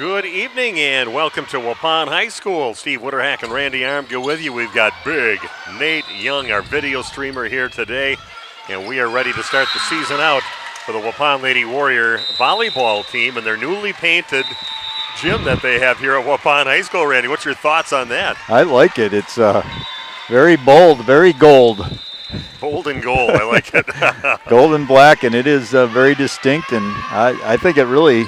Good evening and welcome to Waupun High School. Steve Witterhack and Randy Armgill with you. We've got big Nate Young, our video streamer, here today, and we are ready to start the season out for the Waupun Lady Warrior volleyball team and their newly painted gym that they have here at Waupun High School. Randy, what's your thoughts on that? I like it. It's very bold, very gold. Bold and gold, I like it. Gold and black, and it is very distinct, and I think it really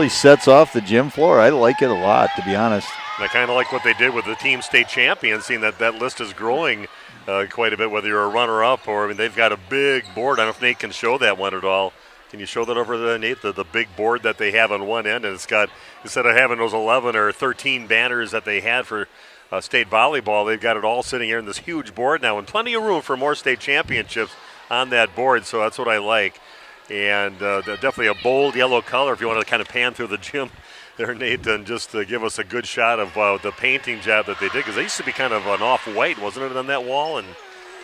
sets off the gym floor. I like it a lot, to be honest. And I kind of like what they did with the team state champions, seeing that list is growing quite a bit, whether you're a runner-up or, I mean, they've got a big board. I don't know if Nate can show that one at all. Can you show that over there, Nate, the big board that they have on one end? And it's got, instead of having those 11 or 13 banners that they had for state volleyball, they've got it all sitting here in this huge board now, and plenty of room for more state championships on that board, so that's what I like. And definitely a bold yellow color if you want to kind of pan through the gym there, Nate, and just give us a good shot of the painting job that they did, because they used to be kind of an off-white, wasn't it, on that wall? And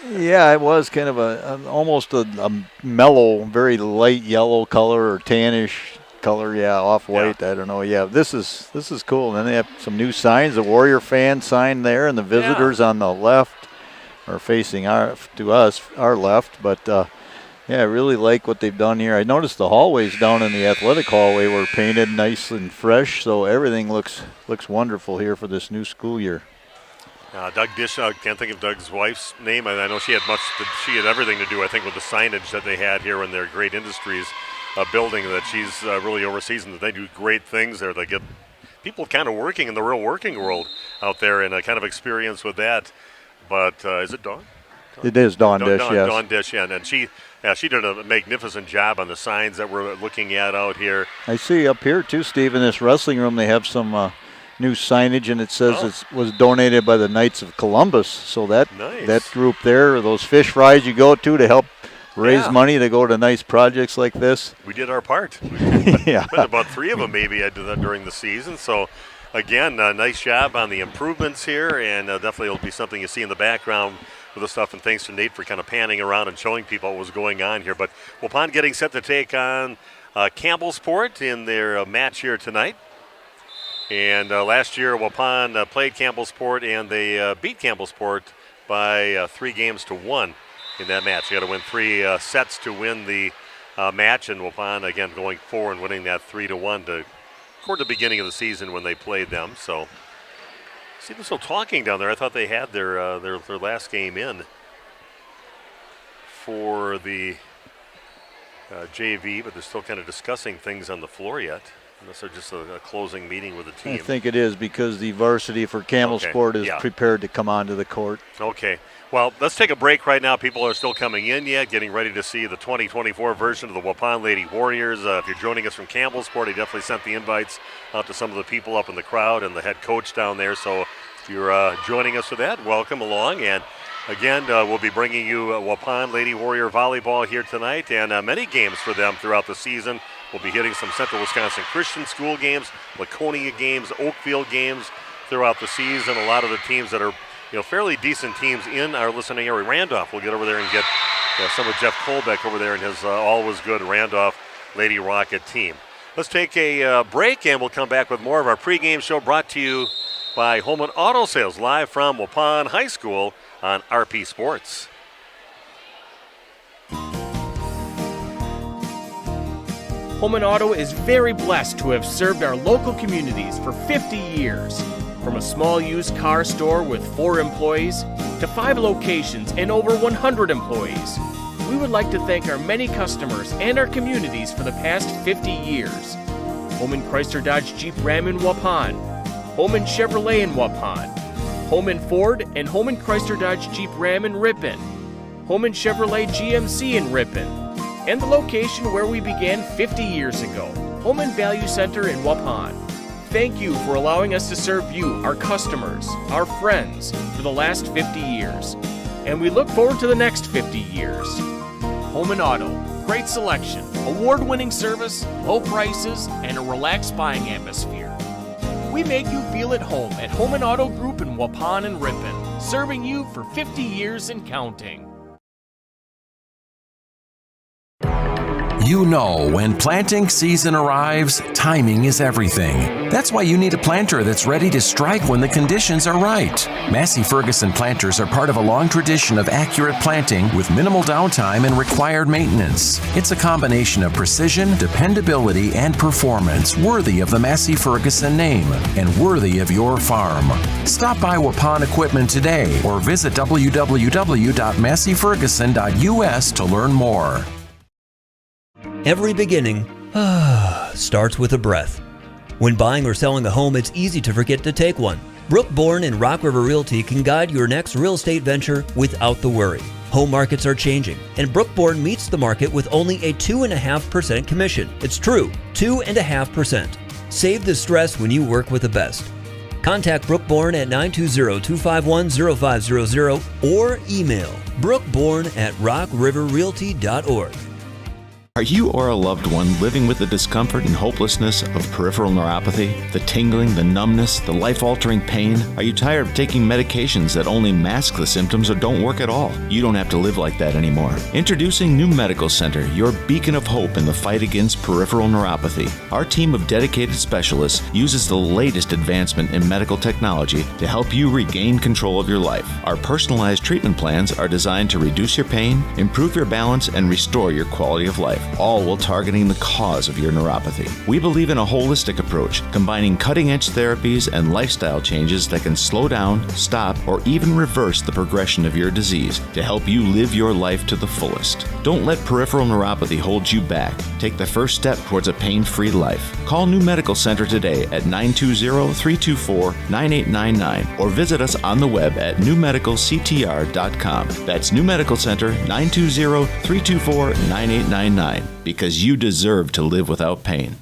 yeah, it was kind of almost a mellow, very light yellow color or tannish color, yeah, off-white. Yeah. I don't know. Yeah, this is cool. And then they have some new signs, the Warrior fan sign there, and the visitors on the left are facing our left, but yeah, I really like what they've done here. I noticed the hallways down in the athletic hallway were painted nice and fresh, so everything looks wonderful here for this new school year. Doug Dish, I can't think of Doug's wife's name. I know she had everything to do, I think, with the signage that they had here in their Great Industries building that she's really oversees, and they do great things there. They get people kind of working in the real working world out there and kind of experience with that. But is it Dawn? It is Dawn Dish, yes. Dawn Dish, yeah. And she did a magnificent job on the signs that we're looking at out here. I see up here, too, Steve, in this wrestling room, they have some new signage, and it says it was donated by the Knights of Columbus. So that group there, those fish fries you go to help raise money to go to nice projects like this. We did our part. Yeah. About 3 of them maybe I did that during the season. So, again, nice job on the improvements here, and definitely it'll be something you see in the background with the stuff, and thanks to Nate for kind of panning around and showing people what was going on here. But Waupun getting set to take on Campbellsport in their match here tonight. And last year Waupun played Campbellsport, and they beat Campbellsport by 3-1 in that match. You got to win 3 sets to win the match, and Waupun again going forward and winning that 3-1 toward the beginning of the season when they played them. So see, they're still talking down there. I thought they had their last game in for the JV, but they're still kind of discussing things on the floor yet, unless they're just a closing meeting with the team. I think it is, because the varsity for Campbellsport is prepared to come onto the court. Okay. Well, let's take a break right now. People are still coming in yet, getting ready to see the 2024 version of the Waupun Lady Warriors. If you're joining us from Campbellsport, he definitely sent the invites out to some of the people up in the crowd and the head coach down there. So if you're joining us for that, welcome along. And again, we'll be bringing you Waupun Lady Warrior Volleyball here tonight, and many games for them throughout the season. We'll be hitting some Central Wisconsin Christian School games, Laconia games, Oakfield games throughout the season. A lot of the teams that are fairly decent teams in our listening area. Randolph, we'll get over there and get some of Jeff Kolbeck over there and his always good Randolph Lady Rocket team. Let's take a break, and we'll come back with more of our pregame show brought to you by Holman Auto Sales, live from Waupun High School on RP Sports. Holman Auto is very blessed to have served our local communities for 50 years. From a small used car store with 4 employees to 5 locations and over 100 employees, we would like to thank our many customers and our communities for the past 50 years. Holman Chrysler Dodge Jeep Ram in Waupun, Holman Chevrolet in Waupun, Holman Ford and Holman Chrysler Dodge Jeep Ram in Ripon, Holman Chevrolet GMC in Ripon, and the location where we began 50 years ago, Holman Value Center in Waupun. Thank you for allowing us to serve you, our customers, our friends, for the last 50 years. And we look forward to the next 50 years. Holman Auto, great selection, award-winning service, low prices, and a relaxed buying atmosphere. We make you feel at home at Holman Auto Group in Waupun and Ripon, serving you for 50 years and counting. You know, when planting season arrives, timing is everything. That's why you need a planter that's ready to strike when the conditions are right. Massey Ferguson planters are part of a long tradition of accurate planting with minimal downtime and required maintenance. It's a combination of precision, dependability, and performance worthy of the Massey Ferguson name and worthy of your farm. Stop by Waupun Equipment today or visit www.masseyferguson.us to learn more. Every beginning starts with a breath. When buying or selling a home, it's easy to forget to take one. Brooke Bourne and Rock River Realty can guide your next real estate venture without the worry. Home markets are changing, and Brooke Bourne meets the market with only a 2.5% commission. It's true, 2.5%. Save the stress when you work with the best. Contact Brooke Bourne at 920-251-0500 or email brookebourne@rockriverrealty.org. Are you or a loved one living with the discomfort and hopelessness of peripheral neuropathy? The tingling, the numbness, the life-altering pain? Are you tired of taking medications that only mask the symptoms or don't work at all? You don't have to live like that anymore. Introducing New Medical Center, your beacon of hope in the fight against peripheral neuropathy. Our team of dedicated specialists uses the latest advancement in medical technology to help you regain control of your life. Our personalized treatment plans are designed to reduce your pain, improve your balance, and restore your quality of life, all while targeting the cause of your neuropathy. We believe in a holistic approach, combining cutting-edge therapies and lifestyle changes that can slow down, stop, or even reverse the progression of your disease to help you live your life to the fullest. Don't let peripheral neuropathy hold you back. Take the first step towards a pain-free life. Call New Medical Center today at 920-324-9899 or visit us on the web at newmedicalctr.com. That's New Medical Center, 920-324-9899. Because you deserve to live without pain.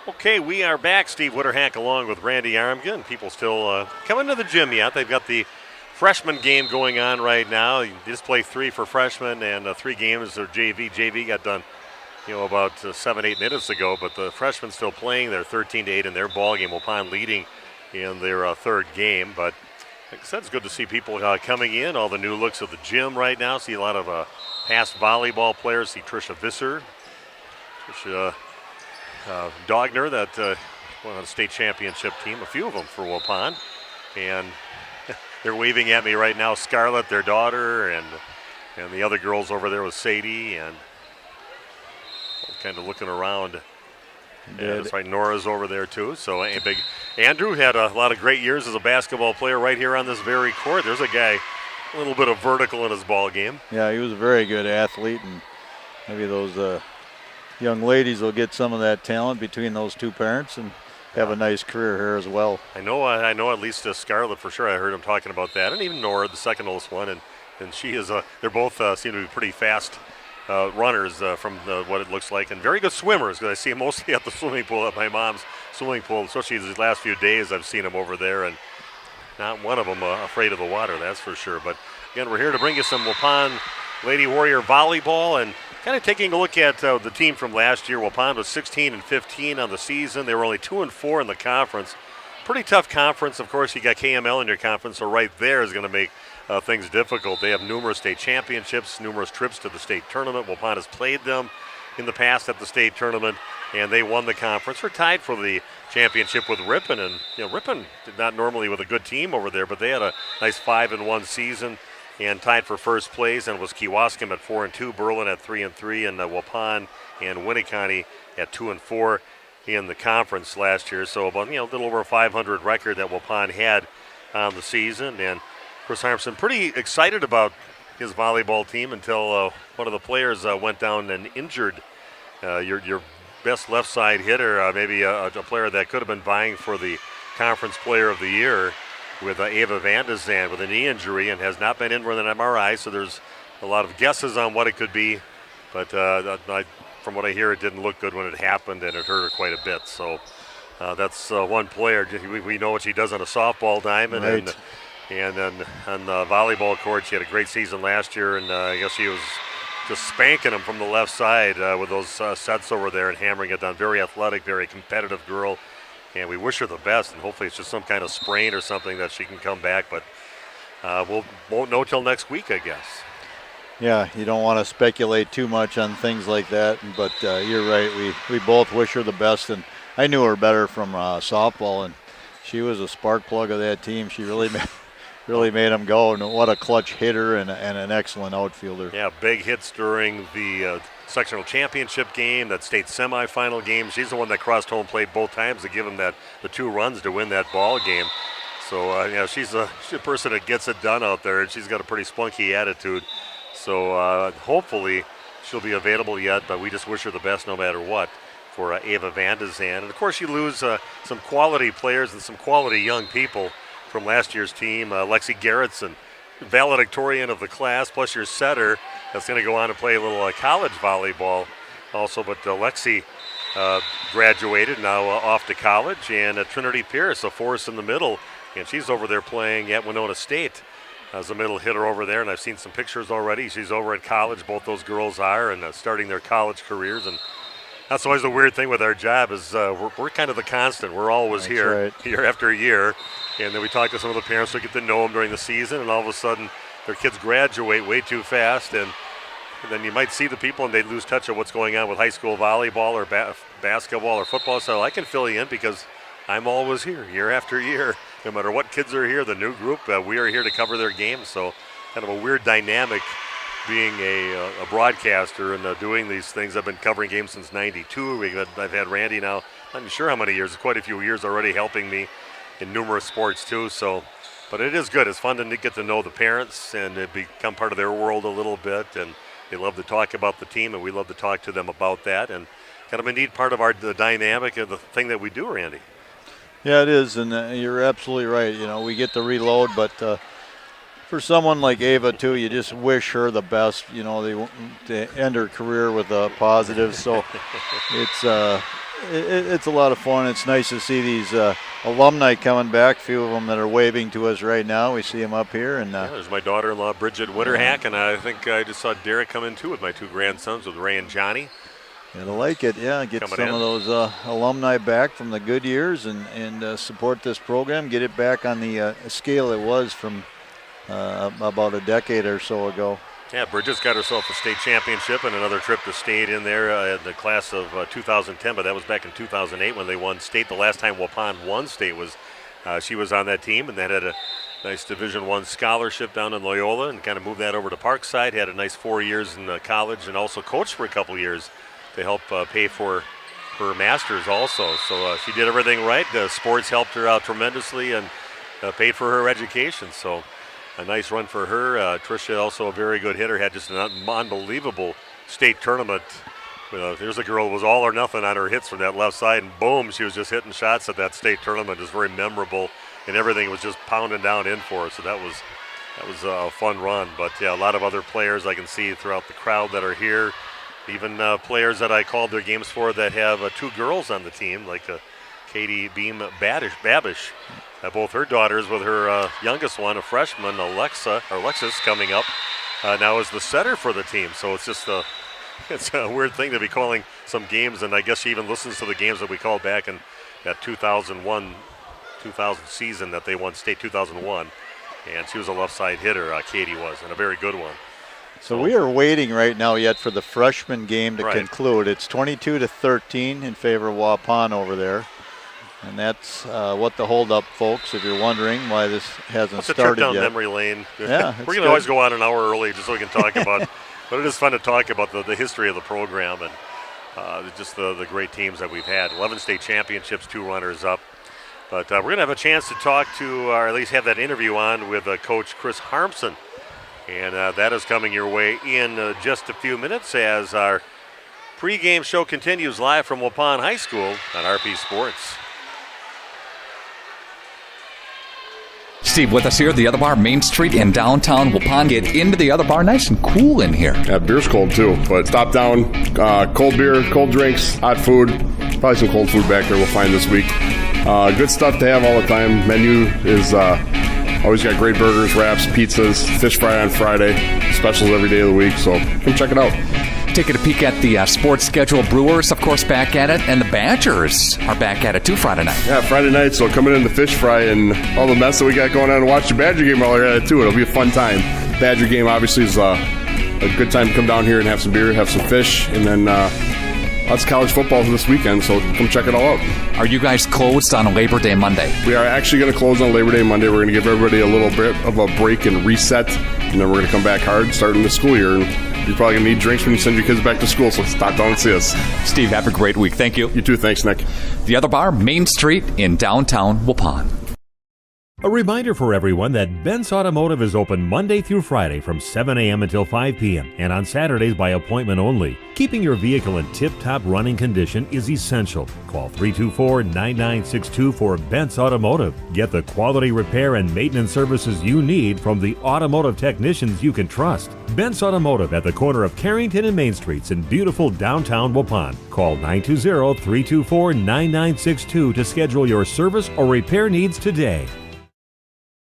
Okay, we are back. Steve Witterhack along with Randy Armgen. People still coming to the gym yet. They've got the freshman game going on right now. You just play 3 for freshmen and 3 games of JV. JV got done, about 7-8 minutes ago, but the freshmen still playing. They're 13-8 in their ball game. Waupun leading in their third game, but like I said, it's good to see people coming in, all the new looks of the gym right now. See a lot of past volleyball players. See Tricia Visser, Tricia Dogner, that won on the state championship team, a few of them for Waupun. And they're waving at me right now. Scarlett, their daughter, and the other girls over there with Sadie, and kind of looking around. Yeah, that's right. Nora's over there too. So big Andrew had a lot of great years as a basketball player right here on this very court. There's a guy, a little bit of vertical in his ball game. Yeah, he was a very good athlete, and maybe those young ladies will get some of that talent between those two parents and have a nice career here as well. I know at least Scarlett for sure. I heard him talking about that, and even Nora, the second oldest one, and she is. They're both seem to be pretty fast runners from what it looks like, and very good swimmers, because I see them mostly at the swimming pool, at my mom's swimming pool, especially these last few days I've seen them over there, and not one of them afraid of the water, that's for sure. But again, we're here to bring you some Waupun Lady Warrior volleyball, and kind of taking a look at the team from last year. Waupun was 16-15 on the season. They were only 2-4 in the conference. Pretty tough conference. Of course, you got KML in your conference, so right there is going to make things difficult. They have numerous state championships, numerous trips to the state tournament. Waupun has played them in the past at the state tournament, and they won the conference. They're tied for the championship with Ripon, and Ripon did not normally with a good team over there, but they had a nice 5-1 season and tied for first place, and it was Kewaskum at 4-2, Berlin at 3-3, and Waupun and Winneconne at 2-4 in the conference last year. So about a little over a 500 record that Waupun had on the season. And Chris Harmson pretty excited about his volleyball team until one of the players went down and injured your best left side hitter, maybe a player that could have been vying for the conference player of the year, with Ava Van de Zandt with a knee injury and has not been in for an MRI, so there's a lot of guesses on what it could be. But from what I hear, it didn't look good when it happened, and it hurt her quite a bit. So that's one player. We know what she does on a softball diamond. Right. And then on the volleyball court, she had a great season last year, and I guess she was just spanking them from the left side with those sets over there and hammering it down. Very athletic, very competitive girl, and we wish her the best, and hopefully it's just some kind of sprain or something that she can come back, but won't know till next week, I guess. Yeah, you don't want to speculate too much on things like that, but you're right. We both wish her the best, and I knew her better from softball, and she was a spark plug of that team. She really made them go, and what a clutch hitter and an excellent outfielder. Yeah, big hits during the sectional championship game, that state semifinal game. She's the one that crossed home plate both times to give them the 2 runs to win that ball game. So, she's a person that gets it done out there, and she's got a pretty spunky attitude. So hopefully she'll be available yet, but we just wish her the best no matter what for Ava Van de Zand. And, of course, you lose some quality players and some quality young people from last year's team. Lexi Gerritsen, valedictorian of the class, plus your setter that's going to go on to play a little college volleyball also. But Lexi graduated, now off to college. And Trinity Pierce, a force in the middle, and she's over there playing at Winona State as a middle hitter over there, and I've seen some pictures already. She's over at college, both those girls are, and starting their college careers. And that's always the weird thing with our job is we're kind of the constant. We're always here, year after year. And then we talk to some of the parents who get to know them during the season, and all of a sudden their kids graduate way too fast, and then you might see the people and they lose touch of what's going on with high school volleyball or basketball or football. So I can fill you in because I'm always here year after year. No matter what kids are here, the new group, we are here to cover their games. So kind of a weird dynamic being a broadcaster and doing these things. I've been covering games since '92. I've had Randy now, I'm not sure how many years, quite a few years already, helping me in numerous sports too. So, but it is good. It's fun to get to know the parents and become part of their world a little bit. And they love to talk about the team, and we love to talk to them about that. And kind of a neat part of the dynamic of the thing that we do, Randy. Yeah, it is, and you're absolutely right. We get to reload, but for someone like Ava, too, you just wish her the best, to end her career with a positive. So it's a lot of fun. It's nice to see these alumni coming back, a few of them that are waving to us right now. We see them up here. And there's my daughter-in-law, Bridget Winterhack, and I think I just saw Derek come in, too, with my 2 grandsons, with Ray and Johnny. I like it, yeah. Get some of those alumni back from the good years and support this program. Get it back on the scale it was from about a decade or so ago. Yeah, Bridget's got herself a state championship and another trip to state in there in the class of 2010, but that was back in 2008 when they won state. The last time Waupun won state was she was on that team, and that had a nice Division I scholarship down in Loyola and kind of moved that over to Parkside. Had a nice 4 years in college and also coached for a couple years to help pay for her master's also. So she did everything right. Sports helped her out tremendously and paid for her education. So a nice run for her. Tricia, also a very good hitter, had just an unbelievable state tournament. Here's a girl who was all or nothing on her hits from that left side, and boom, she was just hitting shots at that state tournament. It was very memorable, and everything was just pounding down in for her. So that was a fun run. But yeah, a lot of other players I can see throughout the crowd that are here. Even players that I called their games for that have 2 girls on the team, like Katie Beam Babish. Both her daughters with her youngest one, a freshman, Alexis, coming up now is the setter for the team. So it's just it's a weird thing to be calling some games, and I guess she even listens to the games that we called back in that 2000 season that they won state 2001. And she was a left side hitter, Katie was, and a very good one. So we are waiting right now yet for the freshman game to conclude. It's 22-13 in favor of Waupun over there. And that's what the holdup, folks, if you're wondering why this hasn't started yet. It's a trip down memory lane. Yeah, we're going to always go on an hour early just so we can talk about but it is fun to talk about the history of the program and just the great teams that we've had. 11 state championships, 2 runners-up. But we're going to have a chance to talk to, or at least have that interview on with Coach Chris Harmson. And that is coming your way in just a few minutes as our pregame show continues live from Waupun High School on RP Sports. Steve with us here at the Other Bar, Main Street in downtown Waupun. Get into the Other Bar, nice and cool in here. Yeah, beer's cold too, but stop down, cold beer, cold drinks, hot food, probably some cold food back there we'll find this week. Good stuff to have all the time. Menu is always got great burgers, wraps, pizzas, fish fry on Friday, specials every day of the week, so come check it out. Taking a peek at the sports schedule. Brewers, of course, back at it, and the Badgers are back at it too Friday night. Yeah, Friday night, so coming in the fish fry and all the mess that we got going on, watch the Badger game while you're at it too. It'll be a fun time. Badger game obviously is a good time to come down here and have some beer, have some fish, and then lots of college football this weekend, so come check it all out. Are you guys closed on Labor Day Monday? We are actually going to close on Labor Day Monday. We're going to give everybody a little bit of a break and reset, and then we're going to come back hard starting the school year. And you're probably going to need drinks when you send your kids back to school, so stop down and see us. Steve, have a great week. Thank you. You too. Thanks, Nick. The Other Bar, Main Street in downtown Waupun. A reminder for everyone that Bent's Automotive is open Monday through Friday from 7 a.m. until 5 p.m. and on Saturdays by appointment only. Keeping your vehicle in tip-top running condition is essential. Call 324-9962 for Bent's Automotive. Get the quality repair and maintenance services you need from the automotive technicians you can trust. Bent's Automotive at the corner of Carrington and Main Streets in beautiful downtown Waupun. Call 920-324-9962 to schedule your service or repair needs today.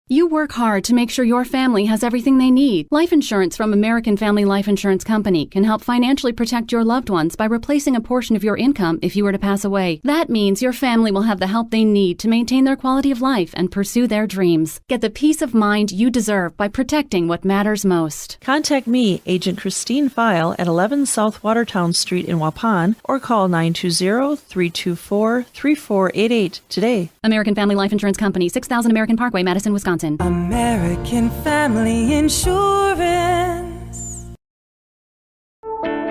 You work hard to make sure your family has everything they need. Life insurance from American Family Life Insurance Company can help financially protect your loved ones by replacing a portion of your income if you were to pass away. That means your family will have the help they need to maintain their quality of life and pursue their dreams. Get the peace of mind you deserve by protecting what matters most. Contact me, Agent Christine File, at 11 South Watertown Street in Waupun, or call 920-324-3488 today. American Family Life Insurance Company, 6000 American Parkway, Madison, Wisconsin. American Family Insurance.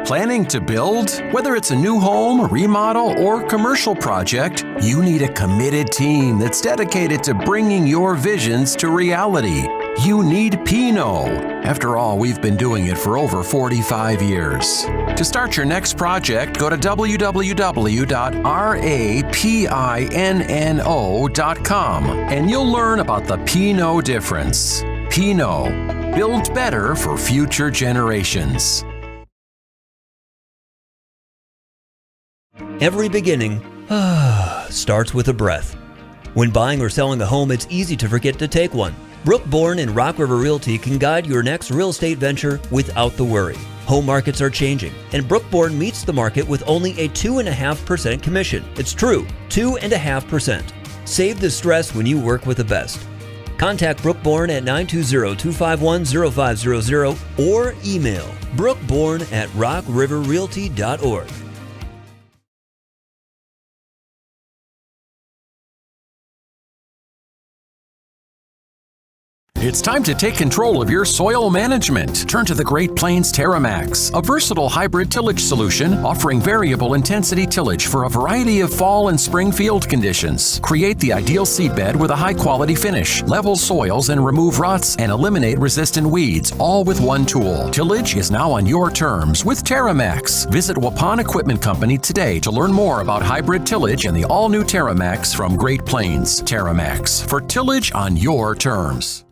Planning to build? Whether it's a new home, remodel, or commercial project, you need a committed team that's dedicated to bringing your visions to reality. You need Pinot. After all, we've been doing it for over 45 years. To start your next project, go to www.rapinno.com and you'll learn about the Pinot difference. Pinot, build better for future generations. Every beginning starts with a breath. When buying or selling a home, it's easy to forget to take one. Brooke Bourne and Rock River Realty can guide your next real estate venture without the worry. Home markets are changing, and Brooke Bourne meets the market with only a 2.5% commission. It's true, 2.5%. Save the stress when you work with the best. Contact Brooke Bourne at 920-251-0500 or email brookebourne@rockriverrealty.org. It's time to take control of your soil management. Turn to the Great Plains TerraMax, a versatile hybrid tillage solution offering variable intensity tillage for a variety of fall and spring field conditions. Create the ideal seedbed with a high-quality finish, level soils and remove ruts, and eliminate resistant weeds, all with one tool. Tillage is now on your terms with TerraMax. Visit Waupun Equipment Company today to learn more about hybrid tillage and the all-new TerraMax from Great Plains. TerraMax, for tillage on your terms.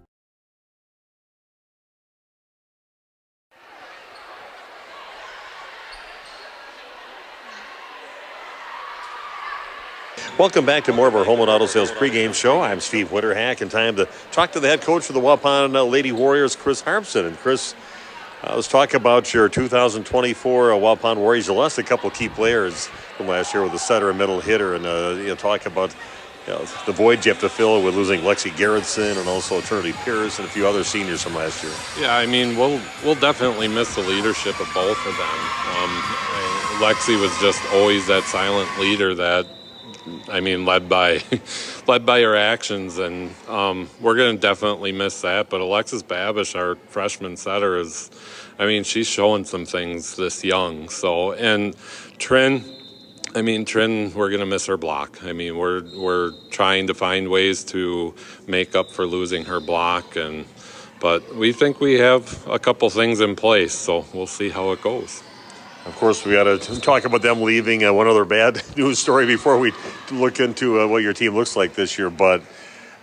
Welcome back to more of our Home and Auto Sales pregame show. I'm Steve Winterhack, and time to talk to the head coach for the Waupun Lady Warriors, Chris Harpson. And Chris, let's talk about your 2024 Waupun Warriors. You lost a couple of key players from last year with a setter and middle hitter, and talk about the void you have to fill with losing Lexi Gerritsen and also Trinity Pierce and a few other seniors from last year. Yeah, I mean, we'll definitely miss the leadership of both of them. Lexi was just always that silent leader that, led by her actions, and we're going to definitely miss that. But Alexis Babish, our freshman setter, she's showing some things this young. So, and Trin, we're going to miss her block. We're trying to find ways to make up for losing her block, but we think we have a couple things in place, so we'll see how it goes. Of course, we got to talk about them leaving. One other bad news story before we look into what your team looks like this year. But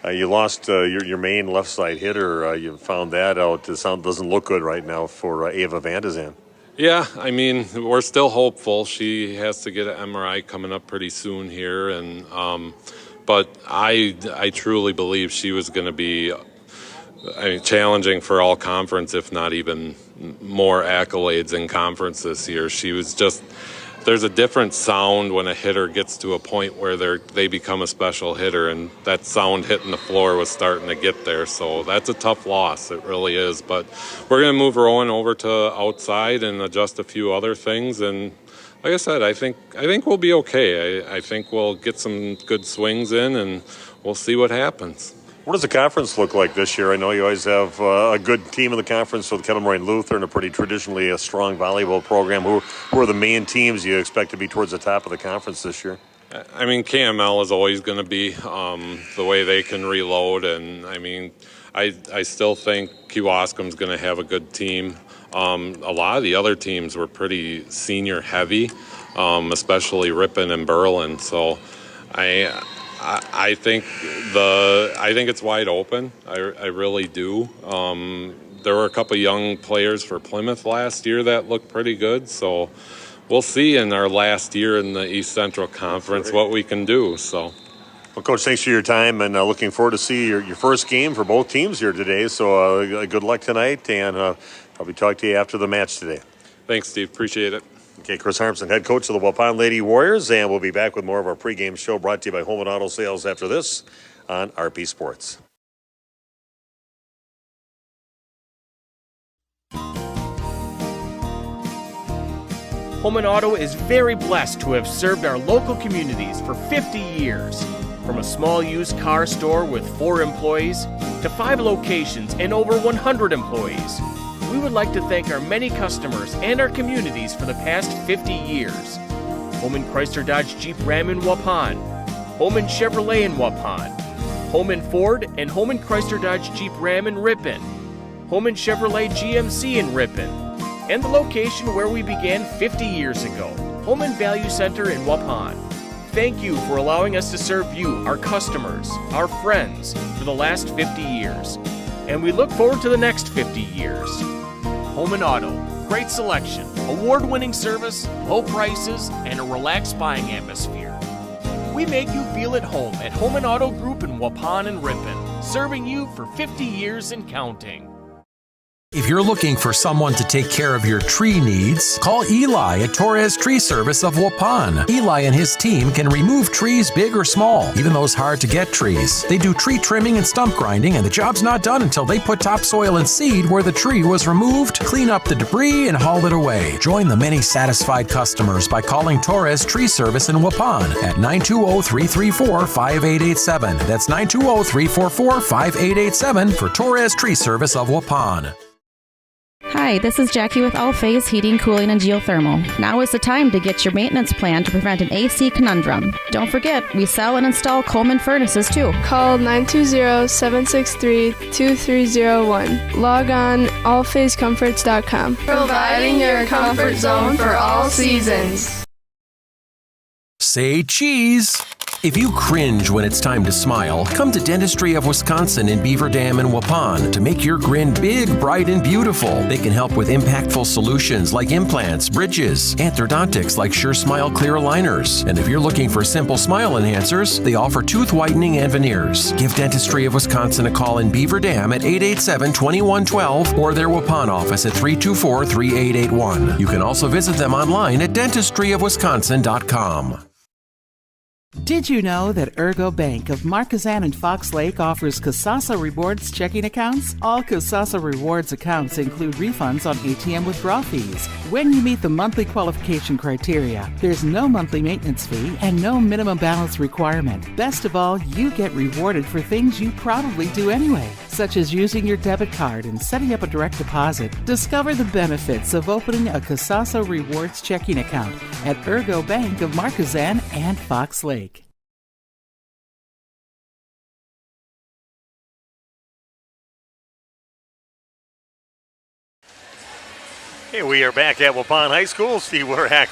you lost your main left side hitter. You found that out. It doesn't look good right now for Ava Vandezan. Yeah, we're still hopeful. She has to get an MRI coming up pretty soon here, and but I truly believe she was going to be challenging for all conference, if not even more accolades in conference this year. She was just, there's a different sound when a hitter gets to a point where they become a special hitter, and that sound hitting the floor was starting to get there. So that's a tough loss. It really is. But we're going to move Rowan over to outside and adjust a few other things. And like I said, I think we'll be okay. I think we'll get some good swings in, and we'll see what happens. What does the conference look like this year? I know you always have a good team in the conference with Kettle Moraine and Luther and a pretty traditionally a strong volleyball program. Who are the main teams you expect to be towards the top of the conference this year? I mean, KML is always going to be the way they can reload. And, I mean, I still think Kewaskum's going to have a good team. A lot of the other teams were pretty senior heavy, especially Ripon and Berlin. So I think it's wide open. I really do. There were a couple young players for Plymouth last year that looked pretty good. So we'll see in our last year in the East Central Conference what we can do. So. Well, Coach, thanks for your time, and looking forward to see your first game for both teams here today. So good luck tonight, and probably talk to you after the match today. Thanks, Steve. Appreciate it. Okay, Chris Harmson, head coach of the Waupun Lady Warriors, and we'll be back with more of our pregame show brought to you by Home and Auto Sales after this on RP Sports. Home and Auto is very blessed to have served our local communities for 50 years. From a small used car store with 4 employees to 5 locations and over 100 employees, we would like to thank our many customers and our communities for the past 50 years. Holman Chrysler Dodge Jeep Ram in Waupun, Holman Chevrolet in Waupun, Holman Ford and Holman Chrysler Dodge Jeep Ram in Ripon, Holman Chevrolet GMC in Ripon, and the location where we began 50 years ago, Holman Value Center in Waupun. Thank you for allowing us to serve you, our customers, our friends, for the last 50 years. And we look forward to the next 50 years. Home and Auto, great selection, award-winning service, low prices, and a relaxed buying atmosphere. We make you feel at home at Home and Auto Group in Waupun and Ripon, serving you for 50 years and counting. If you're looking for someone to take care of your tree needs, call Eli at Torres Tree Service of Waupun. Eli and his team can remove trees big or small, even those hard-to-get trees. They do tree trimming and stump grinding, and the job's not done until they put topsoil and seed where the tree was removed, clean up the debris, and haul it away. Join the many satisfied customers by calling Torres Tree Service in Waupun at 920-334-5887. That's 920-344-5887 for Torres Tree Service of Waupun. Hi, this is Jackie with All Phase Heating, Cooling, and Geothermal. Now is the time to get your maintenance plan to prevent an AC conundrum. Don't forget, we sell and install Coleman furnaces too. Call 920-763-2301. Log on allphasecomforts.com. Providing your comfort zone for all seasons. Say cheese. If you cringe when it's time to smile, come to Dentistry of Wisconsin in Beaver Dam and Waupun to make your grin big, bright, and beautiful. They can help with impactful solutions like implants, bridges, orthodontics like Sure Smile clear aligners. And if you're looking for simple smile enhancers, they offer tooth whitening and veneers. Give Dentistry of Wisconsin a call in Beaver Dam at 887-2112 or their Waupun office at 324-3881. You can also visit them online at dentistryofwisconsin.com. Did you know that Ergo Bank of Marquezan and Fox Lake offers Kasasa Rewards checking accounts? All Kasasa Rewards accounts include refunds on ATM withdrawal fees when you meet the monthly qualification criteria. There's no monthly maintenance fee and no minimum balance requirement. Best of all, you get rewarded for things you probably do anyway, such as using your debit card and setting up a direct deposit. Discover the benefits of opening a Kasasa Rewards checking account at Ergo Bank of Marquezan and Fox Lake. Hey, we are back at Waupun High School. Steve Warack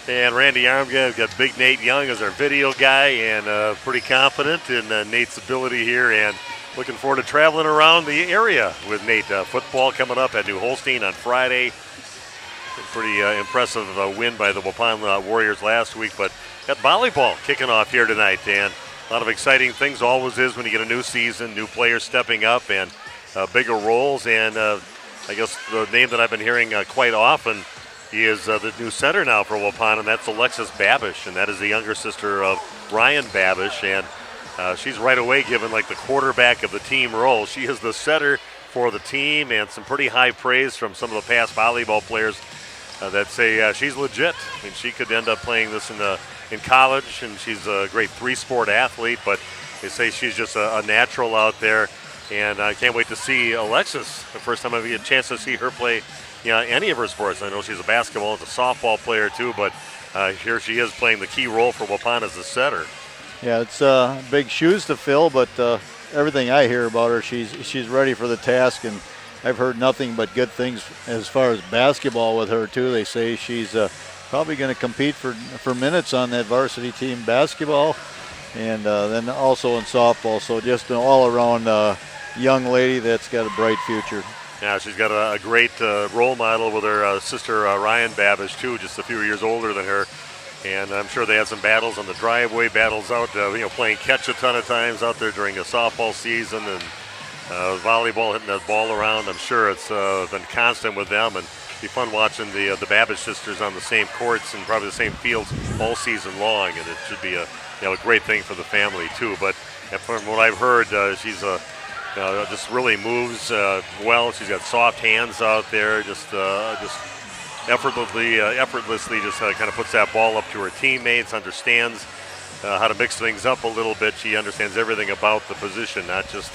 and Randy Armgad. We've got Big Nate Young as our video guy, and pretty confident in Nate's ability here, and looking forward to traveling around the area with Nate. Football coming up at New Holstein on Friday. A pretty impressive win by the Waupun Warriors last week, but got volleyball kicking off here tonight, and a lot of exciting things always is when you get a new season, new players stepping up, and bigger roles, and I guess the name that I've been hearing quite often He is the new center now for Waupun, and that's Alexis Babish, and that is the younger sister of Ryan Babish, and she's right away given like the quarterback of the team role. She is the setter for the team, and some pretty high praise from some of the past volleyball players that say she's legit. I mean, she could end up playing this in college, and she's a great three-sport athlete, but they say she's just a natural out there, and I can't wait to see Alexis. The first time I get a chance to see her play any of her sports. I know she's a basketball and a softball player too, but here she is playing the key role for Waupun as a setter. Yeah, it's big shoes to fill, but everything I hear about her, she's ready for the task, and I've heard nothing but good things as far as basketball with her too. They say she's probably going to compete for minutes on that varsity team basketball, and then also in softball. So just an all-around young lady that's got a bright future. Yeah, she's got a great role model with her sister Ryan Babish too, just a few years older than her. And I'm sure they had some battles on the driveway, battles out, playing catch a ton of times out there during the softball season, and volleyball, hitting that ball around. I'm sure it's been constant with them, and it'd be fun watching the Babish sisters on the same courts and probably the same fields all season long. And it should be a great thing for the family too. But from what I've heard, she's just really moves well. She's got soft hands out there, just effortlessly just kind of puts that ball up to her teammates, understands how to mix things up a little bit. She understands everything about the position, not just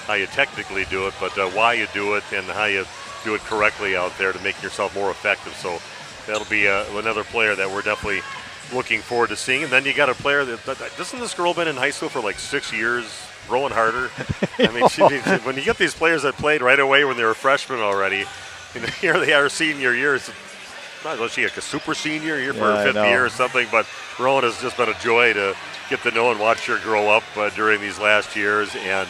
how you technically do it, but why you do it and how you do it correctly out there to make yourself more effective. So that'll be another player that we're definitely looking forward to seeing. And then you got a player doesn't this girl been in high school for like 6 years? Rowan Harder. I mean, when you get these players that played right away when they were freshmen already, here they are senior years. Was she like a super senior here for her fifth year or something? But Rowan has just been a joy to get to know and watch her grow up during these last years. And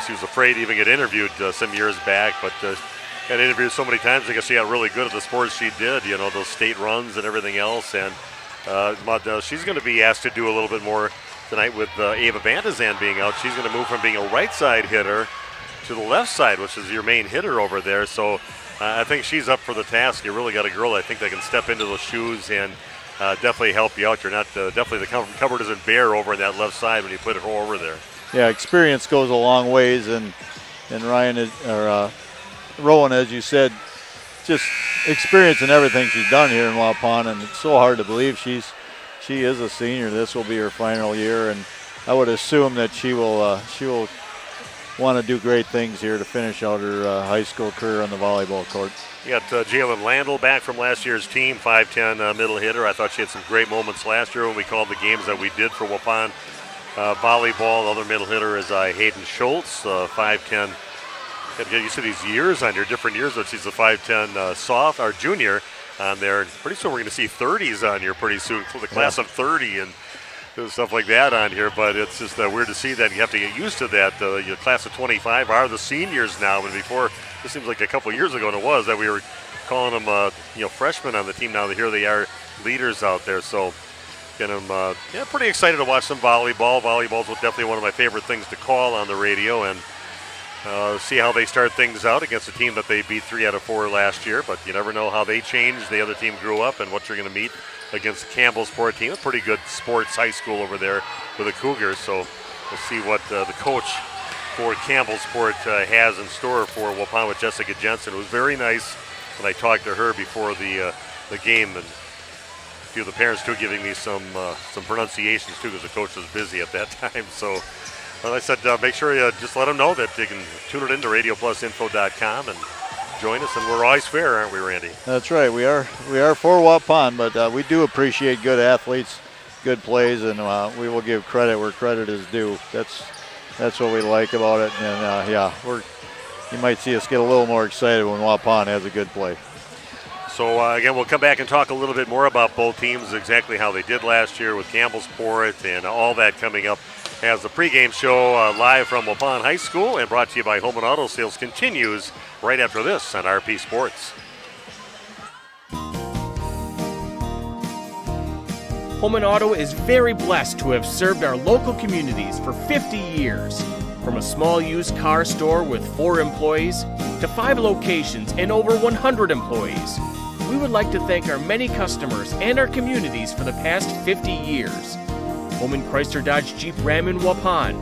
she was afraid to even get interviewed some years back, but got interviewed so many times. I guess she got really good at the sports she did, those state runs and everything else. And she's going to be asked to do a little bit more tonight with Ava Bandazan being out. She's going to move from being a right side hitter to the left side, which is your main hitter over there. So I think she's up for the task. You really got a girl I think that can step into those shoes and definitely help you out. You're not definitely the cupboard isn't bare over on that left side when you put her over there. Yeah, experience goes a long ways, and Rowan, as you said, just experience in everything she's done here in Waupun, and it's so hard to believe she is a senior. This will be her final year, and I would assume that she will want to do great things here to finish out her high school career on the volleyball court. You got Jalen Landl back from last year's team, 5'10" middle hitter. I thought she had some great moments last year when we called the games that we did for Waupun volleyball. The other middle hitter is Hayden Schultz, 5'10". You see these years on here, different years, but she's a 5'10" junior on there. Pretty soon we're going to see 30s on here pretty soon, the class of 30 and stuff like that on here. But it's just weird to see that. You have to get used to that. Your class of 25 are the seniors now, and before, this seems like a couple years ago it was that we were calling them freshmen on the team. Now here they are leaders out there. So pretty excited to watch some volleyball. Volleyball is definitely one of my favorite things to call on the radio, and see how they start things out against a team that they beat 3 out of 4 last year. But you never know how they change. The other team grew up and what you're going to meet against the Campbellsport team. A pretty good sports high school over there with the Cougars. So we'll see what the coach for Campbellsport has in store for Waupun with Jessica Jensen. It was very nice when I talked to her before the game, and a few of the parents too giving me some pronunciations too because the coach was busy at that time. So well, I said, make sure you just let them know that they can tune it into RadioPlusInfo.com and join us. And we're always fair, aren't we, Randy? That's right. We are for Waupun, but we do appreciate good athletes, good plays, and we will give credit where credit is due. That's what we like about it. And you might see us get a little more excited when Waupun has a good play. So again, we'll come back and talk a little bit more about both teams, exactly how they did last year with Campbellsport and all that coming up as the pregame show live from Waupun High School and brought to you by Home and Auto Sales continues right after this on RP Sports. Home and Auto is very blessed to have served our local communities for 50 years. From a small used car store with 4 employees to 5 locations and over 100 employees. we would like to thank our many customers and our communities for the past 50 years. Holman Chrysler Dodge Jeep Ram in Waupun,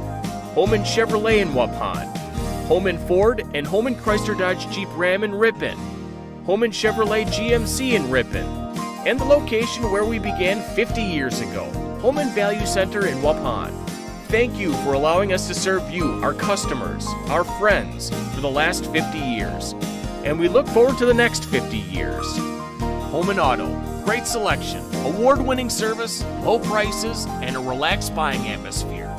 Holman Chevrolet in Waupun, Holman Ford and Holman Chrysler Dodge Jeep Ram in Ripon, Holman Chevrolet GMC in Ripon, and the location where we began 50 years ago, Holman Value Center in Waupun. Thank you for allowing us to serve you, our customers, our friends, for the last 50 years. And we look forward to the next 50 years. Holman Auto, great selection, award-winning service, low prices, and a relaxed buying atmosphere.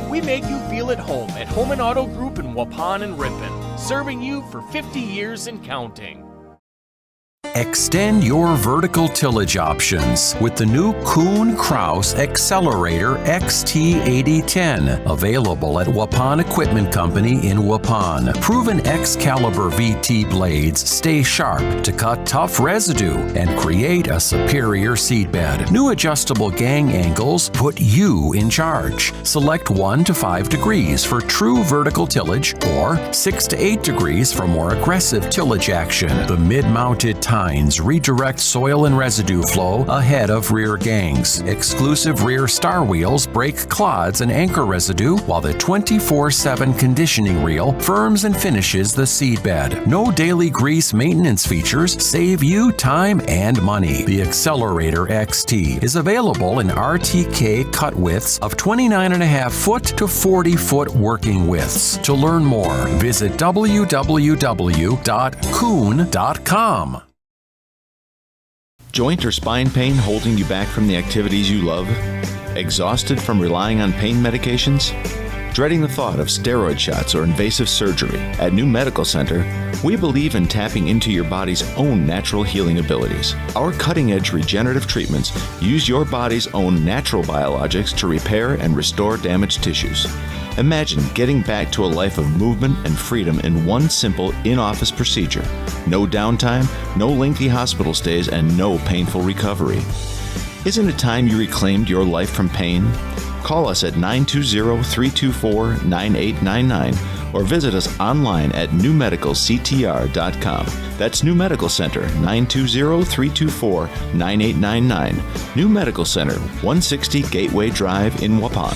We make you feel at home at Holman Auto Group in Waupun and Ripon, serving you for 50 years and counting. Extend your vertical tillage options with the new Kuhn Krause Accelerator XT8010, available at Waupun Equipment Company in Waupun. Proven Excalibur VT blades stay sharp to cut tough residue and create a superior seedbed. New adjustable gang angles put you in charge. Select 1 to 5 degrees for true vertical tillage or 6 to 8 degrees for more aggressive tillage action. The mid-mounted tines redirect soil and residue flow ahead of rear gangs. Exclusive rear star wheels break clods and anchor residue, while the 24/7 conditioning reel firms and finishes the seedbed. No daily grease maintenance features save you time and money. The Accelerator XT is available in RTK cut widths of 29.5 foot to 40 foot working widths. To learn more, visit www.kuhn.com. Joint or spine pain holding you back from the activities you love? Exhausted from relying on pain medications? Dreading the thought of steroid shots or invasive surgery? At New Medical Center, we believe in tapping into your body's own natural healing abilities. Our cutting-edge regenerative treatments use your body's own natural biologics to repair and restore damaged tissues. Imagine getting back to a life of movement and freedom in one simple in-office procedure. No downtime, no lengthy hospital stays, and no painful recovery. Isn't it time you reclaimed your life from pain? Call us at 920-324-9899 or visit us online at newmedicalctr.com. That's New Medical Center, 920-324-9899. New Medical Center, 160 Gateway Drive in Waupun.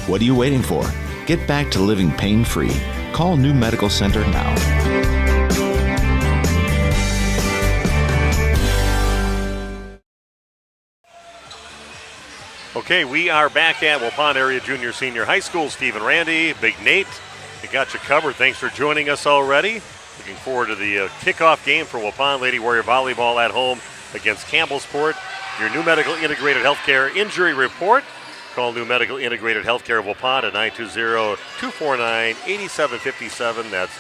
What are you waiting for? Get back to living pain-free. Call New Medical Center now. Okay, we are back at Waupun Area Junior Senior High School. Steve and Randy, Big Nate, we got you covered. Thanks for joining us already. Looking forward to the kickoff game for Waupun Lady Warrior Volleyball at home against Campbellsport. Your New Medical Integrated Healthcare Injury Report. Call New Medical Integrated Healthcare of Waupun at 920-249-8757. That's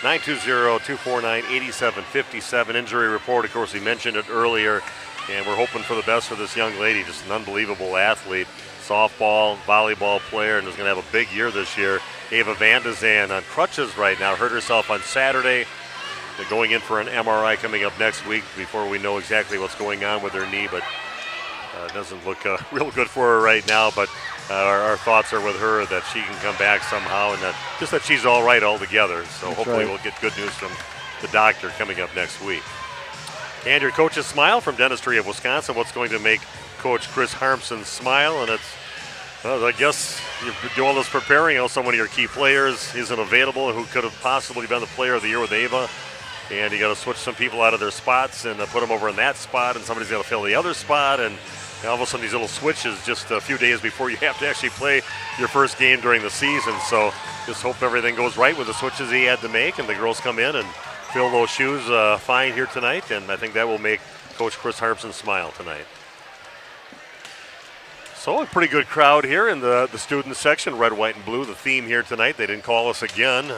920-249-8757. Injury report, of course, we mentioned it earlier, and we're hoping for the best for this young lady. Just an unbelievable athlete, softball, volleyball player, and is going to have a big year this year. Ava Van de Zan on crutches right now, hurt herself on Saturday. They're going in for an MRI coming up next week before we know exactly what's going on with her knee, but it doesn't look real good for her right now, but our thoughts are with her that she can come back somehow, and that she's all right altogether. So That's hopefully right. We'll get good news from the doctor coming up next week. And your coach's smile from Dentistry of Wisconsin. What's going to make Coach Chris Harmson smile? And it's, well, I guess you're doing all this preparing. Someone of your key players isn't available who could have possibly been the player of the year with Ava. And you got to switch some people out of their spots and put them over in that spot, and somebody's got to fill the other spot. And all of a sudden, these little switches just a few days before you have to actually play your first game during the season. So just hope everything goes right with the switches he had to make, and the girls come in and fill those shoes fine here tonight. And I think that will make Coach Chris Harmson smile tonight. So a pretty good crowd here in the student section, red, white, and blue. The theme here tonight, they didn't call us again.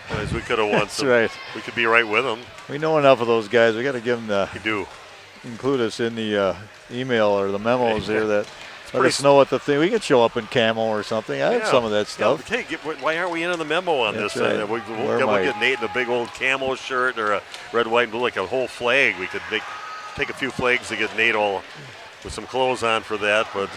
As we could have won some. Right. We could be right with them. We know enough of those guys. We got to give them the. We do. Include us in the email or the memos here that let us pretty know what the thing. We could show up in camo or something. I have some of that stuff. Yeah, hey, why aren't we in the memo on That's this? right. We'll my- get Nate in a big old camo shirt or a red, white, and blue, like a whole flag. We could take a few flags to get Nate all with some clothes on for that, but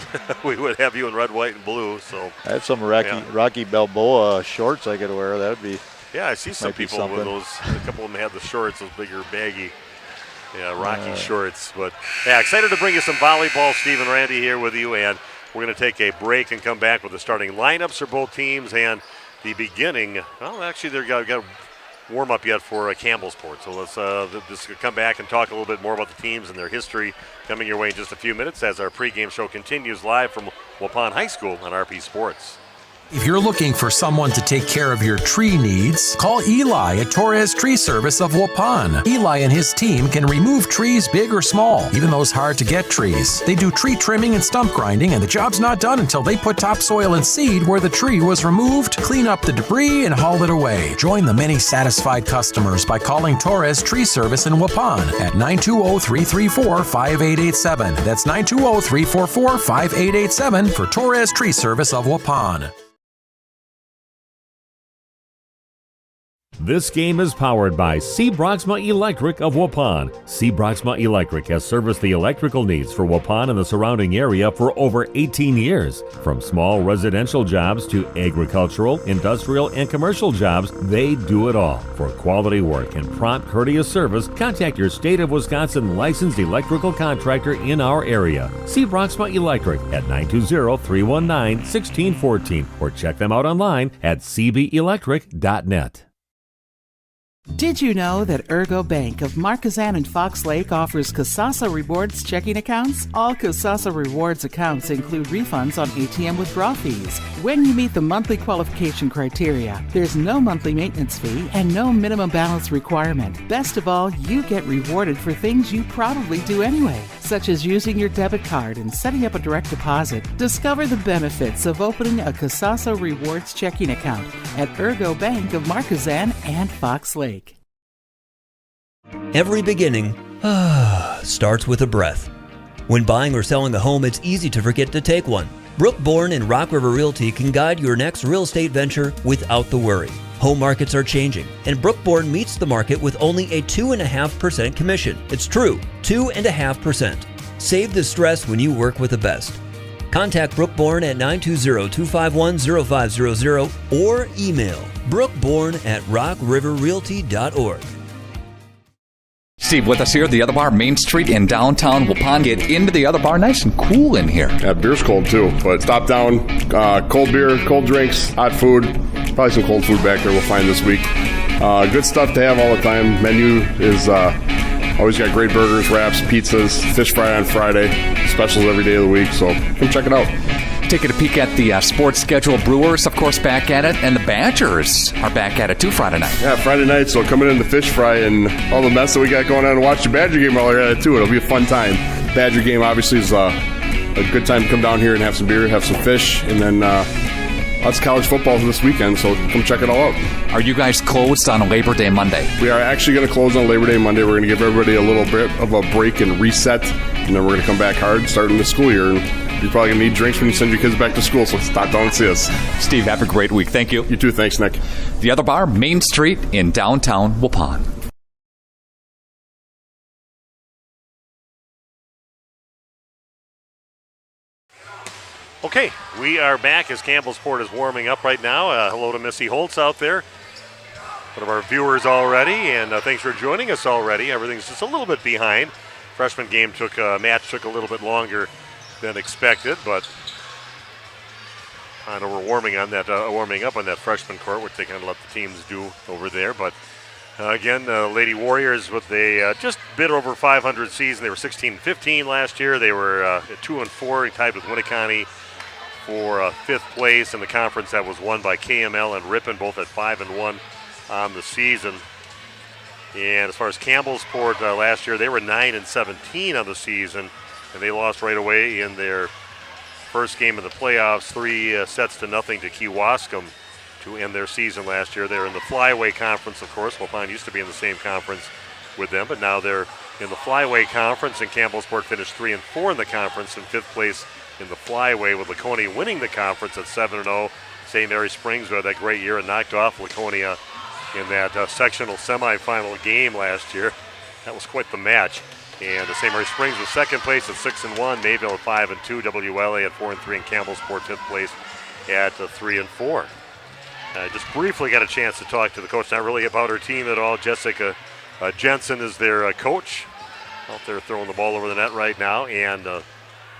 we would have you in red, white, and blue. So I have some Rocky Balboa shorts I could wear. That would be. Yeah, I see some Might be people with something. those. A couple of them had the shorts, those bigger, baggy Yeah, Rocky shorts. But yeah, excited to bring you some volleyball. Steve and Randy here with you, and we're going to take a break and come back with the starting lineups for both teams and the beginning. Well, actually, they've got a warm up yet for Campbellsport. So let's just come back and talk a little bit more about the teams and their history coming your way in just a few minutes as our pregame show continues live from Waupun High School on RP Sports. If you're looking for someone to take care of your tree needs, call Eli at Torres Tree Service of Waupun. Eli and his team can remove trees big or small, even those hard-to-get trees. They do tree trimming and stump grinding, and the job's not done until they put topsoil and seed where the tree was removed, clean up the debris, and haul it away. Join the many satisfied customers by calling Torres Tree Service in Waupun at 920-334-5887. That's 920-344-5887 for Torres Tree Service of Waupun. This game is powered by C. Broxma Electric of Waupun. C. Broxma Electric has serviced the electrical needs for Waupun and the surrounding area for over 18 years. From small residential jobs to agricultural, industrial, and commercial jobs, they do it all. For quality work and prompt, courteous service, contact your State of Wisconsin licensed electrical contractor in our area. C. Broxma Electric at 920-319-1614 or check them out online at cbelectric.net. Did you know that Ergo Bank of Marquezan and Fox Lake offers Casasa Rewards checking accounts? All Casasa Rewards accounts include refunds on ATM withdrawal fees. When you meet the monthly qualification criteria, there's no monthly maintenance fee and no minimum balance requirement. Best of all, you get rewarded for things you probably do anyway, such as using your debit card and setting up a direct deposit. Discover the benefits of opening a Casasa Rewards checking account at Ergo Bank of Marquezan and Fox Lake. Every beginning starts with a breath. When buying or selling a home, it's easy to forget to take one. Brookborn and Rock River Realty can guide your next real estate venture without the worry. Home markets are changing, and Brookborn meets the market with only a 2.5% commission. It's true, 2.5%. Save the stress when you work with the best. Contact Brookborn at 920-251-0500 or email brookborn@rockriverrealty.org. Steve with us here at the Other Bar, Main Street in downtown Waupun. Get into the Other Bar, nice and cool in here. Yeah, beer's cold too, but stop down, cold beer, cold drinks, hot food, probably some cold food back there we'll find this week. Good stuff to have all the time. Menu is always got great burgers, wraps, pizzas, fish fry on Friday, specials every day of the week, so come check it out. Taking a peek at the sports schedule. Brewers, of course, back at it, and the Badgers are back at it too Friday night. Yeah, Friday night, so coming in the fish fry and all the mess that we got going on and watch the Badger game while they're at it too. It'll be a fun time. Badger game obviously is a good time to come down here and have some beer, have some fish, and then lots of college football this weekend, so come check it all out. Are you guys closed on Labor Day Monday? We are actually going to close on Labor Day Monday. We're going to give everybody a little bit of a break and reset, and then we're going to come back hard starting the school year. And you're probably going to need drinks when you send your kids back to school, so stop down and see us. Steve, have a great week. Thank you. You too. Thanks, Nick. The Other Bar, Main Street in downtown Waupun. Okay, we are back as Campbellsport is warming up right now. Hello to Missy Holtz out there, one of our viewers already, and thanks for joining us already. Everything's just a little bit behind. Freshman game match took a little bit longer than expected, but I know we're warming up on that freshman court, which they kind of let the teams do over there. But again, Lady Warriors with a just bit over 500 season. They were 16-15 last year. They were 2-4, tied with Winneconne for fifth place in the conference that was won by KML and Ripon, both at 5-1 on the season. And as far as Campbellsport last year, they were 9-17 on the season, and they lost right away in their first game of the playoffs, 3-0 to Kewaskum to end their season last year. They're in the Flyway Conference, of course. Waupun used to be in the same conference with them, but now they're in the Flyway Conference, and Campbellsport finished 3-4 in the conference, in fifth place in the Flyway, with Laconia winning the conference at 7-0. St. Mary Springs had that great year and knocked off Laconia in that sectional semifinal game last year. That was quite the match. And St. Mary Springs was second place at 6-1, Mayville at 5-2, WLA at 4-3, and Campbellsport fifth place at 3-4. Just briefly got a chance to talk to the coach, not really about her team at all. Jessica Jensen is their coach. out there throwing the ball over the net right now, and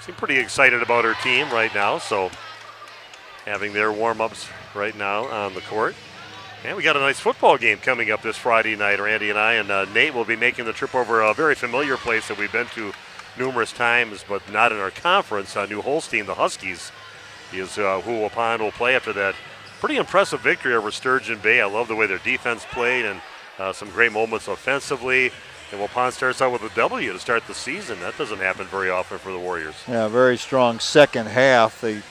seem pretty excited about her team right now. So having their warm-ups right now on the court. And we got a nice football game coming up this Friday night. Randy and I and Nate will be making the trip over a very familiar place that we've been to numerous times, but not in our conference. New Holstein, the Huskies, is who Waupun will play after that pretty impressive victory over Sturgeon Bay. I love the way their defense played and some great moments offensively. And Waupun starts out with a W to start the season. That doesn't happen very often for the Warriors. Yeah, very strong second half. They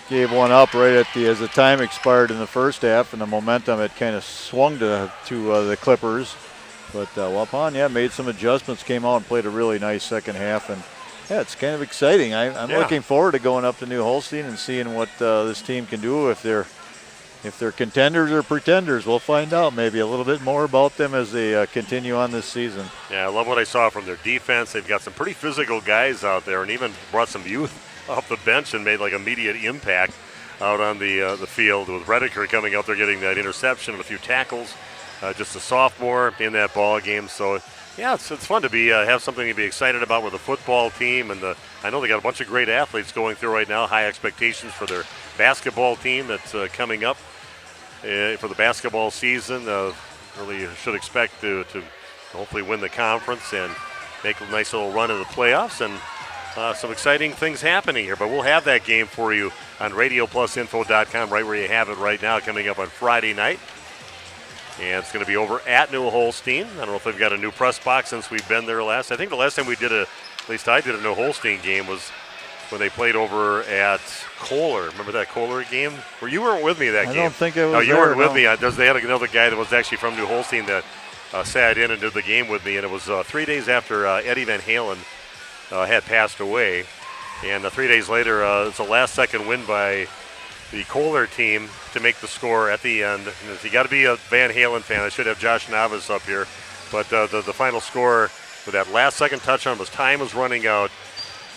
gave one up right at as the time expired in the first half, and the momentum had kind of swung to the Clippers. But Waupun, made some adjustments, came out and played a really nice second half, and it's kind of exciting. I'm looking forward to going up to New Holstein and seeing what this team can do. If they're contenders or pretenders, we'll find out maybe a little bit more about them as they continue on this season. Yeah, I love what I saw from their defense. They've got some pretty physical guys out there, and even brought some youth off the bench and made like immediate impact out on the field, with Redeker coming out there getting that interception and a few tackles. Just a sophomore in that ball game. So yeah, it's fun to be have something to be excited about with the football team, and I know they got a bunch of great athletes going through right now. High expectations for their basketball team that's coming up for the basketball season. Really should expect to hopefully win the conference and make a nice little run in the playoffs, and some exciting things happening here. But we'll have that game for you on RadioPlusInfo.com, right where you have it right now, coming up on Friday night. And it's going to be over at New Holstein. I don't know if they've got a new press box since we've been there last. I think the last time we did at least I did a New Holstein game was when they played over at Kohler. Remember that Kohler game? Where you weren't with me that game. I don't think it was. No, you weren't with me. They had another guy that was actually from New Holstein that sat in and did the game with me, and it was 3 days after Eddie Van Halen had passed away. And 3 days later, it's a last-second win by the Kohler team to make the score at the end. And you got to be a Van Halen fan. I should have Josh Navas up here. But the final score with that last-second touchdown was time was running out.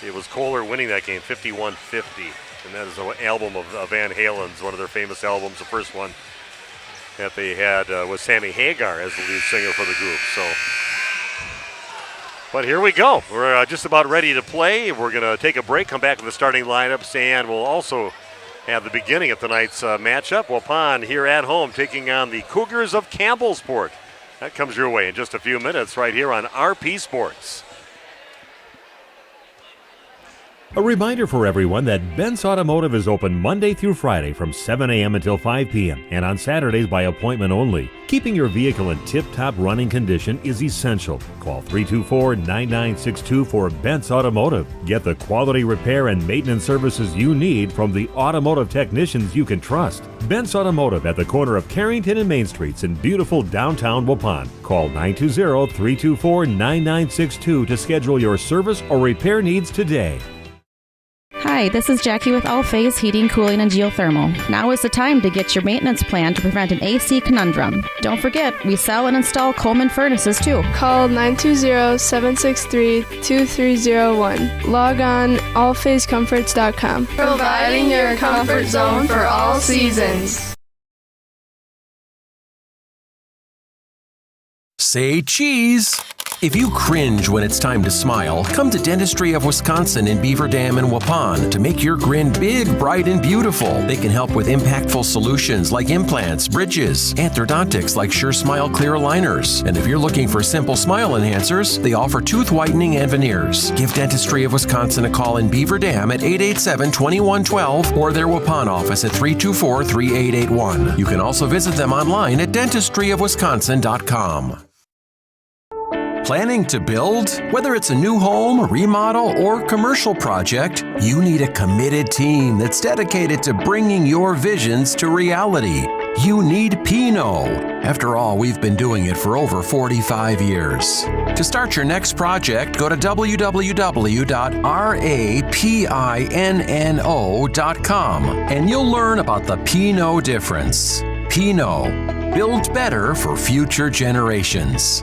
It was Kohler winning that game, 51-50. And that is an album of Van Halen's, one of their famous albums. The first one that they had was Sammy Hagar as the lead singer for the group. But here we go. We're just about ready to play. We're going to take a break, come back with the starting lineups, and we'll also have the beginning of tonight's matchup. Waupun here at home taking on the Cougars of Campbellsport. That comes your way in just a few minutes right here on RP Sports. A reminder for everyone that Ben's Automotive is open Monday through Friday from 7 a.m. until 5 p.m. and on Saturdays by appointment only. Keeping your vehicle in tip-top running condition is essential. Call 324-9962 for Ben's Automotive. Get the quality repair and maintenance services you need from the automotive technicians you can trust. Ben's Automotive at the corner of Carrington and Main Streets in beautiful downtown Waupun. Call 920-324-9962 to schedule your service or repair needs today. Hi, this is Jackie with All Phase Heating, Cooling, and Geothermal. Now is the time to get your maintenance plan to prevent an AC conundrum. Don't forget, we sell and install Coleman furnaces too. Call 920-763-2301. Log on allphasecomforts.com. Providing your comfort zone for all seasons. Say cheese. If you cringe when it's time to smile, come to Dentistry of Wisconsin in Beaver Dam and Waupun to make your grin big, bright, and beautiful. They can help with impactful solutions like implants, bridges, orthodontics like Sure Smile clear aligners. And if you're looking for simple smile enhancers, they offer tooth whitening and veneers. Give Dentistry of Wisconsin a call in Beaver Dam at 887-2112 or their Waupun office at 324-3881. You can also visit them online at dentistryofwisconsin.com. Planning to build? Whether it's a new home, remodel, or commercial project, you need a committed team that's dedicated to bringing your visions to reality. You need Pinot. After all, we've been doing it for over 45 years. To start your next project, go to www.rapinno.com and you'll learn about the Pinot difference. Pinot. Build better for future generations.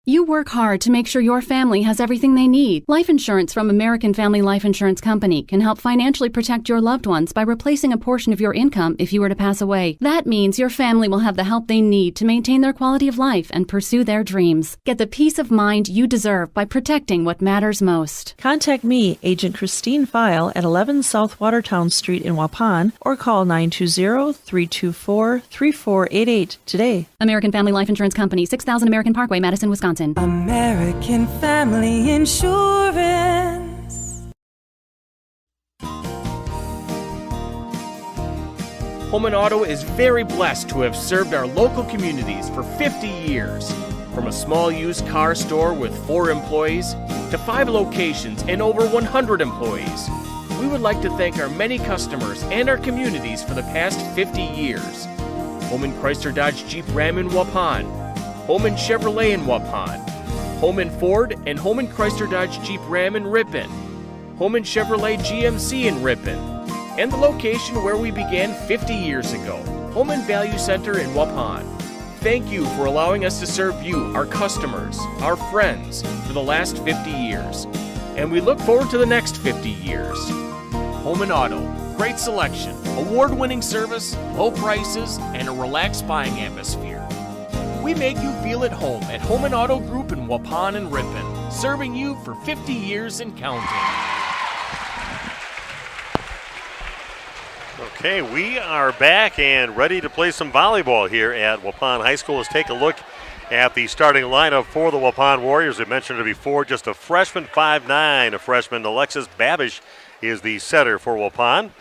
You work hard to make sure your family has everything they need. Life insurance from American Family Life Insurance Company can help financially protect your loved ones by replacing a portion of your income if you were to pass away. That means your family will have the help they need to maintain their quality of life and pursue their dreams. Get the peace of mind you deserve by protecting what matters most. Contact me, Agent Christine File, at 11 South Watertown Street in Waupun, or call 920-324-3488 today. American Family Life Insurance Company, 6000 American Parkway, Madison, Wisconsin. American Family Insurance. Home and Auto is very blessed to have served our local communities for 50 years. From a small used car store with 4 employees to 5 locations and over 100 employees, we would like to thank our many customers and our communities for the past 50 years. Holman Chrysler Dodge Jeep Ram in Waupun, Holman Chevrolet in Waupun, Holman Ford and Holman Chrysler Dodge Jeep Ram in Ripon, Holman Chevrolet GMC in Ripon, and the location where we began 50 years ago, Holman Value Center in Waupun. Thank you for allowing us to serve you, our customers, our friends, for the last 50 years. And we look forward to the next 50 years. Home and Auto, great selection, award-winning service, low prices, and a relaxed buying atmosphere. We make you feel at home at Home and Auto Group in Waupun and Ripon, serving you for 50 years and counting. Okay, we are back and ready to play some volleyball here at Waupun High School. Let's take a look at the starting lineup for the Waupun Warriors. I mentioned it before, just a freshman, 5'9", a freshman. Alexis Babish is the setter for Waupun.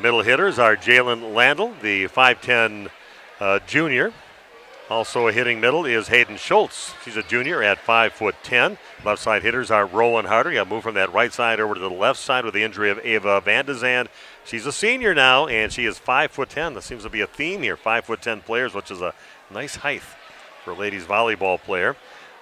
Middle hitters are Jalen Landl, the 5'10" junior. Also hitting middle is Hayden Schultz. She's a junior at 5'10". Left side hitters are Rowan Harder. Got moved from that right side over to the left side with the injury of Ava Van de Zand. She's a senior now, and she is 5'10". That seems to be a theme here, 5'10" players, which is a nice height for a ladies volleyball player.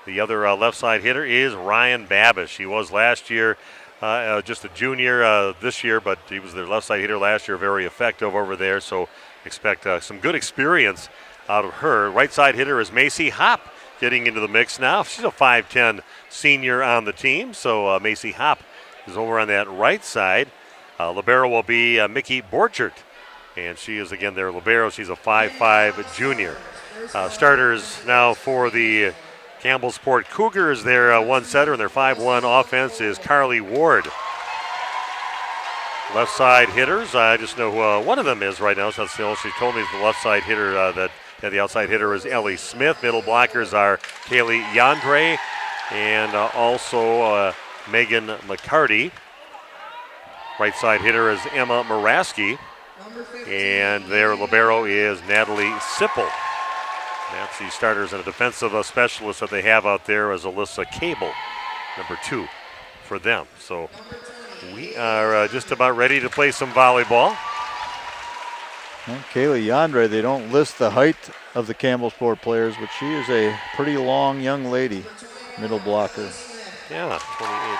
The other left side hitter is Ryan Babish. He was last year just a junior this year, but he was their left side hitter last year, very effective over there, so expect some good experience out of her. Right side hitter is Macy Hopp getting into the mix now. She's a 5'10" senior on the team, so Macy Hopp is over on that right side. Libero will be Mickey Borchert, and she is again their libero. She's a 5'5" junior. Starters now for the Campbellsport Cougars. Their one setter and their 5'1" offense is Carly Ward. Left side hitters, I just know who one of them is right now. So that's the only she told me is the left side hitter the outside hitter is Ellie Smith. Middle blockers are Kaylee Yandre and also Megan McCarty. Right side hitter is Emma Maraski. And their libero is Natalie Sipple. That's the starters and a defensive specialist that they have out there is Alyssa Cable, number 2 for them. So we are just about ready to play some volleyball. Well, Kaylee Yandre, they don't list the height of the Campbellsport players, but she is a pretty long young lady, middle blocker. Yeah, 28.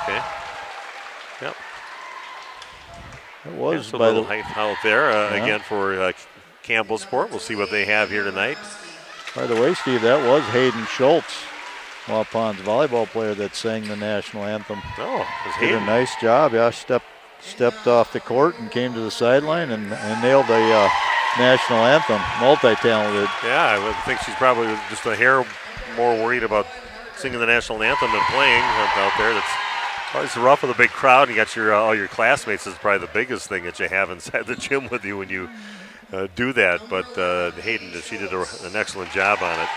Okay. Yep. It was a little height out there again for Campbellsport. We'll see what they have here tonight. By the way, Steve, that was Hayden Schultz, Waupun's volleyball player that sang the national anthem. Oh, it was did Hayden. a nice job. Yeah, stepped off the court and came to the sideline and nailed the national anthem. Multi-talented. Yeah, I would think she's probably just a hair more worried about singing the national anthem than playing out there. That's always rough with a big crowd. You got your all your classmates is probably the biggest thing that you have inside the gym with you when you do that. But Hayden, she did an excellent job on it.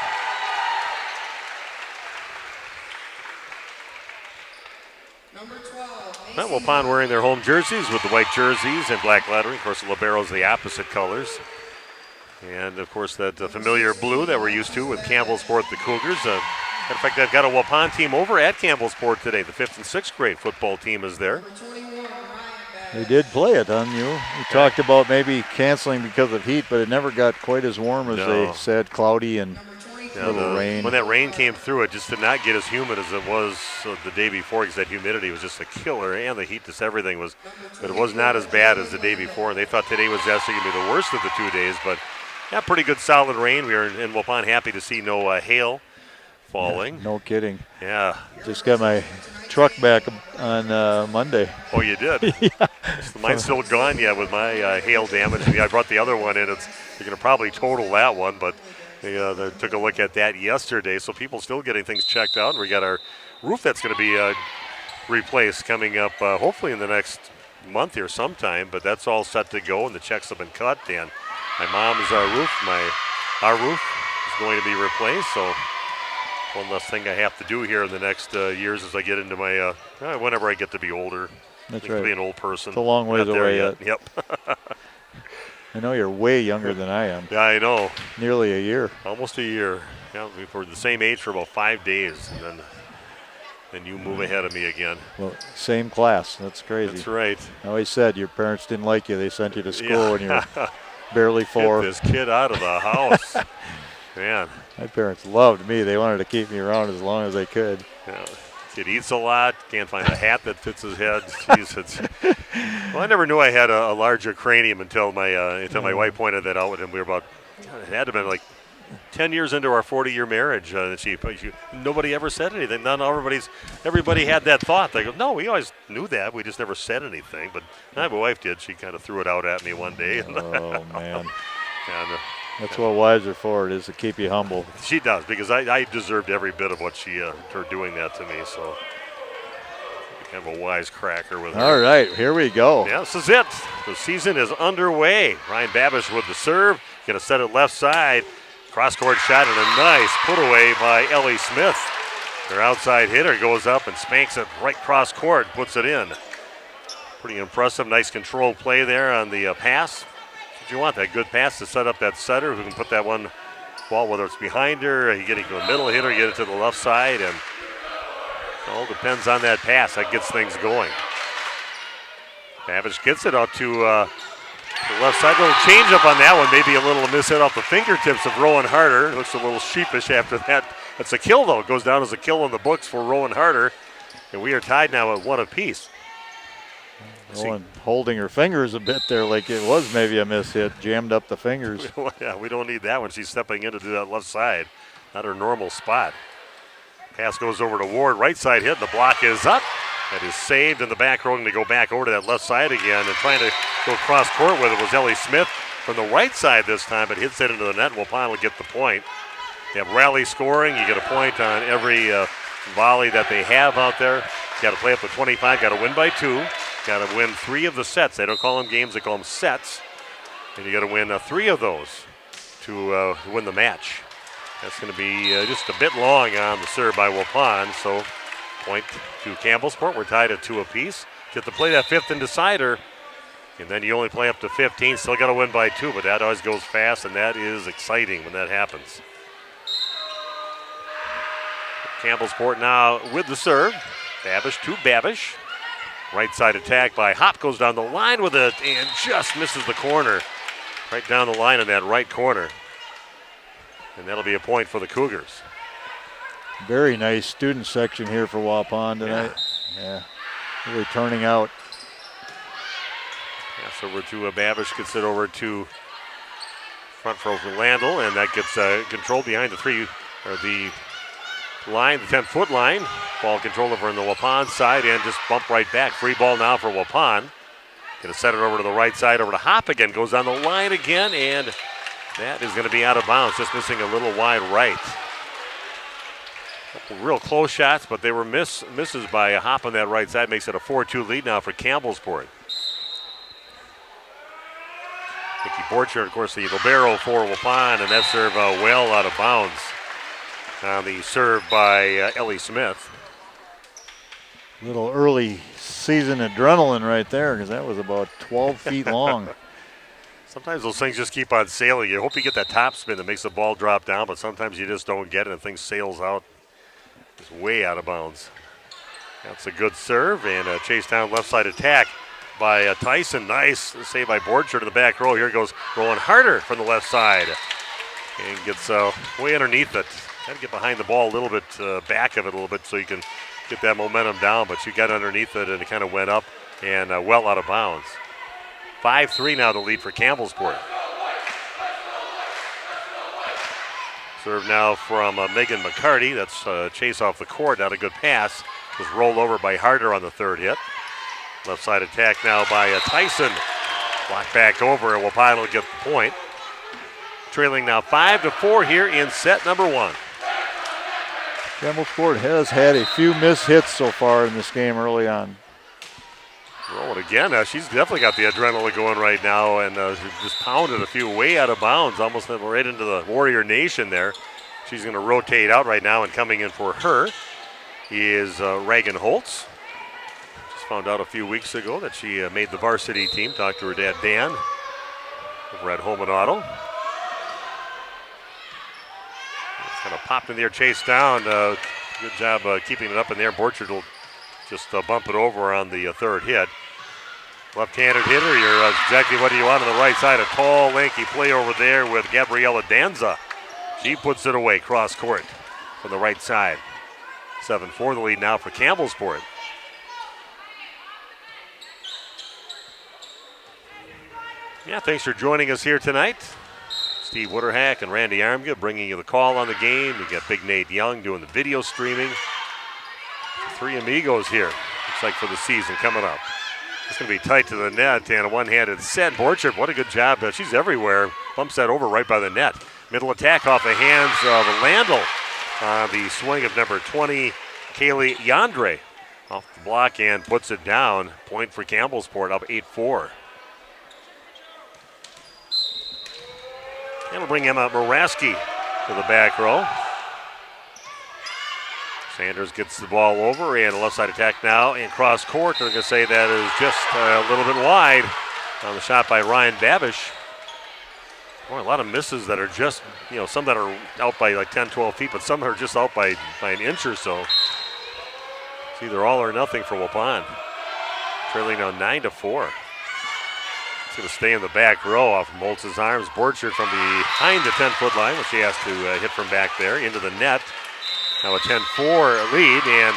Waupun wearing their home jerseys with the white jerseys and black lettering. Of course, the liberos the opposite colors. And, of course, that familiar blue that we're used to with Campbellsport, the Cougars. Matter of fact, they've got a Waupun team over at Campbellsport today. The 5th and 6th grade football team is there. They did play it, We talked about maybe canceling because of heat, but it never got quite as warm as they said, cloudy and little rain. When that rain came through, it just did not get as humid as it was the day before because that humidity was just a killer, and the heat, just everything was. But it was not as bad as the day before. And they thought today was actually going to be the worst of the 2 days. But yeah, pretty good solid rain. We are in Waupun happy to see no hail falling. Yeah, no kidding. Yeah. Just got my truck back on Monday. Oh, you did? Yeah. Mine's still gone yet with my hail damage. I brought the other one in. You're going to probably total that one, but they took a look at that yesterday. So people still getting things checked out. And we got our roof that's going to be replaced coming up hopefully in the next month here sometime. But that's all set to go, and the checks have been cut. And my mom's roof, our roof is going to be replaced. So one less thing I have to do here in the next years as I get into my whenever I get to be older. That's right. right. Be an old person. It's a long ways away yet. Yep. I know you're way younger than I am. Yeah, I know. Nearly a year. Almost a year. Yeah, we were the same age for about 5 days, and then you move ahead of me again. Well, same class. That's crazy. That's right. I always said your parents didn't like you. They sent you to school when you were barely 4. Get this kid out of the house. Man. My parents loved me. They wanted to keep me around as long as they could. Yeah. Kid eats a lot. Can't find a hat that fits his head. Jeez, well, I never knew I had a larger cranium until my wife pointed that out, and we were about. It had to have been like 10 years into our 40-year marriage. Nobody ever said anything. Everybody had that thought. They go, no, we always knew that. We just never said anything. But my wife did. She kind of threw it out at me one day. Oh man. And, that's what wives are for. It is to keep you humble. She does, because I deserved every bit of what her doing that to me. So kind of a wisecracker with her. All right, here we go. Yeah, this is it. The season is underway. Ryan Babish with the serve. Going to set it left side. Cross-court shot and a nice put away by Ellie Smith. Their outside hitter goes up and spanks it right cross-court, puts it in. Pretty impressive. Nice controlled play there on the pass. You want that good pass to set up that setter who can put that one ball, whether it's behind her, you get it to the middle hitter, get it to the left side, and it all depends on that pass. That gets things going. Babish gets it out to the left side. Little change up on that one. Maybe a little miss hit off the fingertips of Rowan Harder. Looks a little sheepish after that. That's a kill, though. It goes down as a kill in the books for Rowan Harder. And we are tied now at 1 apiece. Rowan holding her fingers a bit there like it was maybe a miss hit. Jammed up the fingers. Yeah, we don't need that when she's stepping in to do that left side. Not her normal spot. Pass goes over to Ward. Right side hit. The block is up. That is saved in the back row. To go back over to that left side again. And trying to go cross court with it was Ellie Smith from the right side this time, but hits it into the net. Waupun will get the point. They have rally scoring. You get a point on every volley that they have out there. Got to play up to 25. Got to win by 2. Got to win 3 of the sets. They don't call them games, they call them sets. And you got to win 3 of those to win the match. That's going to be just a bit long on the serve by Waupun. So point to Campbellsport. We're tied at 2 apiece. Get to play that 5th and decider. And then you only play up to 15. Still got to win by 2, but that always goes fast, and that is exciting when that happens. Campbellsport now with the serve. Babish to Babish. Right side attack by Hop, goes down the line with it and just misses the corner. Right down the line in that right corner. And that'll be a point for the Cougars. Very nice student section here for Waupun tonight. Yeah, really turning out. Pass over to Babish, gets it over to front row for Landell, and that gets controlled behind the line, the 10-foot line. Ball controlled over on the Waupun side and just bump right back. Free ball now for Waupun. Going to set it over to the right side, over to Hop again. Goes on the line again, and that is going to be out of bounds. Just missing a little wide right. Couple real close shots, but they were misses by a Hop on that right side. Makes it a 4-2 lead now for Campbellsport. Mickey Borchardt, of course, the libero for Waupun, and that serve well out of bounds. On the serve by Ellie Smith. Little early season adrenaline right there, because that was about 12 feet long. Sometimes those things just keep on sailing. You hope you get that top spin that makes the ball drop down, but sometimes you just don't get it and things sails out. It's way out of bounds. That's a good serve and a chase down left side attack by Tyson. Nice save by Borchardt in the back row. Here goes Rowan Harder from the left side and gets way underneath it. Got to get behind the ball a little bit, back of it a little bit so you can get that momentum down, but you got underneath it and it kind of went up and well out of bounds. 5-3 now the lead for Campbellsport. Serve now from Megan McCarty. That's chase off the court. Not a good pass. Was rolled over by Harder on the third hit. Left side attack now by Tyson. Blocked back over, and Waupun will get the point. Trailing now 5-4 here in set number 1. Campbellsport has had a few missed hits so far in this game early on. Rolling again. She's definitely got the adrenaline going right now, and just pounded a few way out of bounds, almost right into the Warrior Nation there. She's going to rotate out right now, and coming in for her is Reagan Holtz. Just found out a few weeks ago that she made the varsity team. Talked to her dad, Dan, over at Home and Auto. It's kind of popped in there, chased down. Good job keeping it up in there. Borchard will just bump it over on the third hit. Left-handed hitter, you're exactly what you want on the right side. A tall, lanky play over there with Gabriella Danza. She puts it away, cross court from the right side. 7-4 the lead now for Campbellsport. Yeah, thanks for joining us here tonight. Steve Witterhack and Randy Armga bringing you the call on the game. We got Big Nate Young doing the video streaming. 3 amigos here, looks like, for the season coming up. It's going to be tight to the net and a one-handed set. Borchard, what a good job. She's everywhere. Bumps that over right by the net. Middle attack off the hands of Landl. The swing of number 20, Kaylee Yandre. Off the block and puts it down. Point for Campbellsport, up 8-4. And we'll bring Emma Moraski to the back row. Sanders gets the ball over, and a left side attack now in cross court. They're going to say that is just a little bit wide on the shot by Ryan Babish. Boy, a lot of misses that are just, some that are out by like 10, 12 feet, but some are just out by an inch or so. It's either all or nothing for Waupun. Trailing now 9-4. It's going to stay in the back row off from Holtz's arms. Borchard from behind the 10-foot line, which he has to hit from back there into the net. Now a 10-4 lead, and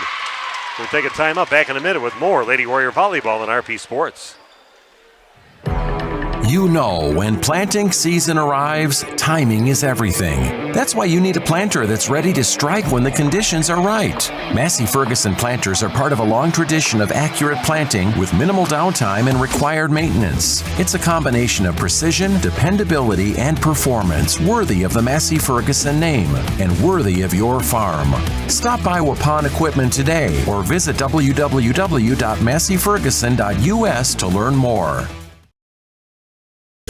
we'll take a timeout. Back in a minute with more Lady Warrior Volleyball on RP Sports. You know, when planting season arrives, timing is everything. That's why you need a planter that's ready to strike when the conditions are right. Massey Ferguson planters are part of a long tradition of accurate planting with minimal downtime and required maintenance. It's a combination of precision, dependability, and performance worthy of the Massey Ferguson name and worthy of your farm. Stop by Waupun Equipment today or visit www.masseyferguson.us to learn more.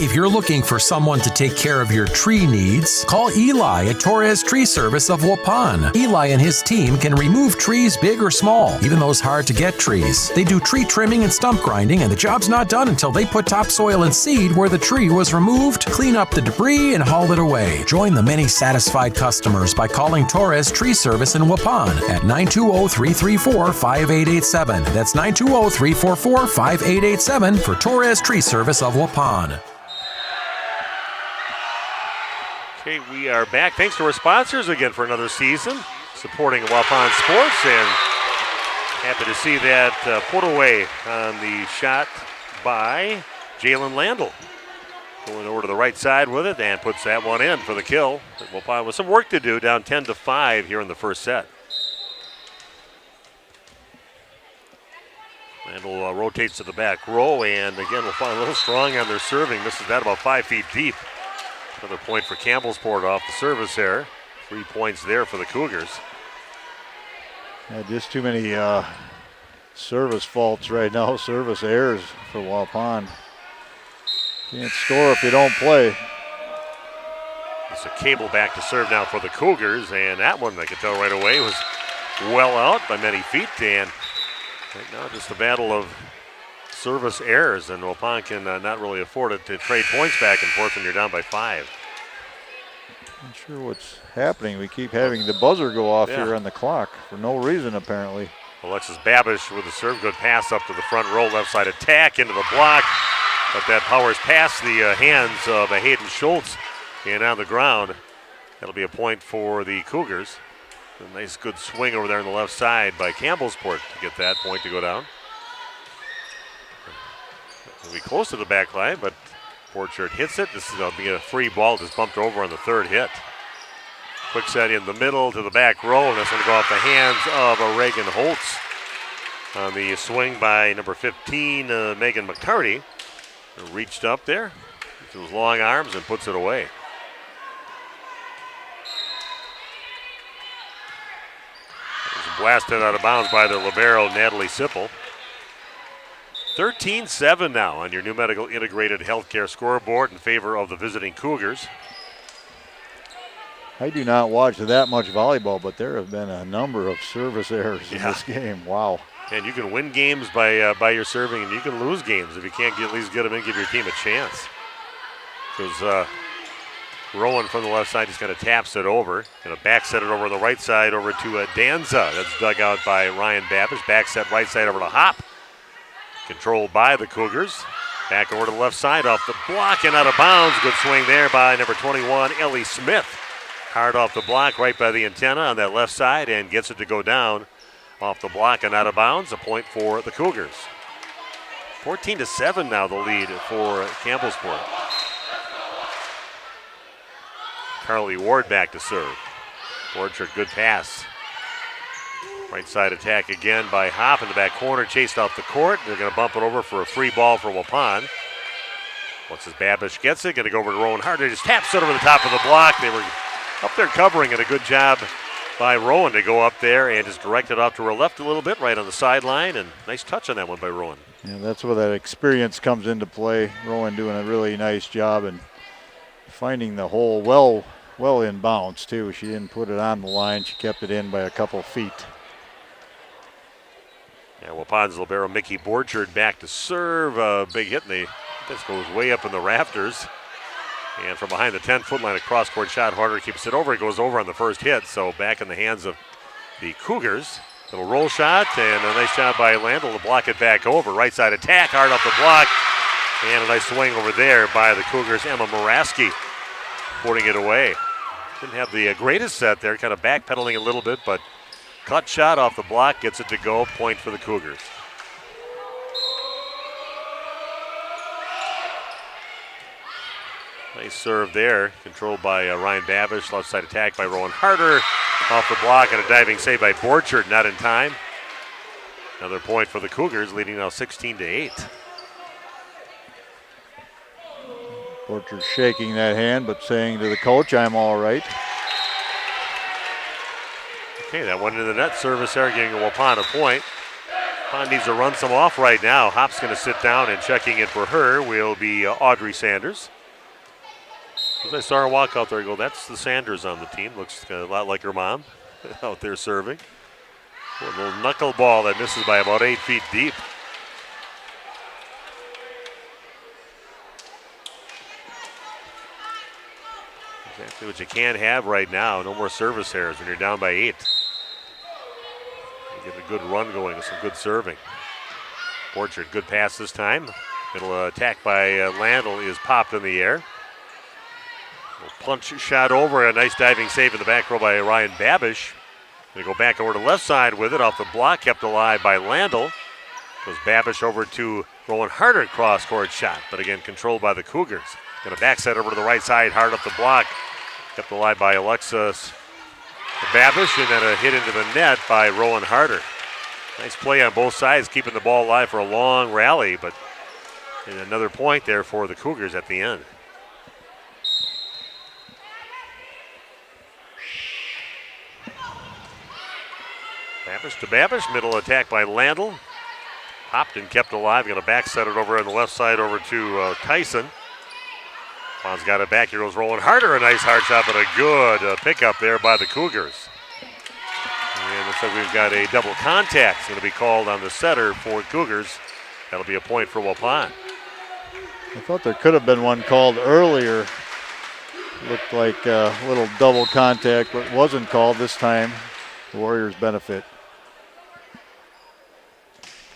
If you're looking for someone to take care of your tree needs, call Eli at Torres Tree Service of Waupun. Eli and his team can remove trees big or small, even those hard-to-get trees. They do tree trimming and stump grinding, and the job's not done until they put topsoil and seed where the tree was removed, clean up the debris, and haul it away. Join the many satisfied customers by calling Torres Tree Service in Waupun at 920-334-5887. That's 920-344-5887 for Torres Tree Service of Waupun. Okay, we are back. Thanks to our sponsors again for another season, supporting Waupun Sports, and happy to see that put away on the shot by Jalen Landl. Going over to the right side with it and puts that one in for the kill. Waupun with some work to do, down 10-5 here in the first set. Landl rotates to the back row, and again, Waupun a little strong on their serving. Misses that about 5 feet deep. Another point for Campbellsport off the service error. 3 points there for the Cougars. Yeah, just too many service faults right now, service errors for Waupun. Can't score if you don't play. It's a cable back to serve now for the Cougars, and that one, I could tell right away, was well out by many feet. And right now, just a battle of service errors, and Waupun can not really afford it to trade points back and forth when you're down by 5. Not sure what's happening. We keep having the buzzer go off here on the clock for no reason, apparently. Alexis Babish with a serve. Good pass up to the front row. Left side attack into the block. But that powers past the hands of Hayden Schultz and on the ground. That'll be a point for the Cougars. A nice good swing over there on the left side by Campbellsport to get that point to go down. It'll be close to the back line, but Borchard hits it. This is going to be a free ball, just bumped over on the third hit. Quick set in the middle to the back row, and that's going to go off the hands of Reagan Holtz on the swing by number 15, Megan McCarty. Reached up there with those long arms and puts it away. It was blasted out of bounds by the libero, Natalie Sippel. 13-7 now on your New Medical Integrated Healthcare scoreboard in favor of the visiting Cougars. I do not watch that much volleyball, but there have been a number of service errors in this game. Wow. And you can win games by your serving, and you can lose games if you can't at least get them in, give your team a chance. Because Rowan from the left side just kind of taps it over. Going to back set it over on the right side over to Danza. That's dug out by Ryan Babish. Back set right side over to Hop. Controlled by the Cougars. Back over to the left side off the block and out of bounds. Good swing there by number 21, Ellie Smith. Hard off the block right by the antenna on that left side and gets it to go down off the block and out of bounds. A point for the Cougars. 14-7 now the lead for Campbellsport. Carly Ward back to serve. Borchard, good pass. Right side attack again by Hop in the back corner, chased off the court. They're going to bump it over for a free ball for Waupun. Once as Babish gets it, going to go over to Rowan Harder. Just taps it over the top of the block. They were up there covering it. A good job by Rowan to go up there and just direct it off to her left a little bit, right on the sideline. And nice touch on that one by Rowan. Yeah, that's where that experience comes into play. Rowan doing a really nice job and finding the hole well in bounds, too. She didn't put it on the line. She kept it in by a couple feet. Yeah, Waupun's libero Mickey Borchard back to serve. Big hit, and this goes way up in the rafters. And from behind the 10-foot line, a cross-court shot. Harder keeps it over. It goes over on the first hit, so back in the hands of the Cougars. Little roll shot, and a nice job by Landell to block it back over. Right side attack, hard off the block. And a nice swing over there by the Cougars' Emma Moraski, putting it away. Didn't have the greatest set there, kind of backpedaling a little bit, but cut shot off the block, gets it to go. Point for the Cougars. Nice serve there, controlled by Ryan Babish. Left side attack by Rowan Harder. Off the block and a diving save by Borchard, not in time. Another point for the Cougars, leading now 16-8. Borchard shaking that hand, but saying to the coach, I'm all right. Okay, that one into the net. Service there, giving Waupun a point. Waupun needs to run some off right now. Hop's going to sit down, and checking in for her will be Audrey Sanders. As I saw her walk out there, I go, that's the Sanders on the team. Looks a lot like her mom out there serving. A little knuckleball that misses by about 8 feet deep. Exactly what you can't have right now. No more service errors when you're down by 8. You get a good run going with some good serving. Borchard, good pass this time. Middle attack by Landell is popped in the air. Punch shot over, a nice diving save in the back row by Ryan Babish. Going to go back over to left side with it off the block, kept alive by Landell. Goes Babish over to Rowan Harder, cross-court shot, but again controlled by the Cougars. Going to back set over to the right side, hard up the block. Kept alive by Alexis Babish, and then a hit into the net by Rowan Harder. Nice play on both sides, keeping the ball alive for a long rally, but another point there for the Cougars at the end. Babish to Babish, middle attack by Landell. Hopped and kept alive, going to back set it over on the left side over to Tyson. Vaughn's got it back, here goes Rowan Harder, a nice hard shot, but a good pickup there by the Cougars. And looks like we've got a double contact. It's going to be called on the setter for Cougars. That'll be a point for Waupun. I thought there could have been one called earlier. Looked like a little double contact, but wasn't called this time. The Warriors benefit.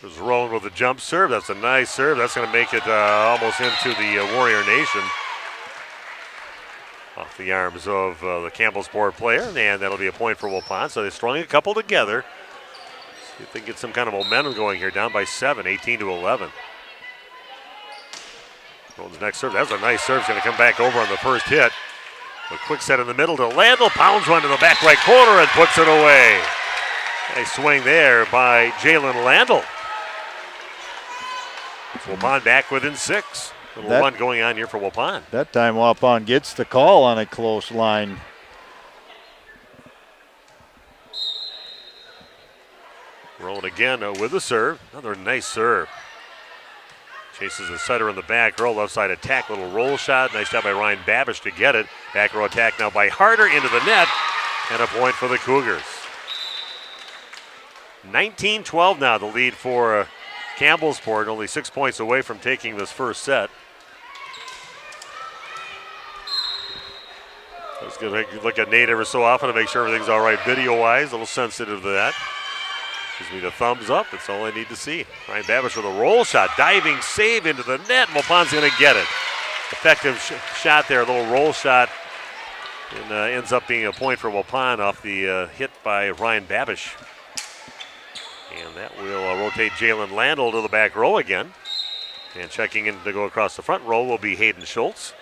There's Rowan with a jump serve. That's a nice serve. That's going to make it almost into the Warrior Nation. Off the arms of the Campbellsport player, and that'll be a point for Waupun. So they strung a couple together. See if they can get some kind of momentum going here. Down by 7, 18-11. Rowan's next serve. That's a nice serve. It's going to come back over on the first hit. A quick set in the middle to Landl. Pounds one to the back right corner and puts it away. Nice swing there by Jalen Landl. Waupun back within 6. Little run going on here for Waupun. That time Waupun gets the call on a close line. Rolling again with the serve. Another nice serve. Chases the setter in the back row. Left side attack. Little roll shot. Nice job by Ryan Babish to get it. Back row attack now by Harder into the net. And a point for the Cougars. 19-12 now, the lead for Campbellsport. Only 6 points away from taking this first set. I was going to look at Nate every so often to make sure everything's all right video-wise. A little sensitive to that. Gives me the thumbs up. That's all I need to see. Ryan Babish with a roll shot. Diving save into the net. Waupun's going to get it. Effective shot there. A little roll shot. And ends up being a point for Waupun off the hit by Ryan Babish. And that will rotate Jalen Landl to the back row again. And checking in to go across the front row will be Hayden Schultz.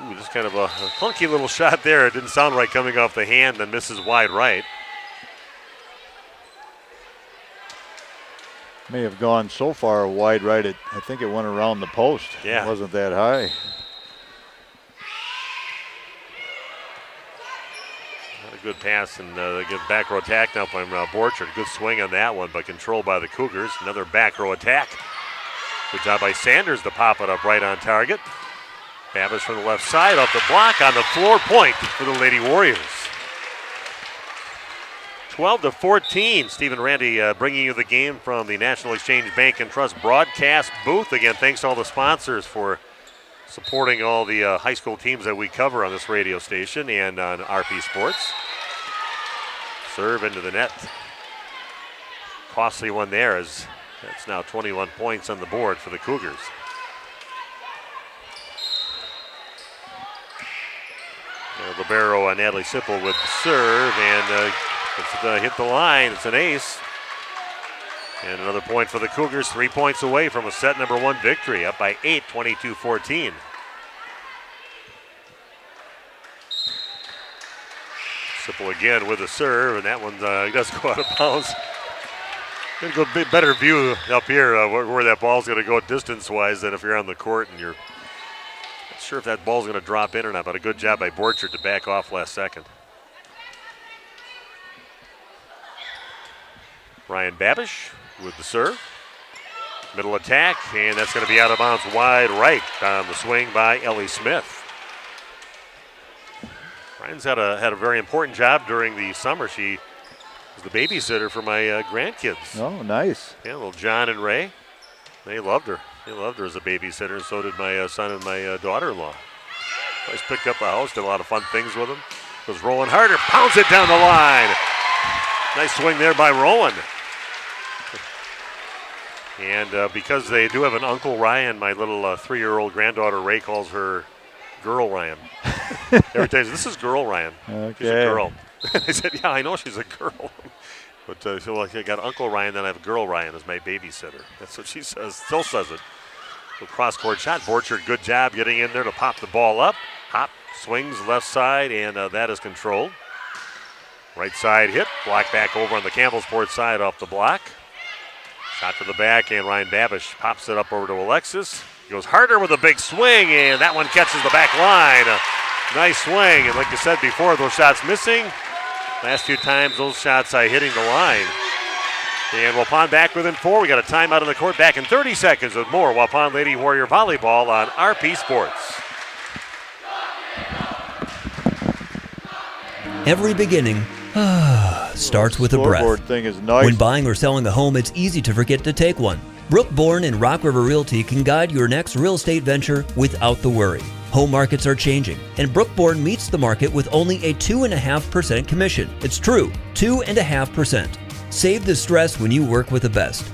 Ooh, just kind of a clunky little shot there. It didn't sound right coming off the hand, then misses wide right. May have gone so far wide right, I think it went around the post. Yeah. It wasn't that high. Not a good pass, and they get back row attack now from Borchard. Good swing on that one, but controlled by the Cougars. Another back row attack. Good job by Sanders to pop it up right on target. Babish from the left side off the block on the floor, point for the Lady Warriors. 12-14. Stephen Randy bringing you the game from the National Exchange Bank and Trust broadcast booth. Again, thanks to all the sponsors for supporting all the high school teams that we cover on this radio station and on RP Sports. Serve into the net. Costly one there, as that's now 21 points on the board for the Cougars. Libero Natalie Sipple with the serve, and it's hit the line. It's an ace. And another point for the Cougars, 3 points away from a set number 1 victory, up by 8, 22-14. Sipple again with the serve, and that one does go out of bounds. Going to go a bit better view up here where that ball's going to go distance-wise than if you're on the court and you're not sure if that ball's going to drop in or not, but a good job by Borchard to back off last second. Ryan Babish with the serve. Middle attack, and that's going to be out of bounds wide right on the swing by Ellie Smith. Ryan's had a very important job during the summer. She was the babysitter for my grandkids. Oh, nice. Yeah, little John and Ray. They loved her. They loved her as a babysitter, and so did my son and my daughter-in-law. Always picked up the house, did a lot of fun things with them. Goes Rowan Harder, pounds it down the line. Nice swing there by Rowan. And because they do have an Uncle Ryan, my little 3-year-old granddaughter Ray calls her Girl Ryan. Every time, this is Girl Ryan. Okay. She's a girl. I said, yeah, I know she's a girl. But so like, I got Uncle Ryan, then I have Girl Ryan as my babysitter. That's what she says, still says it. So cross-court shot. Borchard, good job getting in there to pop the ball up. Hop, swings left side, and that is controlled. Right side hit, block back over on the Campbellsport side off the block. Shot to the back, and Ryan Babish pops it up over to Alexis. He goes Harder with a big swing, and that one catches the back line. Nice swing, and like you said before, those shots missing. Last few times, those shots hitting the line. And Waupun back within 4. We got a timeout on the court. Back in 30 seconds with more Waupun Lady Warrior Volleyball on RP Sports. Every beginning starts with a breath. Thing is nice. When buying or selling a home, it's easy to forget to take one. Brooke Bourne and Rock River Realty can guide your next real estate venture without the worry. Home markets are changing, and Brooke Bourne meets the market with only a 2.5% commission. It's true, 2.5%. Save the stress when you work with the best.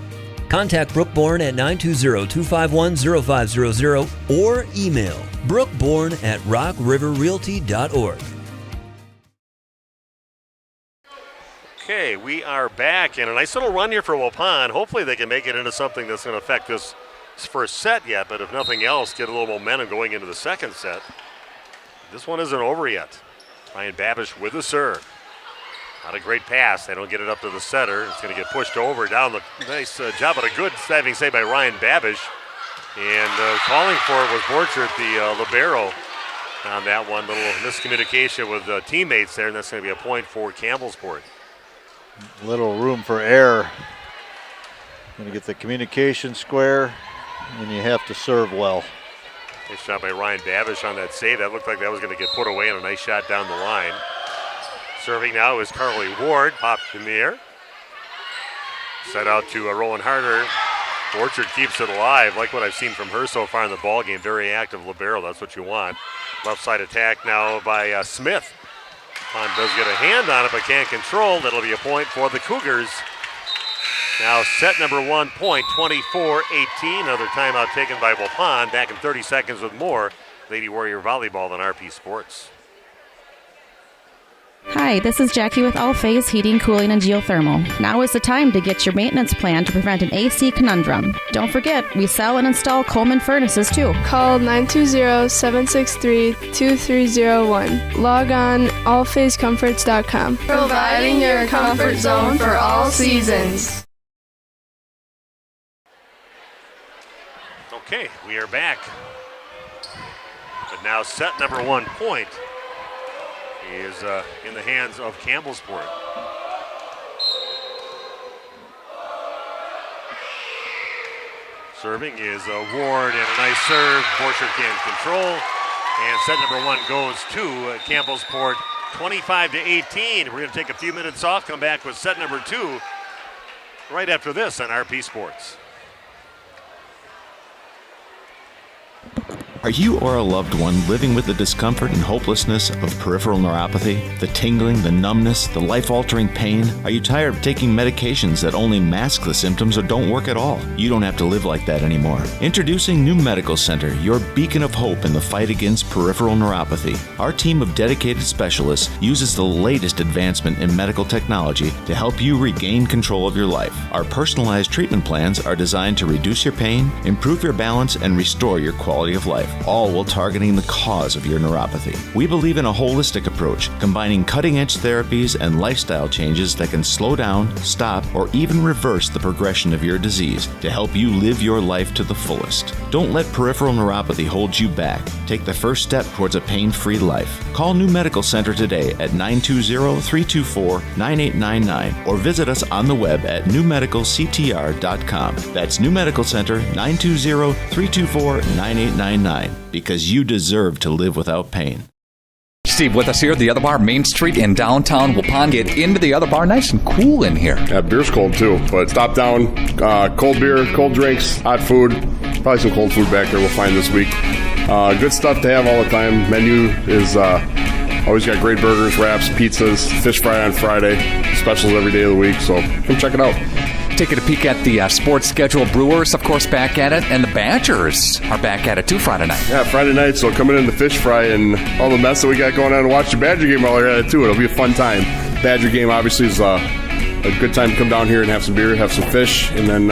Contact Brooke Bourne at 920-251-0500 or email brookebourne@rockriverrealty.org. Okay, we are back, and a nice little run here for Waupun. Hopefully they can make it into something that's going to affect this first set yet, but if nothing else, get a little momentum going into the second set. This one isn't over yet. Ryan Babish with the serve. Not a great pass. They don't get it up to the setter. It's going to get pushed over down the nice job, but a good saving save by Ryan Babish. And calling for it was Borchert, the libero, on that one. Little miscommunication with teammates there, and that's going to be a point for Campbellsport. Little room for error. Going to get the communication square, and you have to serve well. Nice shot by Ryan Babish on that save. That looked like that was going to get put away, and a nice shot down the line. Serving now is Carly Ward, popped in the air. Set out to Rowan Harder. Borchert keeps it alive. Like what I've seen from her so far in the ball game. Very active libero. That's what you want. Left side attack now by Smith. Pond does get a hand on it, but can't control. That'll be a point for the Cougars. Now set number 1 point, 24-18. Another timeout taken by Waupun. Back in 30 seconds with more Lady Warrior Volleyball on RP Sports. Hi, this is Jackie with All Phase Heating, Cooling, and Geothermal. Now is the time to get your maintenance plan to prevent an AC conundrum. Don't forget, we sell and install Coleman furnaces too. Call 920-763-2301. Log on allphasecomforts.com. Providing your comfort zone for all seasons. Okay, we are back. But now set number 1 point is in the hands of Campbellsport. Serving is Ward, and a nice serve. Borchert can't control. And set number 1 goes to Campbellsport, 25-18. We're going to take a few minutes off, come back with set number 2 right after this on RP Sports. Are you or a loved one living with the discomfort and hopelessness of peripheral neuropathy? The tingling, the numbness, the life-altering pain? Are you tired of taking medications that only mask the symptoms or don't work at all? You don't have to live like that anymore. Introducing New Medical Center, your beacon of hope in the fight against peripheral neuropathy. Our team of dedicated specialists uses the latest advancement in medical technology to help you regain control of your life. Our personalized treatment plans are designed to reduce your pain, improve your balance, and restore your quality of life, all while targeting the cause of your neuropathy. We believe in a holistic approach, combining cutting-edge therapies and lifestyle changes that can slow down, stop, or even reverse the progression of your disease to help you live your life to the fullest. Don't let peripheral neuropathy hold you back. Take the first step towards a pain-free life. Call New Medical Center today at 920-324-9899 or visit us on the web at newmedicalctr.com. That's New Medical Center, 920-324-9899. Because you deserve to live without pain. Steve with us here at the Other Bar, Main Street in downtown Waupun. Get into the Other Bar, nice and cool in here. Yeah, beer's cold too, but stop down. Cold beer, cold drinks, hot food. Probably some cold food back there we'll find this week. Good stuff to have all the time. Menu is always got great burgers, wraps, pizzas, fish fry on Friday. Specials every day of the week, so come check it out. Taking a peek at the sports schedule. Brewers, of course, back at it, and the Badgers are back at it too Friday night. Yeah, Friday night, so coming in the fish fry and all the mess that we got going on, and watch the Badger game while they're at it too. It'll be a fun time. Badger game obviously is a good time to come down here and have some beer, have some fish, and then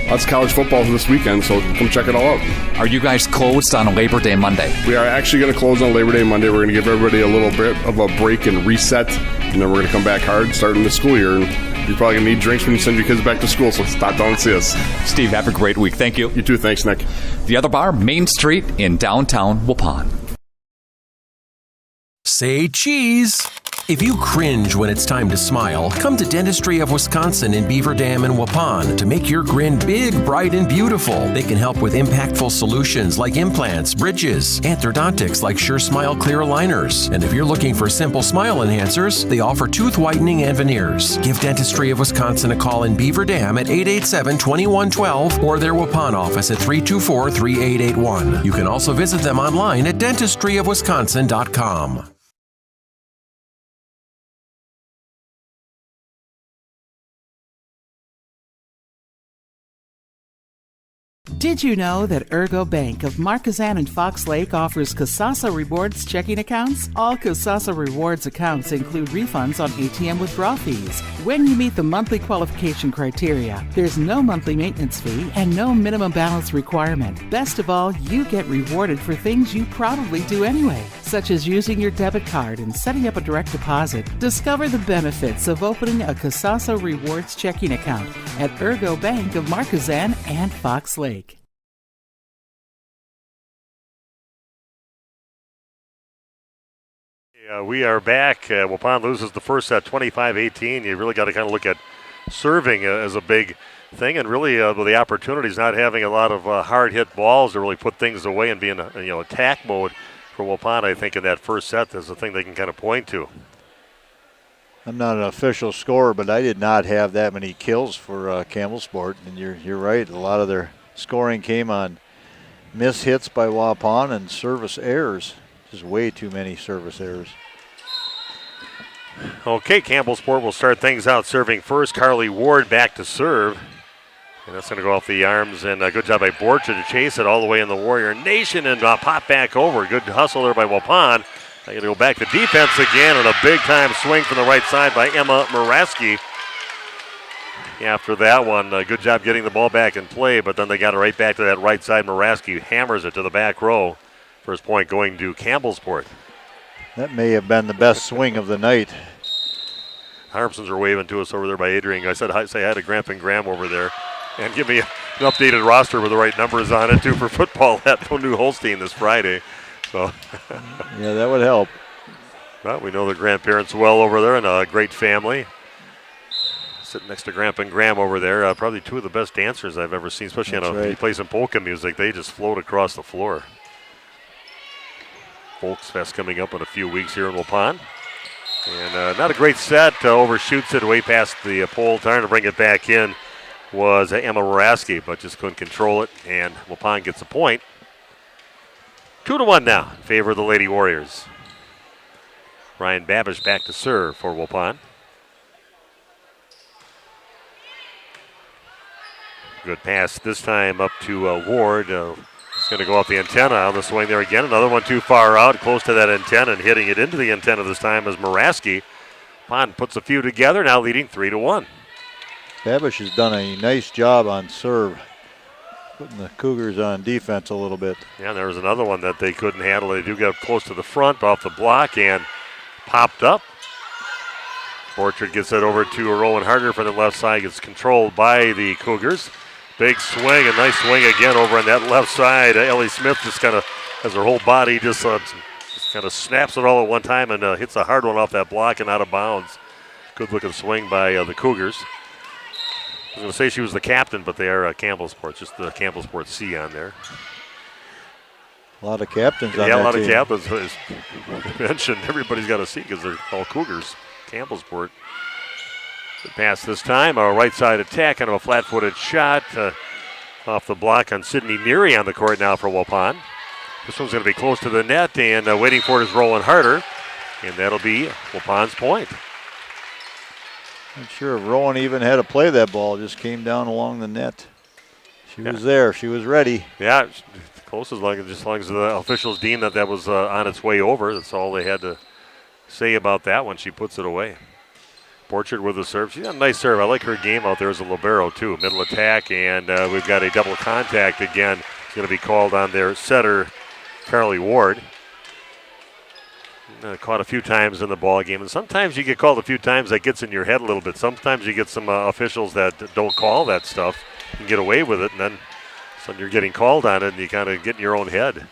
lots of college football this weekend, so come check it all out. Are you guys closed on Labor Day Monday? We are actually going to close on Labor Day Monday. We're going to give everybody a little bit of a break and reset, and then we're going to come back hard starting the school year. And you're probably going to need drinks when you send your kids back to school, so stop down and see us. Steve, have a great week. Thank you. You too. Thanks, Nick. The Other Bar, Main Street in downtown Waupun. Say cheese. If you cringe when it's time to smile, come to Dentistry of Wisconsin in Beaver Dam and Waupun to make your grin big, bright, and beautiful. They can help with impactful solutions like implants, bridges, orthodontics like Sure Smile clear aligners. And if you're looking for simple smile enhancers, they offer tooth whitening and veneers. Give Dentistry of Wisconsin a call in Beaver Dam at 887-2112 or their Waupun office at 324-3881. You can also visit them online at dentistryofwisconsin.com. Did you know that Ergo Bank of Marquezan and Fox Lake offers Casasa Rewards checking accounts? All Casasa Rewards accounts include refunds on ATM withdrawal fees. When you meet the monthly qualification criteria, there's no monthly maintenance fee and no minimum balance requirement. Best of all, you get rewarded for things you probably do anyway. such as using your debit card and setting up a direct deposit. Discover the benefits of opening a Casasa Rewards checking account at Ergo Bank of Marquezan and Fox Lake. We are back. Waupun loses the first set 25-18. You really got to kind of look at serving as a big thing, and really with the opportunities, not having a lot of hard hit balls to really put things away and be in attack mode for Waupun. I think in that first set, there's a thing they can kind of point to. I'm not an official scorer, but I did not have that many kills for Campbellsport, and you're right. A lot of their scoring came on miss hits by Waupun and service errors. Just way too many service errors. Okay, Campbellsport will start things out serving first. Carly Ward back to serve. And that's going to go off the arms, and a good job by Borcha to chase it all the way in the Warrior Nation and pop back over. Good hustle there by Waupun. They're going to go back to defense again, and a big-time swing from the right side by Emma Moraski. After that one, good job getting the ball back in play, but then they got it right back to that right side. Moraski hammers it to the back row. First point going to Campbellsport. That may have been the best swing of the night. Harmsons are waving to us over there by Adrian. I said, say hi to Gramp and Graham over there. And give me an updated roster with the right numbers on it, too, for football at New Holstein this Friday. So, yeah, that would help. Well, we know the grandparents well over there, and a great family. Sitting next to Gramp and Graham over there. Probably two of the best dancers I've ever seen, especially when you play some polka music. They just float across the floor. Folksfest coming up in a few weeks here in Waupun. And not a great set. Overshoots it way past the pole. Trying to bring it back in was Emma Moraski, but just couldn't control it. And Waupun gets a point. 2-1 now in favor of the Lady Warriors. Ryan Babish back to serve for Waupun. Good pass this time up to Ward. It's going to go off the antenna on the swing there again. Another one too far out, close to that antenna, and hitting it into the antenna this time is Moraski. Pond puts a few together, now leading 3-1. Babish has done a nice job on serve, putting the Cougars on defense a little bit. Yeah, there was another one that they couldn't handle. They do get close to the front, off the block, and popped up. Borchard gets it over to Rowan Harder from the left side. Gets controlled by the Cougars. Big swing, a nice swing again over on that left side. Ellie Smith just kind of has her whole body just kind of snaps it all at one time and hits a hard one off that block and out of bounds. Good looking swing by the Cougars. I was going to say she was the captain, but they are Campbellsport, just the Campbellsport C on there. A lot of captains on that team. Yeah, a lot team. of captains. As mentioned, everybody's got a C because they're all Cougars. Campbellsport. Good pass this time. A right side attack, kind of a flat-footed shot off the block on Sydney Neary on the court now for Waupun. This one's going to be close to the net, and waiting for it is Roland Harder, and that'll be Waupun's point. Not sure if Rowan even had to play that ball. Just came down along the net. She was there. She was ready. Yeah, close as long as the officials deemed that was on its way over. That's all they had to say about that when she puts it away. Borchard with the serve. She's got a nice serve. I like her game out there as a libero, too. Middle attack, and we've got a double contact again. It's going to be called on their setter, Carly Ward. Caught a few times in the ball game, and sometimes you get called a few times that gets in your head a little bit. Sometimes you get some officials that don't call that stuff and get away with it, and then suddenly you're getting called on it, and you kind of get in your own head.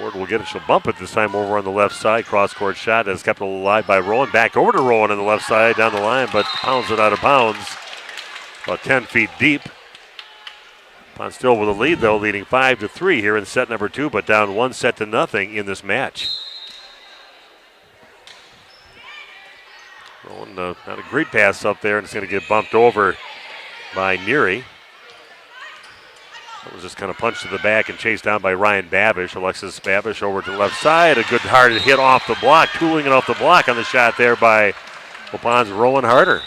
Ward will get it. She'll bump it this time over on the left side. Cross-court shot that's kept alive by Rowan. Back over to Rowan on the left side down the line, but pounds it out of bounds. About 10 feet deep. Pond still with a lead, though, leading 5-3 here in set number 2, but down 1-0 in this match. Rowan, not a great pass up there, and it's going to get bumped over by Neary. It was just kind of punched to the back and chased down by Ryan Babish. Alexis Babish over to the left side. A good hard hit off the block, tooling it off the block on the shot there by Waupun's Rowan Harder.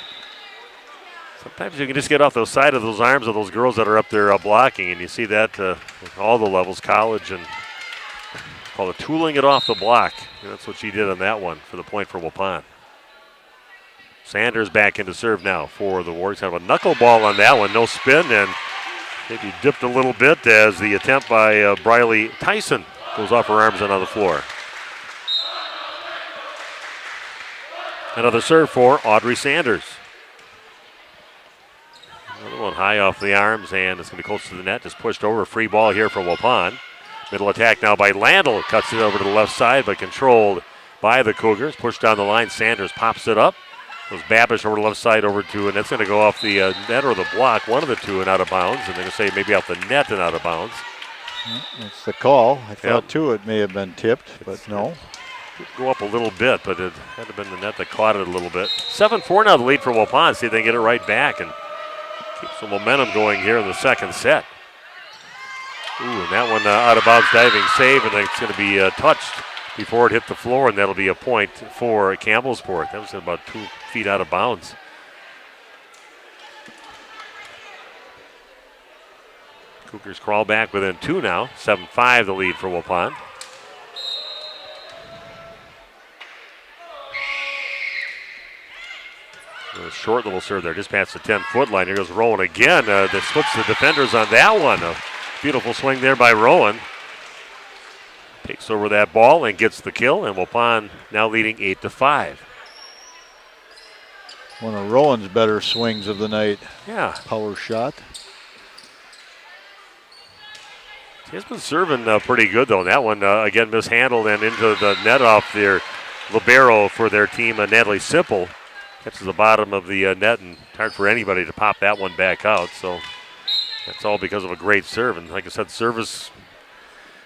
Sometimes you can just get off the side of those arms of those girls that are up there blocking, and you see that at all the levels, college, and call it tooling it off the block. And that's what she did on that one for the point for Waupun. Sanders back into serve now for the Warriors. Kind of a knuckleball on that one, no spin, and maybe dipped a little bit as the attempt by Briley Tyson Goes off her arms and on the floor. Another serve for Audrey Sanders. Another one high off the arms, and it's going to be close to the net. Just pushed over. Free ball here for Waupun. Middle attack now by Landl. Cuts it over to the left side, but controlled by the Cougars. Pushed down the line. Sanders pops it up. Goes Babish over the left side over to, and that's going to go off the net or the block, one of the two, and out of bounds. And they're going to say maybe off the net and out of bounds. That's the call. I thought, too, it may have been tipped, but no. Go up a little bit, but it had to have been the net that caught it a little bit. 7-4 now the lead for Waupun. See if they can get it right back and keep some momentum going here in the second set. Ooh, and that one out of bounds diving save, and then it's going to be touched before it hit the floor, and that'll be a point for Campbellsport. That was about 2 feet out of bounds. Cougars crawl back within 2 now. 7-5 the lead for Waupun. A short little serve there, just past the 10-foot line. Here goes Rowan again. That splits the defenders on that one. A beautiful swing there by Rowan. Takes over that ball and gets the kill, and Waupun now leading 8-5. One of Rowan's better swings of the night. Yeah. Power shot. He's been serving pretty good, though. That one, again, mishandled and into the net off their libero for their team, Natalie Sipple. Gets to the bottom of the net, and hard for anybody to pop that one back out. So that's all because of a great serve. And like I said, service,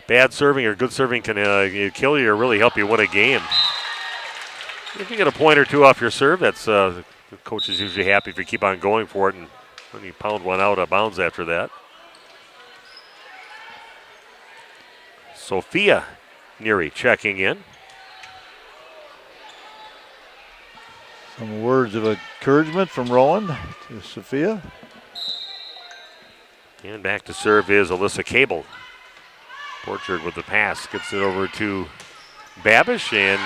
bad serving or good serving can kill you or really help you win a game. If you get a point or two off your serve, that's the coach is usually happy if you keep on going for it, and when you pound one out of bounds after that. Sophia Neary checking in. Some words of encouragement from Rowan to Sophia. And back to serve is Alyssa Cable. Borchard with the pass. Gets it over to Babish, and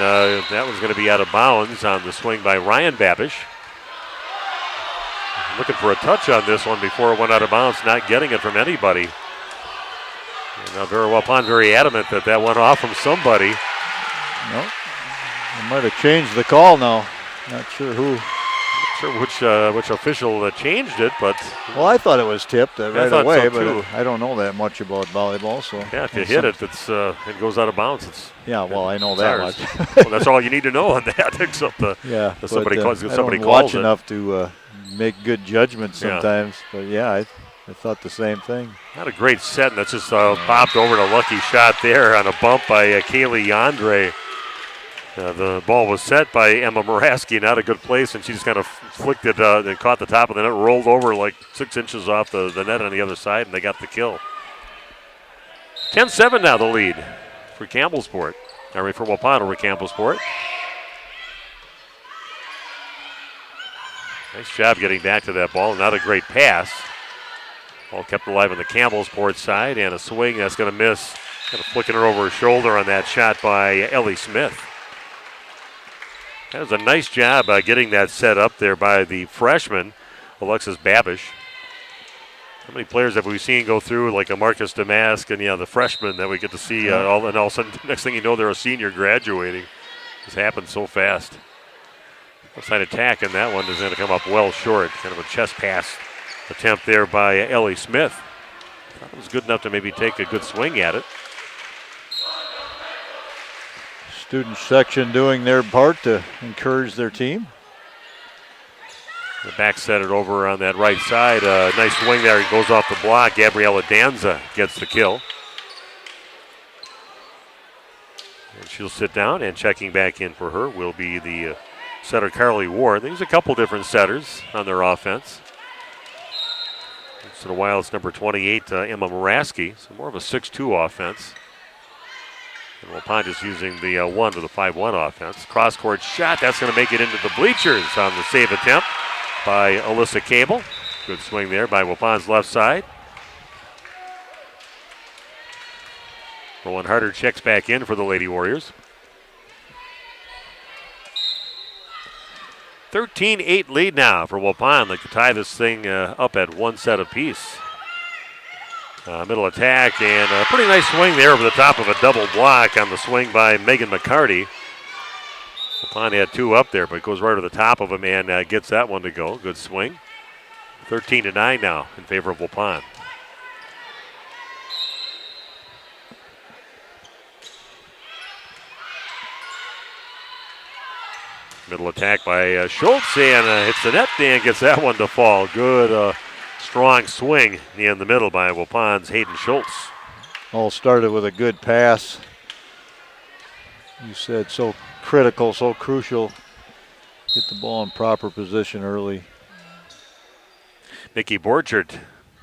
that one's going to be out of bounds on the swing by Ryan Babish. Looking for a touch on this one before it went out of bounds, not getting it from anybody. And now Vera Waupun very adamant that that went off from somebody. Nope. They might have changed the call now. Not sure who. Not sure which official changed it, but. Well, I thought it was tipped right away, so but I don't know that much about volleyball. So yeah, if you hit it, it goes out of bounds. I know that much. Well, that's all you need to know on that, except somebody calls I don't watch enough to make good judgments sometimes. But I thought the same thing. Not a great set, and that's just popped over to a lucky shot there on a bump by Kaylee Yandre. The ball was set by Emma Moraski, not a good place, and she just kind of flicked it and caught the top of the net, rolled over like 6 inches off the net on the other side, and they got the kill. 10-7 now the lead for Campbellsport. For Waupun over Campbellsport. Nice job getting back to that ball. Not a great pass. Ball kept alive on the Campbellsport side, and a swing that's going to miss. Kind of flicking her over her shoulder on that shot by Ellie Smith. That was a nice job getting that set up there by the freshman, Alexis Babish. How many players have we seen go through, like a Marcus Damask and the freshmen that we get to see, all of a sudden, next thing you know, they're a senior graduating. This happened so fast. Outside attack, and that one is going to come up well short. Kind of a chest pass attempt there by Ellie Smith. Thought it was good enough to maybe take a good swing at it. Student section doing their part to encourage their team. The back set it over on that right side. Nice swing there. It goes off the block. Gabriella Danza gets the kill. And she'll sit down, and checking back in for her will be the setter Carly Ward. There's a couple different setters on their offense. Once in a while it's number 28, Emma Moraski. So more of a 6-2 offense. And Waupun just using the 1 to the 5-1 offense. Cross-court shot. That's going to make it into the bleachers on the save attempt by Alyssa Cable. Good swing there by Waupun's left side. Rowan Harder checks back in for the Lady Warriors. 13-8 lead now for Waupun. They could tie this thing up at 1 set apiece. Middle attack, and a pretty nice swing there over the top of a double block on the swing by Megan McCarty. Waupun had 2 up there, but it goes right over the top of him and gets that one to go. Good swing. 13-9 now in favor of Waupun. Middle attack by Schultz, and hits the net and gets that one to fall. Good strong swing in the middle by Waupun's Hayden Schultz. All started with a good pass. You said so critical, so crucial. Get the ball in proper position early. Nikki Borchert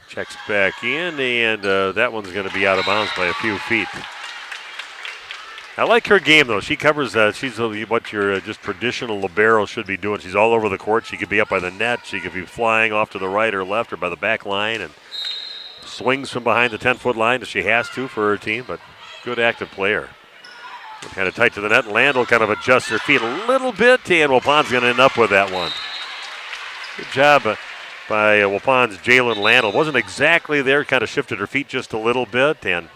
checks back in, and that one's going to be out of bounds by a few feet. I like her game, though. She covers she's what your just traditional libero should be doing. She's all over the court. She could be up by the net. She could be flying off to the right or left or by the back line, and swings from behind the 10-foot line if she has to for her team, but good active player. Kind of tight to the net. Landl kind of adjusts her feet a little bit, and Waupun's going to end up with that one. Good job by Waupun's Jalen Landl. Wasn't exactly there, kind of shifted her feet just a little bit, and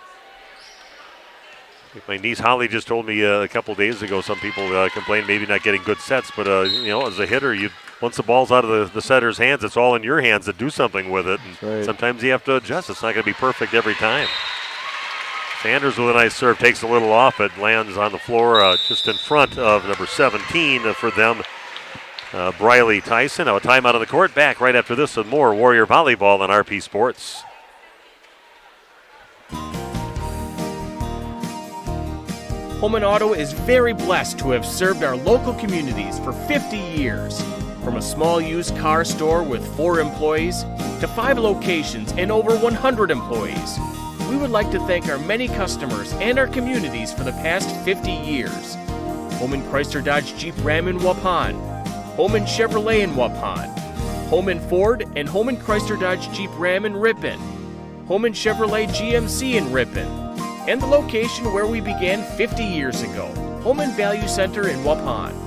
my niece Holly just told me a couple days ago some people complain maybe not getting good sets, but as a hitter, once the ball's out of the setter's hands, it's all in your hands to do something with it. And right. Sometimes you have to adjust. It's not going to be perfect every time. Sanders with a nice serve, takes a little off it, lands on the floor just in front of number 17 for them, Briley Tyson. Now a timeout on the court. Back right after this with more Warrior Volleyball on RP Sports. Holman Auto is very blessed to have served our local communities for 50 years. From a small used car store with 4 employees to 5 locations and over 100 employees, we would like to thank our many customers and our communities for the past 50 years. Holman Chrysler Dodge Jeep Ram in Waupun, Holman Chevrolet in Waupun, Holman Ford and Holman Chrysler Dodge Jeep Ram in Ripon, Holman Chevrolet GMC in Ripon, and the location where we began 50 years ago, Holman Value Center in Waupun.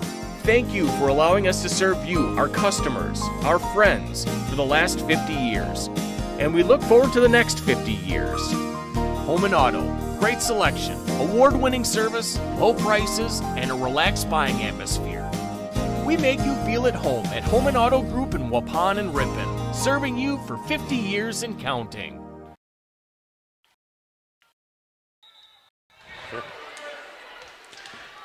Thank you for allowing us to serve you, our customers, our friends, for the last 50 years. And we look forward to the next 50 years. Holman Auto, great selection, award-winning service, low prices, and a relaxed buying atmosphere. We make you feel at home at Holman Auto Group in Waupun and Ripon, serving you for 50 years and counting.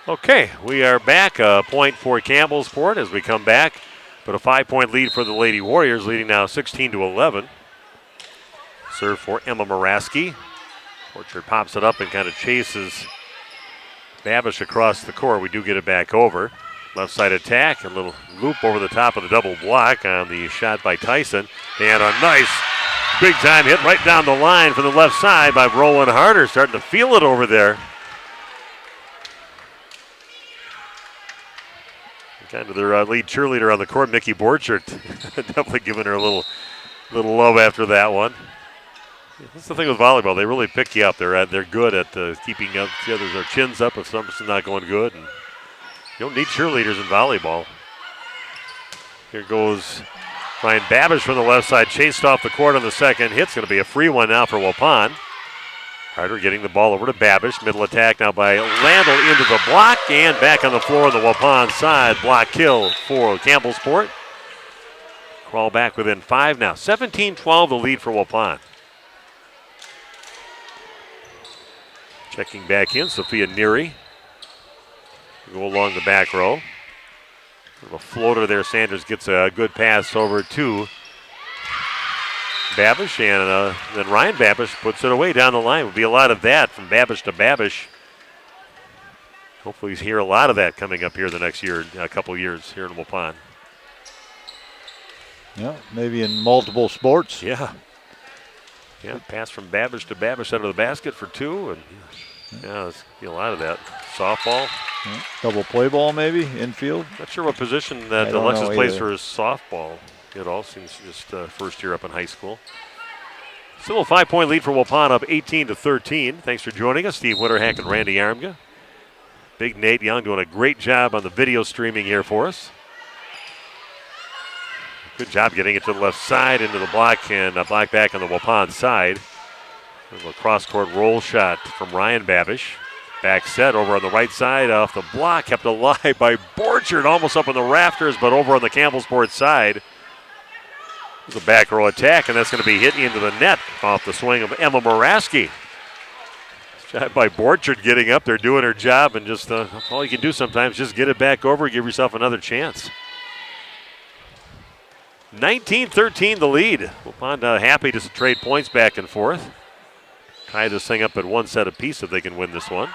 Okay, we are back. A point for Campbellsport as we come back, but a 5-point lead for the Lady Warriors, leading now 16-11. Serve for Emma Moraski. Orchard pops it up and kind of chases Babish across the court. We do get it back over. Left side attack, a little loop over the top of the double block on the shot by Tyson. And a nice big time hit right down the line from the left side by Rowan Harder. Starting to feel it over there. Kind of their lead cheerleader on the court, Mickey Borchert. Definitely giving her a little love after that one. That's the thing with volleyball. They really pick you up. They're good at keeping up the others, their chins up if something's not going good. And you don't need cheerleaders in volleyball. Here goes Ryan Babish from the left side. Chased off the court on the second hit. It's going to be a free one now for Waupun. Harder getting the ball over to Babish. Middle attack now by Landl into the block and back on the floor on the Waupun side. Block kill for Campbellsport. Crawl back within 5 now. 17-12 the lead for Waupun. Checking back in, Sophia Neary. Go along the back row. A floater there. Sanders gets a good pass over to Babish, and then Ryan Babish puts it away down the line. Will be a lot of that from Babish to Babish. Hopefully, we hear a lot of that coming up here the next year, a couple years here in Waupun. Yeah, maybe in multiple sports. Yeah. Yeah, pass from Babish to Babish under the basket for 2, and there's a lot of that. Softball. Yeah. Double play ball maybe, infield. Not sure what position that Alexis plays for his softball. It all seems just first year up in high school. Still a 5-point lead for Waupun, up 18-13. Thanks for joining us, Steve Winterhack and Randy Armga. Big Nate Young doing a great job on the video streaming here for us. Good job getting it to the left side into the block, and a block back on the Waupun side. A cross-court roll shot from Ryan Babish. Back set over on the right side off the block, kept alive by Borchard, almost up on the rafters, but over on the Campbellsport side. There's a back row attack, and that's going to be hitting into the net off the swing of Emma Moraski. Shot by Borchard getting up there, doing her job, and just all you can do sometimes, just get it back over, give yourself another chance. 19-13 the lead. Waupun happy to trade points back and forth. Tie this thing up at one set apiece if they can win this one.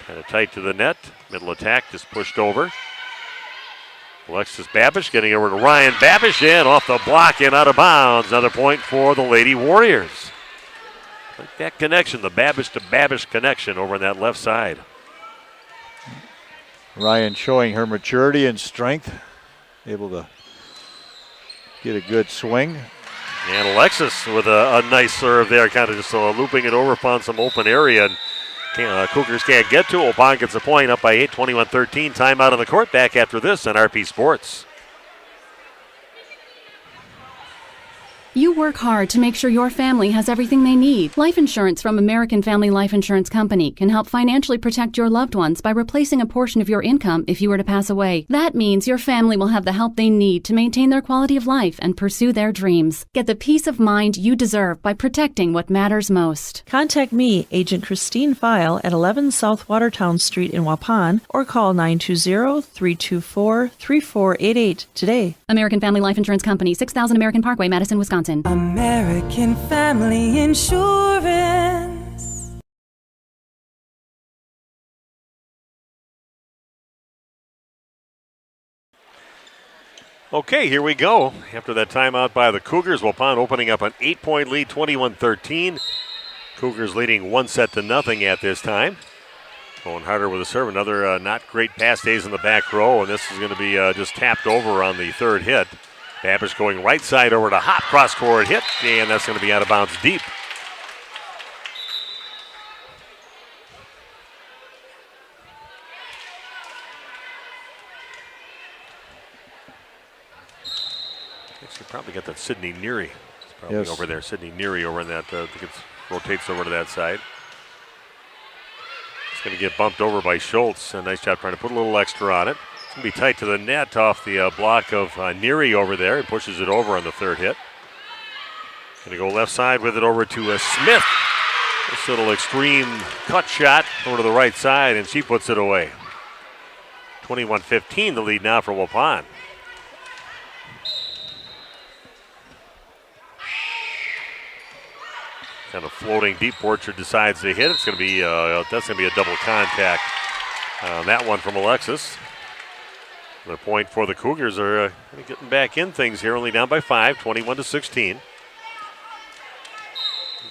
Kind of tight to the net. Middle attack just pushed over. Alexis Babish getting over to Ryan Babish and off the block and out of bounds. Another point for the Lady Warriors. Like that connection, the Babish to Babish connection over on that left side. Ryan showing her maturity and strength. Able to get a good swing. And Alexis with a nice serve there, kind of just looping it over upon some open area. And Cougars can't get to it. Waupun gets a point up by 8, 21-13. Timeout on the court. Back after this on RP Sports. You work hard to make sure your family has everything they need. Life insurance from American Family Life Insurance Company can help financially protect your loved ones by replacing a portion of your income if you were to pass away. That means your family will have the help they need to maintain their quality of life and pursue their dreams. Get the peace of mind you deserve by protecting what matters most. Contact me, Agent Christine File, at 11 South Watertown Street in Waupun, or call 920-324-3488 today. American Family Life Insurance Company, 6000 American Parkway, Madison, Wisconsin. American Family Insurance. Okay, here we go. After that timeout by the Cougars, Waupun opening up an 8-point lead, 21-13. Cougars leading 1-0 at this time. Going harder with a serve. Another not great pass days in the back row, and this is going to be just tapped over on the third hit. Babish going right side over to Hop, cross-court hit, and that's going to be out of bounds deep. Actually, probably got that Sydney Neary. It's probably over there. Sydney Neary over in that, I think it rotates over to that side. It's going to get bumped over by Schultz. A nice job trying to put a little extra on it. It's going to be tight to the net off the block of Neary over there. It pushes it over on the third hit. Going to go left side with it over to Smith. This little extreme cut shot over to the right side, and she puts it away. 21-15 the lead now for Waupun. Kind of floating deep. Borchard decides to hit. It's going to be that's going to be a double contact on that one from Alexis. The point for the Cougars are getting back in things here, only down by 5, 21-16.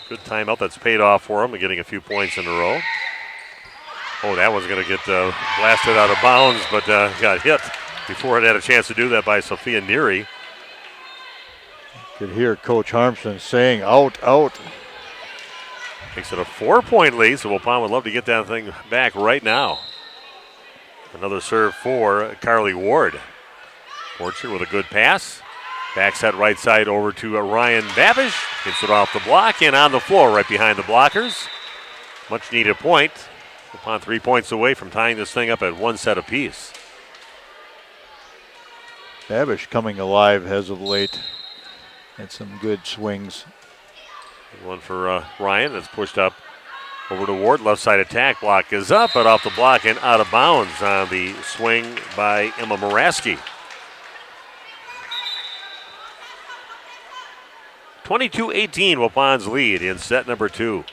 Good timeout. That's paid off for them and getting a few points in a row. Oh, that one's going to get blasted out of bounds, but got hit before it had a chance to do that by Sophia Neary. Could hear Coach Harmson saying, out, out. Makes it a 4-point lead, so Waupun would love to get that thing back right now. Another serve for Carly Ward. Borchard with a good pass. Back set right side over to Ryan Babish. Gets it off the block and on the floor right behind the blockers. Much needed point. Waupun 3 points away from tying this thing up at one set apiece. Babish coming alive as of late. Had some good swings. One for Ryan. That's pushed up over to Ward. Left side attack. Block is up, but off the block and out of bounds on the swing by Emma Moraski. 22-18, Waupun's lead in set number 2.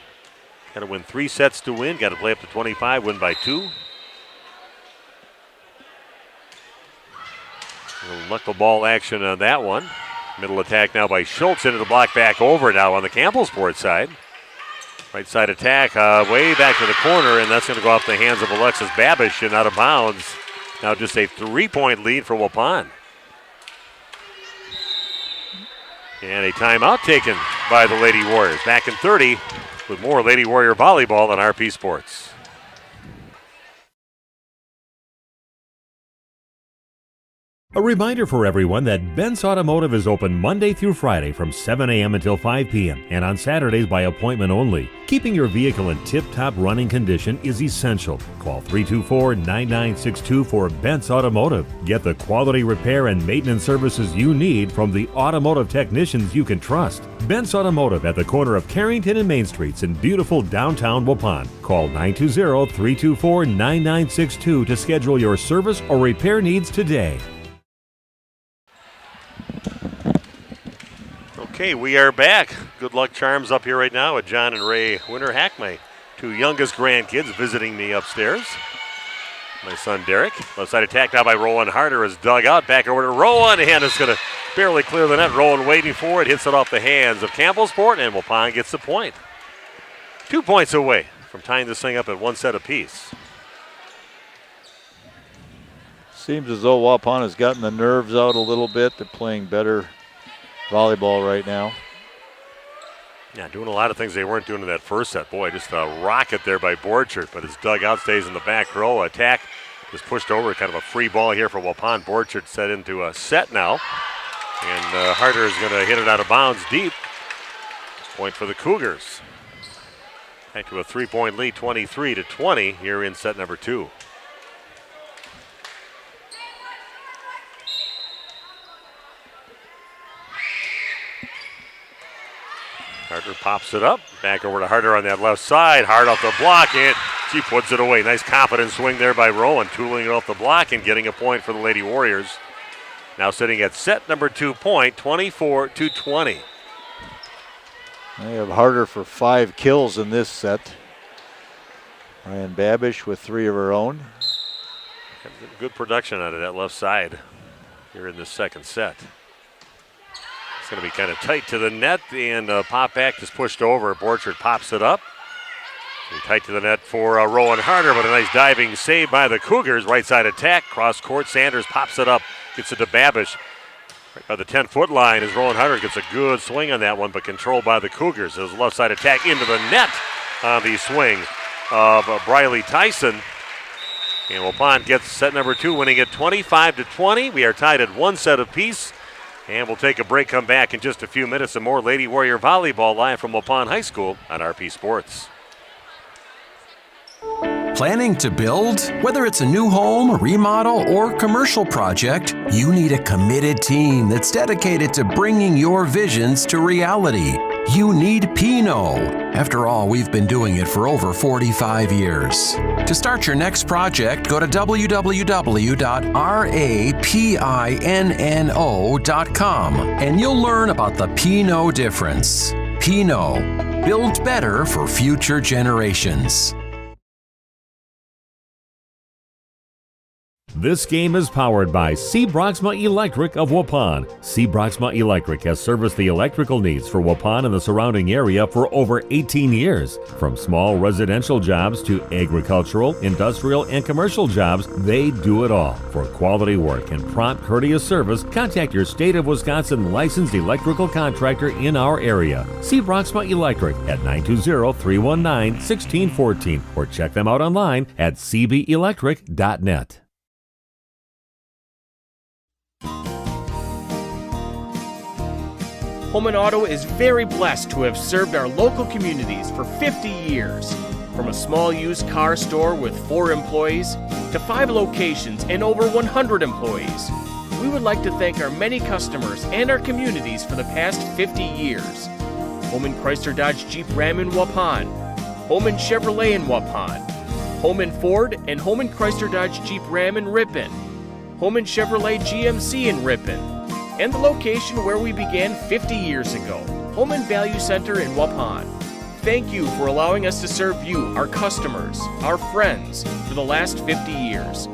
Got to win 3 sets to win. Got to play up to 25, win by 2. A little knuckleball action on that one. Middle attack now by Schultz into the block, back over now on the Campbellsport side. Right side attack way back to the corner, and that's going to go off the hands of Alexis Babish and out of bounds. Now just a 3-point lead for Waupun. And a timeout taken by the Lady Warriors. Back in 30 with more Lady Warrior volleyball on RP Sports. A reminder for everyone that Ben's Automotive is open Monday through Friday from 7 a.m. until 5 p.m. and on Saturdays by appointment only. Keeping your vehicle in tip-top running condition is essential. Call 324-9962 for Ben's Automotive. Get the quality repair and maintenance services you need from the automotive technicians you can trust. Ben's Automotive at the corner of Carrington and Main Streets in beautiful downtown Waupun. Call 920-324-9962 to schedule your service or repair needs today. Okay, we are back. Good luck charms up here right now with John and Ray Winterhack, my two youngest grandkids visiting me upstairs. My son Derek. Left side attack now by Rowan Harder is dug out. Back over to Rowan, and it's going to barely clear the net. Rowan waiting for it. Hits it off the hands of Campbellsport, and Waupun gets the point. 2 points away from tying this thing up at one set apiece. Seems as though Waupun has gotten the nerves out a little bit. They're playing better volleyball right now. Yeah, doing a lot of things they weren't doing in that first set. Boy, just a rocket there by Borchert, but his dugout stays in the back row. Attack is pushed over, kind of a free ball here for Waupun. Borchert set into a set now, and Harder is going to hit it out of bounds deep. Point for the Cougars. Back to a 3-point lead, 23-20 here in set number 2. Harder pops it up. Back over to Harder on that left side. Hard off the block, and she puts it away. Nice confident swing there by Rowan, tooling it off the block and getting a point for the Lady Warriors. Now sitting at set number 2 point, 24-20. They have Harder for 5 kills in this set. Ryan Babish with 3 of her own. Good production out of that left side here in the second set. It's going to be kind of tight to the net, and pop back is pushed over. Borchert pops it up. Tight to the net for Rowan Harder, but a nice diving save by the Cougars. Right side attack, cross court. Sanders pops it up, gets it to Babish. Right by the 10-foot line as Rowan Harder gets a good swing on that one, but controlled by the Cougars. There's a left side attack into the net on the swing of Briley Tyson. And Waupun gets set number 2, winning it 25-20. We are tied at one set apiece. And we'll take a break, come back in just a few minutes, and more Lady Warrior Volleyball live from Waupun High School on RP Sports. Planning to build? Whether it's a new home, remodel, or commercial project, you need a committed team that's dedicated to bringing your visions to reality. You need Pinot. After all, we've been doing it for over 45 years. To start your next project, go to www.rapinno.com and you'll learn about the Pinot difference. Pinot, build better for future generations. This game is powered by C. Broxma Electric of Waupun. C. Broxma Electric has serviced the electrical needs for Waupun and the surrounding area for over 18 years. From small residential jobs to agricultural, industrial, and commercial jobs, they do it all. For quality work and prompt, courteous service, contact your State of Wisconsin licensed electrical contractor in our area. C. Broxma Electric at 920-319-1614 or check them out online at cbelectric.net. Holman Auto is very blessed to have served our local communities for 50 years. From a small used car store with 4 employees to 5 locations and over 100 employees, we would like to thank our many customers and our communities for the past 50 years. Holman Chrysler Dodge Jeep Ram in Waupun, Holman Chevrolet in Waupun, Holman Ford and Holman Chrysler Dodge Jeep Ram in Ripon, Holman Chevrolet GMC in Ripon, and the location where we began 50 years ago, Holman Value Center in Waupun. Thank you for allowing us to serve you, our customers, our friends, for the last 50 years.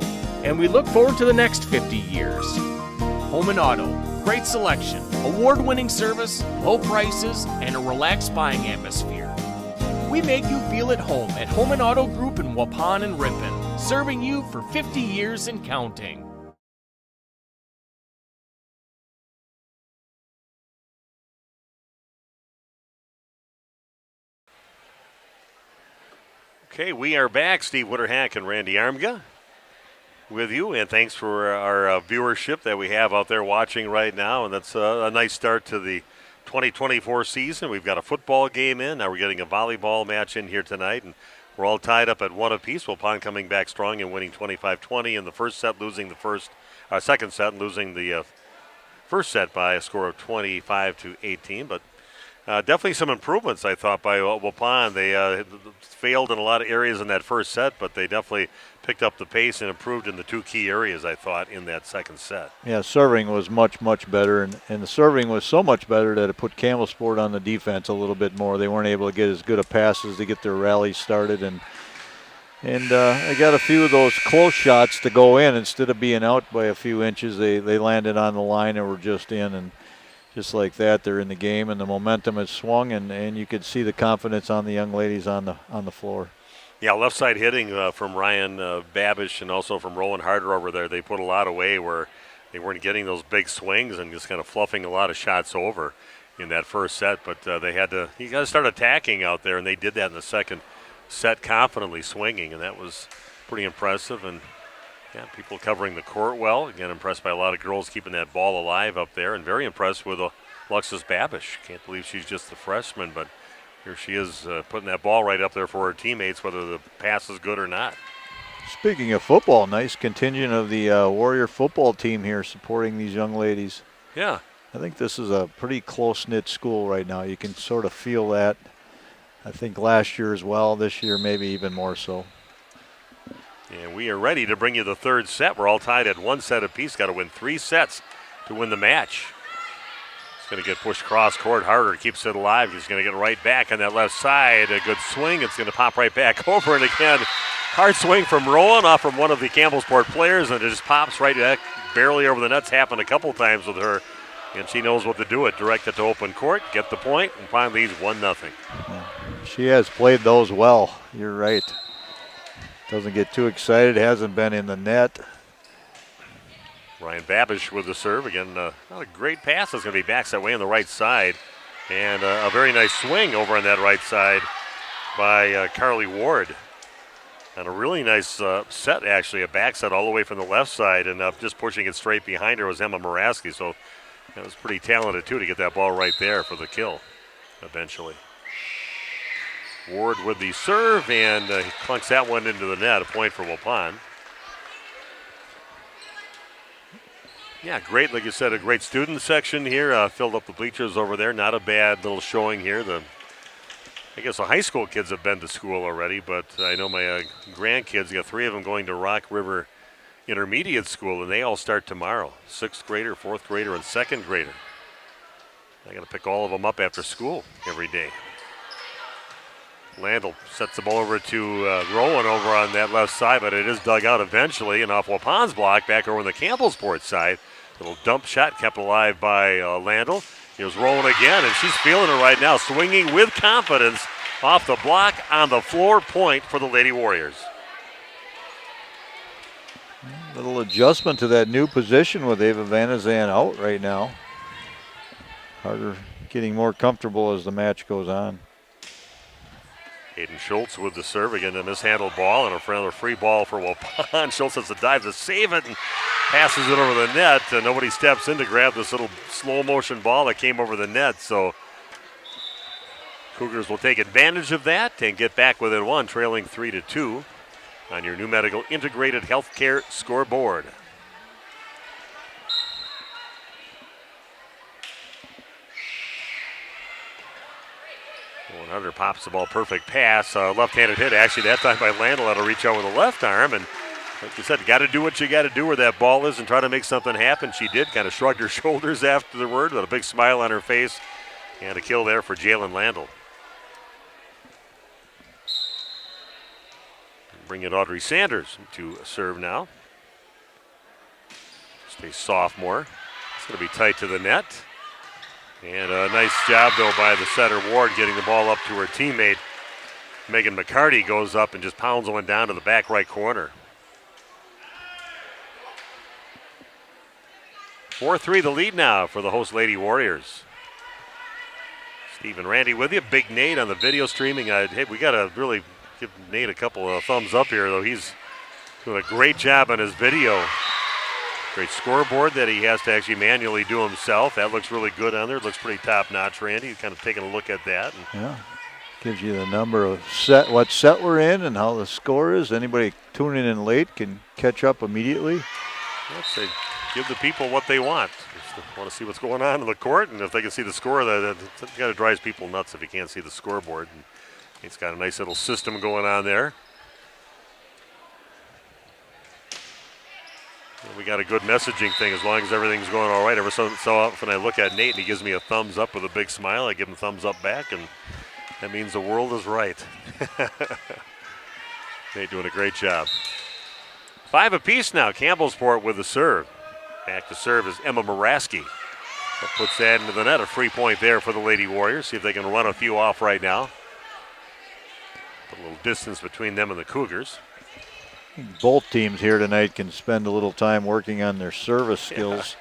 And we look forward to the next 50 years. Holman Auto, great selection, award-winning service, low prices, and a relaxed buying atmosphere. We make you feel at home at Holman Auto Group in Waupun and Ripon, serving you for 50 years and counting. Okay, we are back. Steve Winterhack and Randy Armga. with you, and thanks for our viewership that we have out there watching right now. And that's a nice start to the 2024 season. We've got a football game in. Now we're getting a volleyball match in here tonight, and we're all tied up at 1 apiece. Waupun coming back strong and winning 25-20 in the first set, losing the second set, and losing the first set by a score of 25-18. But definitely some improvements, I thought, by Waupun. They failed in a lot of areas in that first set, but they definitely picked up the pace and improved in the two key areas, I thought, in that second set. Yeah, serving was much, much better, and the serving was so much better that it put Campbellsport on the defense a little bit more. They weren't able to get as good of passes to get their rallies started, and I got a few of those close shots to go in. Instead of being out by a few inches, they landed on the line and were just in, and just like that, they're in the game, and the momentum has swung, and you could see the confidence on the young ladies on the floor. Yeah, left side hitting from Ryan Babish and also from Rowan Harder over there. They put a lot away where they weren't getting those big swings and just kind of fluffing a lot of shots over in that first set. But you got to start attacking out there, and they did that in the second set, confidently swinging, and that was pretty impressive. And yeah, people covering the court well. Again, impressed by a lot of girls keeping that ball alive up there, and very impressed with Alexis Babish. Can't believe she's just a freshman, but here she is putting that ball right up there for her teammates, whether the pass is good or not. Speaking of football, nice contingent of the Warrior football team here supporting these young ladies. Yeah. I think this is a pretty close-knit school right now. You can sort of feel that. I think last year as well, this year maybe even more so. And we are ready to bring you the third set. We're all tied at 1 set apiece. Got to win 3 sets to win the match. It's going to get pushed cross court. Harder keeps it alive. He's going to get right back on that left side. A good swing. It's going to pop right back over. And again, hard swing from Rowan off from one of the Campbellsport players, and it just pops right back, barely over the nets. Happened a couple times with her, and she knows what to do. It direct it to open court, get the point, and finally leads 1-0. She has played those well. You're right. Doesn't get too excited. Hasn't been in the net. Ryan Babish with the serve. Again, not a great pass. It's going to be backs that way on the right side. And a very nice swing over on that right side by Carly Ward. And a really nice set, actually, a back set all the way from the left side. And just pushing it straight behind her was Emma Moraski. So that was pretty talented, too, to get that ball right there for the kill eventually. Ward with the serve, and he clunks that one into the net. A point for Waupun. Yeah, great, like you said, a great student section here. Filled up the bleachers over there. Not a bad little showing here. I guess the high school kids have been to school already, but I know my grandkids, got 3 of them going to Rock River Intermediate School, and they all start tomorrow. 6th grader, 4th grader, and 2nd grader. I got to pick all of them up after school every day. Landell sets the ball over to Rowan over on that left side, but it is dug out eventually, and off Waupun's block back over on the Campbellsport side. Little dump shot kept alive by Landell. Here's Rowan again, and she's feeling it right now, swinging with confidence off the block on the floor. Point for the Lady Warriors. Little adjustment to that new position with Ava Vanazan out right now. Harder getting more comfortable as the match goes on. Hayden Schultz with the serve. Again, a mishandled ball and another free ball for Waupun. Schultz has to dive to save it and passes it over the net. Nobody steps in to grab this little slow motion ball that came over the net. So Cougars will take advantage of that and get back within 1, trailing 3-2 on your New Medical Integrated Healthcare scoreboard. Hunter pops the ball, perfect pass, left-handed hit. Actually, that time by Landell, had to reach out with the left arm, and like you said, got to do what you got to do where that ball is and try to make something happen. She did, kind of shrugged her shoulders afterward with a big smile on her face, and a kill there for Jalen Landell. Bring in Audrey Sanders to serve now. Stays sophomore. It's going to be tight to the net. And a nice job, though, by the setter, Ward, getting the ball up to her teammate. Megan McCarty goes up and just pounds one down to the back right corner. 4-3 the lead now for the host Lady Warriors. Steve and Randy with you. Big Nate on the video streaming. Hey, we got to really give Nate a couple of thumbs up here, though. He's Doing a great job on his video. Great scoreboard that he has to actually manually do himself. That looks really good on there. It looks pretty top-notch, Randy. Kind of taking a look at that. Yeah. Gives you the number of what set we're in and how the score is. Anybody tuning in late can catch up immediately. Let's say give the people what they want. Just want to see what's going on in the court, and if they can see the score, that kind of drives people nuts if you can't see the scoreboard. And it's got a nice little system going on there. And we got a good messaging thing as long as everything's going all right. Every so often I look at Nate and he gives me a thumbs up with a big smile. I give him a thumbs up back, and that means the world is right. Nate doing a great job. 5 apiece now. Campbellsport with the serve. Back to serve is Emma Moraski. That puts that into the net. A free point there for the Lady Warriors. See if they can run a few off right now. Put a little distance between them and the Cougars. Both teams here tonight can spend a little time working on their service skills.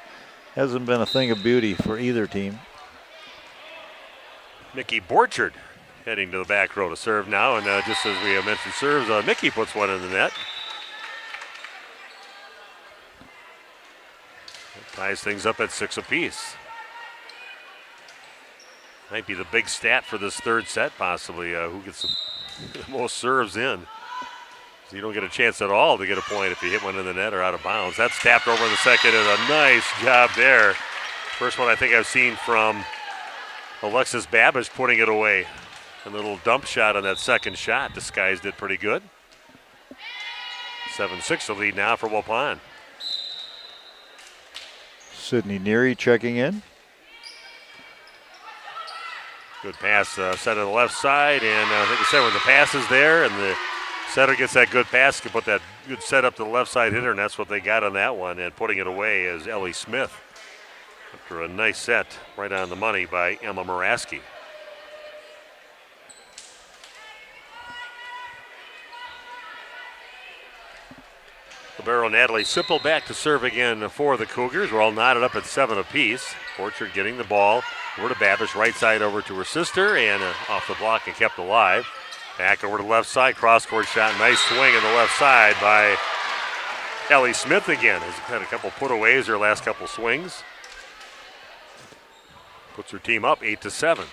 Yeah. Hasn't been a thing of beauty for either team. Mickey Borchard heading to the back row to serve now. And just as we mentioned serves, Mickey puts one in the net. That ties things up at 6 apiece. Might be the big stat for this third set, possibly. Who gets the most serves in. So you don't get a chance at all to get a point if you hit one in the net or out of bounds. That's tapped over in the second, and a nice job there. First one I think I've seen from Alexis Babish putting it away. A little dump shot on that second shot. Disguised it pretty good. 7-6 the lead now for Waupun. Sydney Neary checking in. Good pass set on the left side, and I think I said when the pass is there and the setter gets that good pass, can put that good set up to the left side hitter, and that's what they got on that one. And putting it away is Ellie Smith after a nice set right on the money by Emma Moraski. Libero Natalie Sipple back to serve again for the Cougars. We're all knotted up at 7 apiece. Borchard getting the ball over to Babish, right side over to her sister, and off the block and kept alive. Back over to the left side, cross-court shot, nice swing on the left side by Ellie Smith again. Has had a couple putaways her last couple swings. Puts her team up 8-7.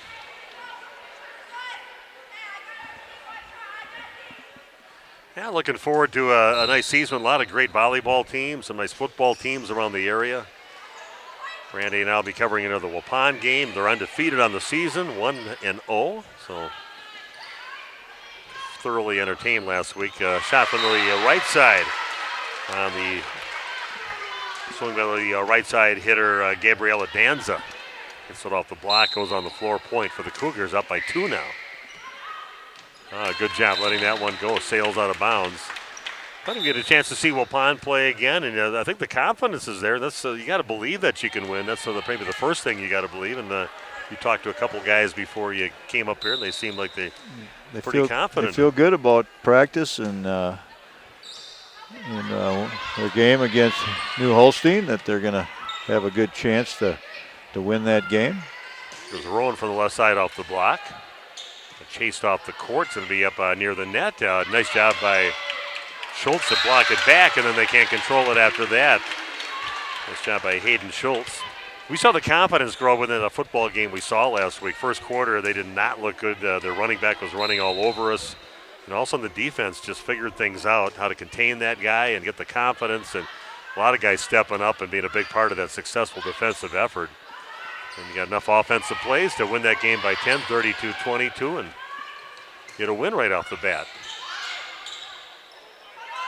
Yeah, looking forward to a nice season. A lot of great volleyball teams, some nice football teams around the area. Randy and I will be covering another Waupun game. They're undefeated on the season, 1-0. So thoroughly entertained last week. Shot from the right side on the swing by the right side hitter Gabriela Danza. Gets it off the block, goes on the floor point for the Cougars, up by 2 now. Good job letting that one go. Sails out of bounds. Let him get a chance to see Waupun play again, and I think the confidence is there. That's you got to believe that you can win. That's maybe the first thing you got to believe. And you talked to a couple guys before you came up here, and they seem like they're pretty confident. They feel good about practice and their game against New Holstein, that they're going to have a good chance to win that game. There's Rowan from the left side off the block. Chased off the court. It's going to be up near the net. Nice job by Schultz to block it back, and then they can't control it after that. Nice job by Hayden Schultz. We saw the confidence grow within a football game we saw last week. First quarter, they did not look good. Their running back was running all over us. And also the defense just figured things out, how to contain that guy and get the confidence. And a lot of guys stepping up and being a big part of that successful defensive effort. And you got enough offensive plays to win that game by 10, 32-22, and get a win right off the bat.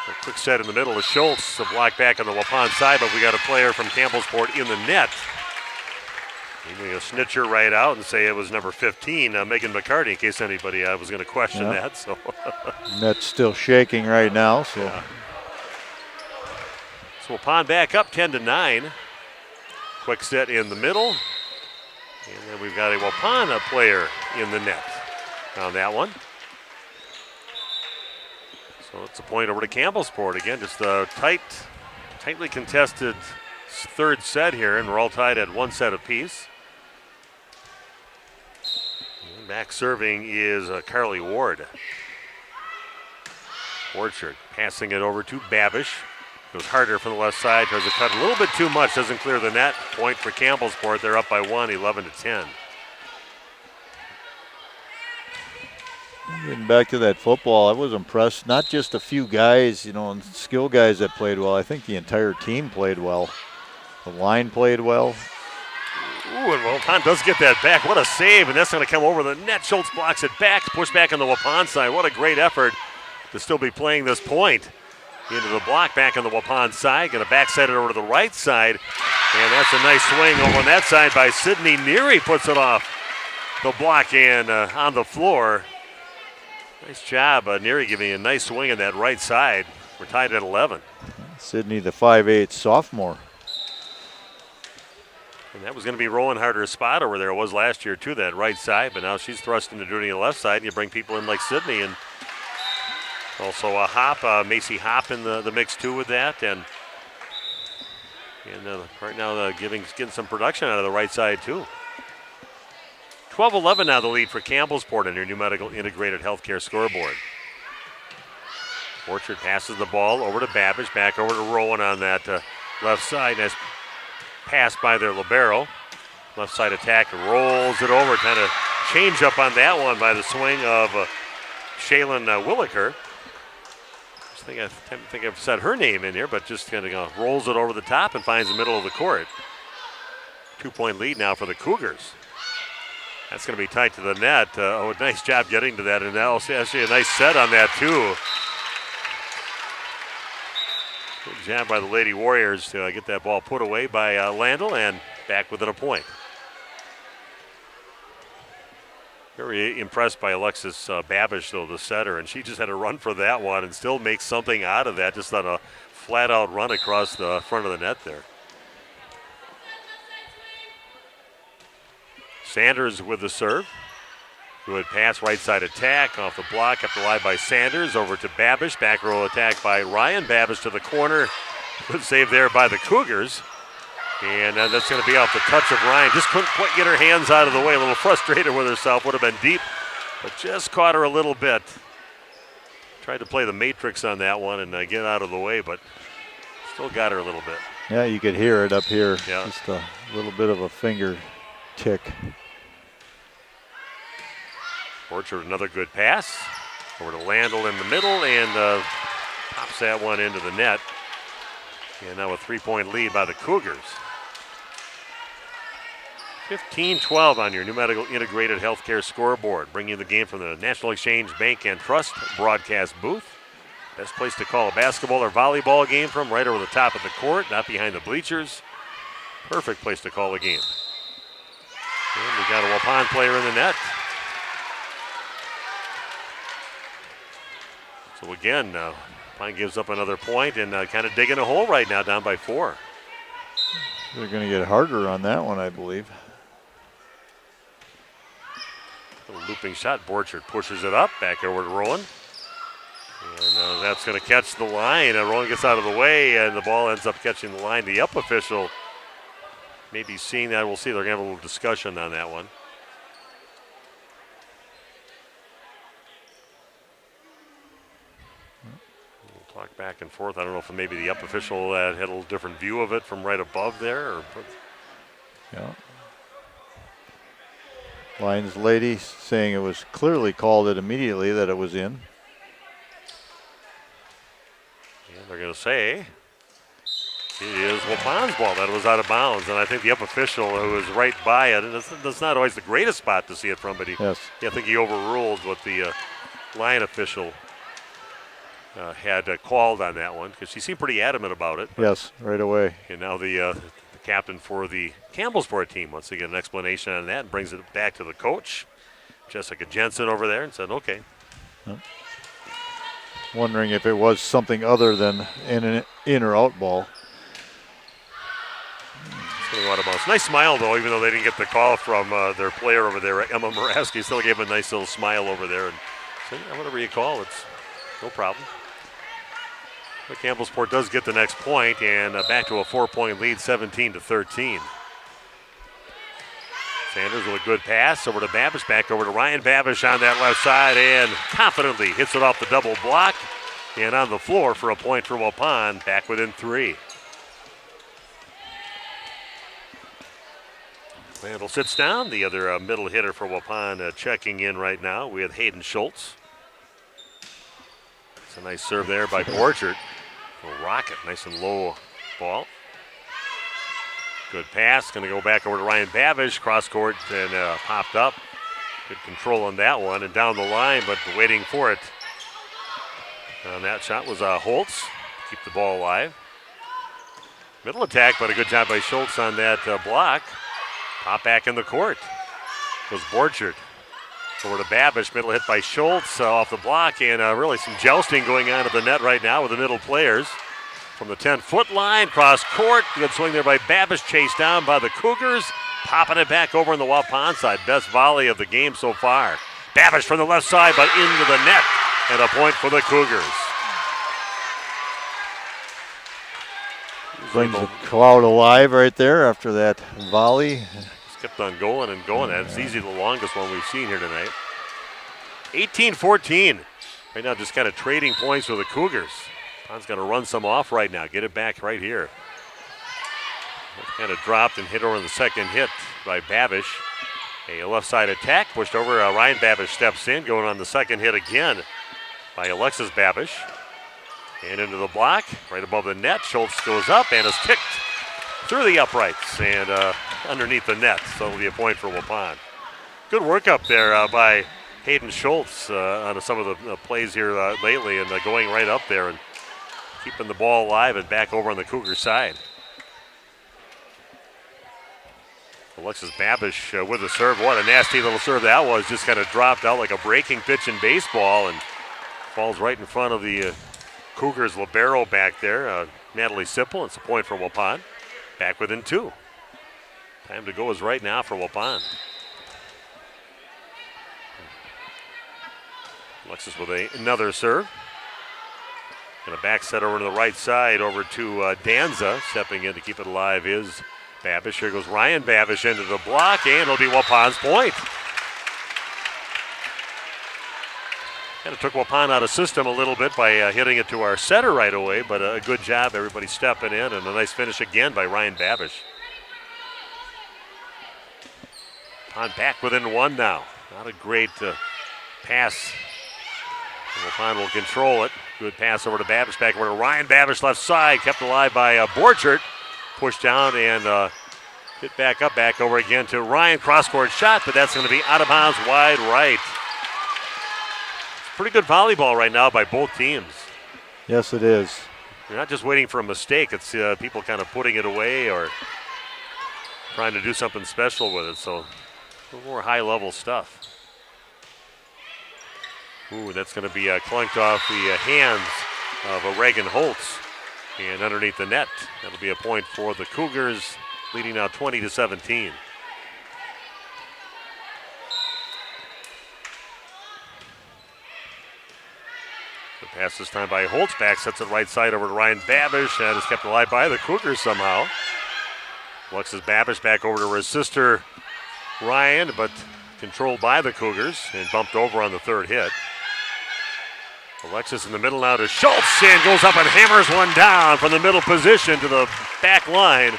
A quick set in the middle of Schultz. A block back on the Waupun side, but we got a player from Campbellsport in the net. We're going to snitch her right out and say it was number 15, Megan McCarty, in case anybody was going to question that. So Net's still shaking right now. So Waupun back up 10-9. Quick set in the middle. And then we've got a Waupun player in the net on that one. So it's a point over to Campbellsport again. Just a tightly contested third set here, and we're all tied at 1 set apiece. And back serving is Carly Ward. Orchard passing it over to Babish. Goes harder from the left side, tries to cut a little bit too much, doesn't clear the net. Point for Campbellsport. They're up by 1, 11-10. Getting back to that football, I was impressed. Not just a few guys, and skill guys that played well. I think the entire team played well. The line played well. Ooh, and Waupun does get that back. What a save, and that's going to come over the net. Schultz blocks it back, push back on the Waupun side. What a great effort to still be playing this point. Into the block, back on the Waupun side. Going to backside it over to the right side. And that's a nice swing over on that side by Sidney Neary. Puts it off the block and on the floor. Nice job, Neary giving a nice swing on that right side. We're tied at 11. Sidney, the 5'8" sophomore. And that was going to be Rowan Harder's spot over there. It was last year, too, that right side. But now she's thrust into doing the left side. And you bring people in like Sidney. And also a Hop, Macy Hop in the mix, too, with that. And right now getting some production out of the right side, too. 12-11 now the lead for Campbellsport on your new medical integrated healthcare scoreboard. Orchard passes the ball over to Babish, back over to Rowan on that left side. Nice pass by their libero. Left side attack, rolls it over. Kind of change up on that one by the swing of Shaylin Williker. I think I've said her name in here, but just kind of rolls it over the top and finds the middle of the court. 2-point lead now for the Cougars. That's going to be tight to the net. Nice job getting to that, and now actually a nice set on that too. Good job by the Lady Warriors to get that ball put away by Landell and back within a point. Very impressed by Alexis Babish, though, the setter, and she just had to run for that one and still make something out of that, just on a flat-out run across the front of the net there. Sanders with the serve. Good pass, right side attack, off the block, up the line by Sanders, over to Babish, back row attack by Ryan. Babish to the corner. Good save there by the Cougars. And that's going to be off the touch of Ryan. Just couldn't quite get her hands out of the way. A little frustrated with herself. Would have been deep, but just caught her a little bit. Tried to play the matrix on that one and get out of the way, but still got her a little bit. Yeah, you could hear it up here. Yeah. Just a little bit of a finger tick. Orchard, another good pass. Over to Landell in the middle and pops that one into the net. And now a 3-point lead by the Cougars. 15-12 on your new medical integrated healthcare scoreboard. Bringing the game from the National Exchange Bank and Trust broadcast booth. Best place to call a basketball or volleyball game from, right over the top of the court, not behind the bleachers. Perfect place to call a game. And we got a Waupun player in the net. So again, Pine gives up another point and kind of digging a hole right now, down by 4. They're going to get harder on that one, I believe. Little looping shot. Borchard pushes it up, back over to Rowan. And that's going to catch the line. Rowan gets out of the way, and the ball ends up catching the line. The up official maybe seeing that. We'll see. They're going to have a little discussion on that one. Clock back and forth. I don't know if maybe the up official had a little different view of it from right above there. Or yeah. Lions lady saying it was clearly called it immediately that it was in. Yeah, they're going to say it is Waupun's ball. That was out of bounds. And I think the up official who is right by it, and that's not always the greatest spot to see it from, but I think he overruled what the Lion official had called on that one, because she seemed pretty adamant about it. Yes, right away. And now the captain for the Campbellsport team wants to get an explanation on that and brings it back to the coach, Jessica Jensen, over there, and said, okay. Yep. Wondering if it was something other than an in or out ball. It's going to go out of bounds. Nice smile, though, even though they didn't get the call from their player over there, Emma Moraski. Still gave him a nice little smile over there and said, yeah, whatever you call, it's no problem. But Campbellsport does get the next point, and back to a 4-point lead, 17-13. Sanders with a good pass over to Babish, back over to Ryan. Babish on that left side and confidently hits it off the double block And on the floor for a point for Waupun, back within 3. Randall sits down, the other middle hitter for Waupun checking in right now with Hayden Schultz. It's a nice serve there by Borchert. A rocket, nice and low ball. Good pass, going to go back over to Ryan Babish, cross court and popped up. Good control on that one and down the line, but waiting for it. On that shot was Holtz, keep the ball alive. Middle attack, but a good job by Schultz on that block. Pop back in the court. Goes Borchert. Over to Babish, middle hit by Schultz off the block, and really some jousting going on at the net right now with the middle players. From the 10-foot line, cross court. Good swing there by Babish, chased down by the Cougars. Popping it back over on the Waupun side. Best volley of the game so far. Babish from the left side, but into the net. And a point for the Cougars. Brings the crowd alive right there after that volley. Just kept on going and going. That's easily the longest one we've seen here tonight. 18-14. Right now just kind of trading points with the Cougars. Pon's got to run some off right now. Get it back right here. Kind of dropped and hit over the second hit by Babish. A left side attack pushed over. Ryan Babish steps in, going on the second hit again by Alexis Babish. And into the block, right above the net. Schultz goes up and is kicked through the uprights and underneath the net. So it'll be a point for Waupun. Good work up there by Hayden Schultz on some of the plays here lately, and going right up there and keeping the ball alive and back over on the Cougar side. Alexis Babish with the serve. What a nasty little serve that was. Just kind of dropped out like a breaking pitch in baseball and falls right in front of the Cougars libero back there. Natalie Sipple. It's a point for Waupun. Back within 2. Time to go is right now for Waupun. Alexis with another serve. Going to back set over to the right side over to Danza. Stepping in to keep it alive is Babish. Here goes Ryan Babish into the block, and it'll be Waupun's point. Kind of took Waupun out of system a little bit by hitting it to our setter right away, but a good job, everybody stepping in, and a nice finish again by Ryan Babish. Waupun back within 1 now. Not a great pass. Waupun will control it. Good pass over to Babish, back over to Ryan Babish, left side, kept alive by Borchert. Pushed down and hit back up, back over again to Ryan. Cross-court shot, but that's going to be out of bounds, wide right. It's pretty good volleyball right now by both teams. Yes, it is. You're not just waiting for a mistake. It's people kind of putting it away or trying to do something special with it. So a little more high-level stuff. Ooh, that's going to be clunked off the hands of Reagan Holtz. And underneath the net, that'll be a point for the Cougars, leading now 20-17. The pass this time by Holtz, back sets it right side over to Ryan Babish, and is kept alive by the Cougars somehow. Alexis Babish back over to her sister Ryan, but controlled by the Cougars and bumped over on the third hit. Alexis in the middle now to Schultz, and goes up and hammers one down from the middle position to the back line.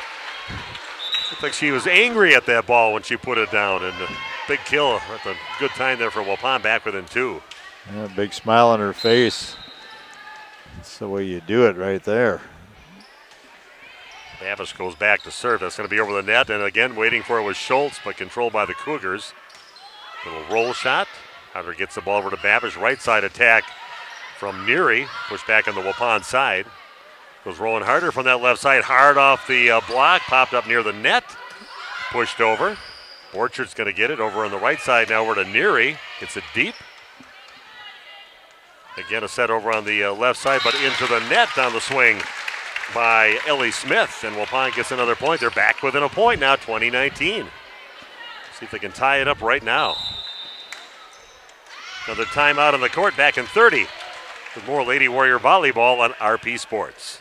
Looks like she was angry at that ball when she put it down, and a big kill. That's a good time there for Waupun, back within 2. Yeah, big smile on her face. That's the way you do it right there. Babish goes back to serve. That's going to be over the net, and again waiting for it was Schultz, but controlled by the Cougars. Little roll shot. Hunter gets the ball over to Babish. Right side attack from Neary, pushed back on the Waupun side. Goes rolling harder from that left side, hard off the block, popped up near the net, pushed over. Borchert's going to get it over on the right side now over to Neary. Gets it deep. Again, a set over on the left side, but into the net down the swing by Ellie Smith, and Waupun gets another point. They're back within a point now, 20-19. See if they can tie it up right now. Another timeout on the court, back in 30. With more Lady Warrior Volleyball on RP Sports.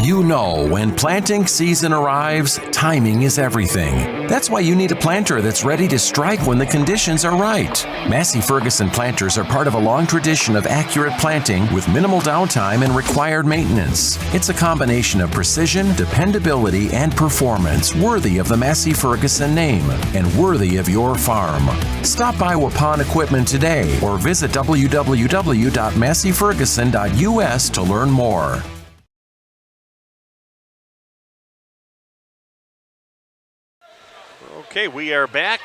You know, when planting season arrives, timing is everything. That's why you need a planter that's ready to strike when the conditions are right. Massey Ferguson planters are part of a long tradition of accurate planting with minimal downtime and required maintenance. It's a combination of precision, dependability, and performance worthy of the Massey Ferguson name and worthy of your farm. Stop by Waupun Equipment today or visit www.masseyferguson.us to learn more. Okay, we are back.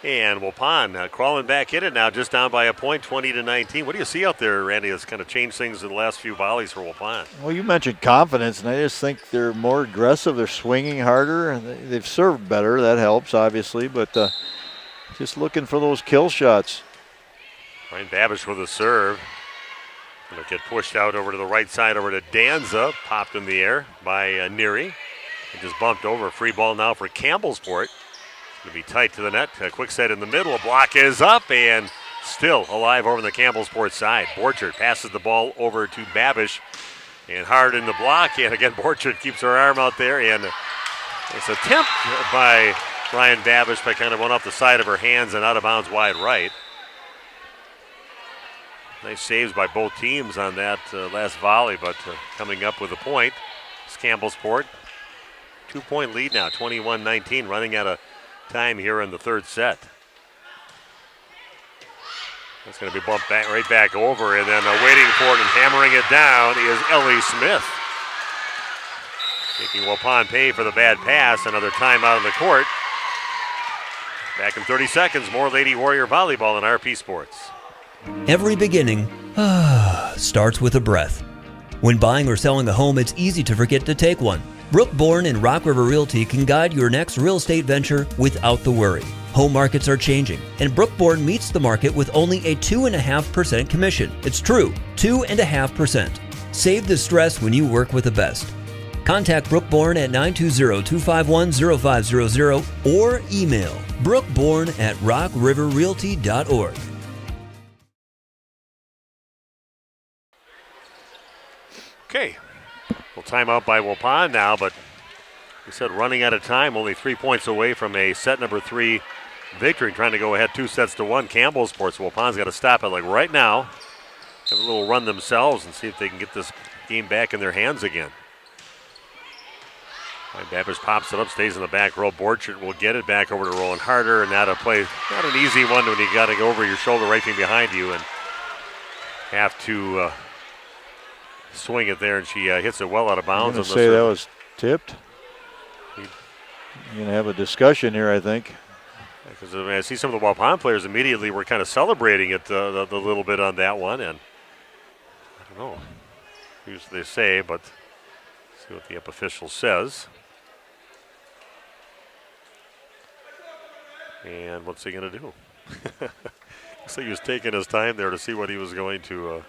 And Waupun crawling back in it now, just down by a point, 20-19. What do you see out there, Randy, that's kind of changed things in the last few volleys for Waupun? Well, you mentioned confidence, and I just think they're more aggressive. They're swinging harder, and they've served better. That helps, obviously, but just looking for those kill shots. Ryan Babish with a serve. Going to get pushed out over to the right side, over to Danza. Popped in the air by Neary. And just bumped over. Free ball now for Campbellsport. Going to be tight to the net. A quick set in the middle. A block is up and still alive over on the Campbellsport side. Borchert passes the ball over to Babish. And hard in the block. And again, Borchert keeps her arm out there. And it's an attempt by Ryan Babish, but kind of went off the side of her hands and out of bounds wide right. Nice saves by both teams on that last volley, but coming up with a point is Campbellsport. 2-point lead now, 21-19, running out of time here in the third set. That's going to be bumped back, right back over, and then waiting for it and hammering it down is Ellie Smith. Making Waupun pay for the bad pass. Another timeout on the court. Back in 30 seconds, more Lady Warrior Volleyball on RP Sports. Every beginning starts with a breath. When buying or selling a home, it's easy to forget to take one. Brookborn and Rock River Realty can guide your next real estate venture without the worry. Home markets are changing, and Brookborn meets the market with only a 2.5% commission. It's true, 2.5%. Save the stress when you work with the best. Contact Brookborn at 920-251-0500 or email brookborn@rockriverrealty.org. Okay, well, timeout by Waupun now, but we said running out of time, only 3 points away from a set number 3 victory, trying to go ahead 2-1. Campbellsport, so Waupun's got to stop it like right now, have a little run themselves and see if they can get this game back in their hands again. Babish pops it up, stays in the back row. Borchert will get it back over to Rowan Harder, and now to play, not an easy one when you got to go over your shoulder right thing behind you and have to swing it there, and she hits it well out of bounds. I'm going to say that was tipped. You're going to have a discussion here, I think. Because I see some of the Waupun players immediately were kind of celebrating it the little bit on that one, and I don't know. Usually they say, but see what the up official says. And what's he going to do? Looks like he was taking his time there to see what he was going to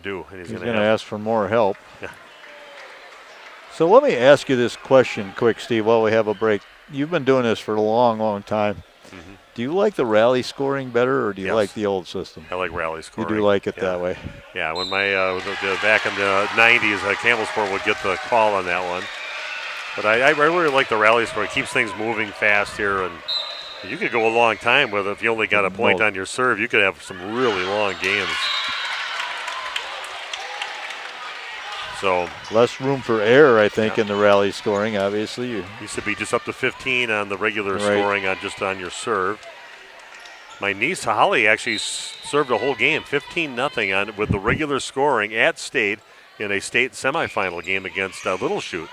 do. And he's going to ask for more help. Yeah. So let me ask you this question quick, Steve, while we have a break. You've been doing this for a long, long time. Mm-hmm. Do you like the rally scoring better, or do you like the old system? I like rally scoring. You do like it that way? Yeah, when my back in the 90s, Campbellsport would get the call on that one. But I really like the rally scoring. It keeps things moving fast here, and you could go a long time with it. If you only got a point on your serve, you could have some really long games. So less room for error, I think, in the rally scoring. Obviously, used to be just up to 15 on the regular scoring on just on your serve. My niece Holly actually served a whole game, 15-0 on with the regular scoring at state in a state semifinal game against Little Chute.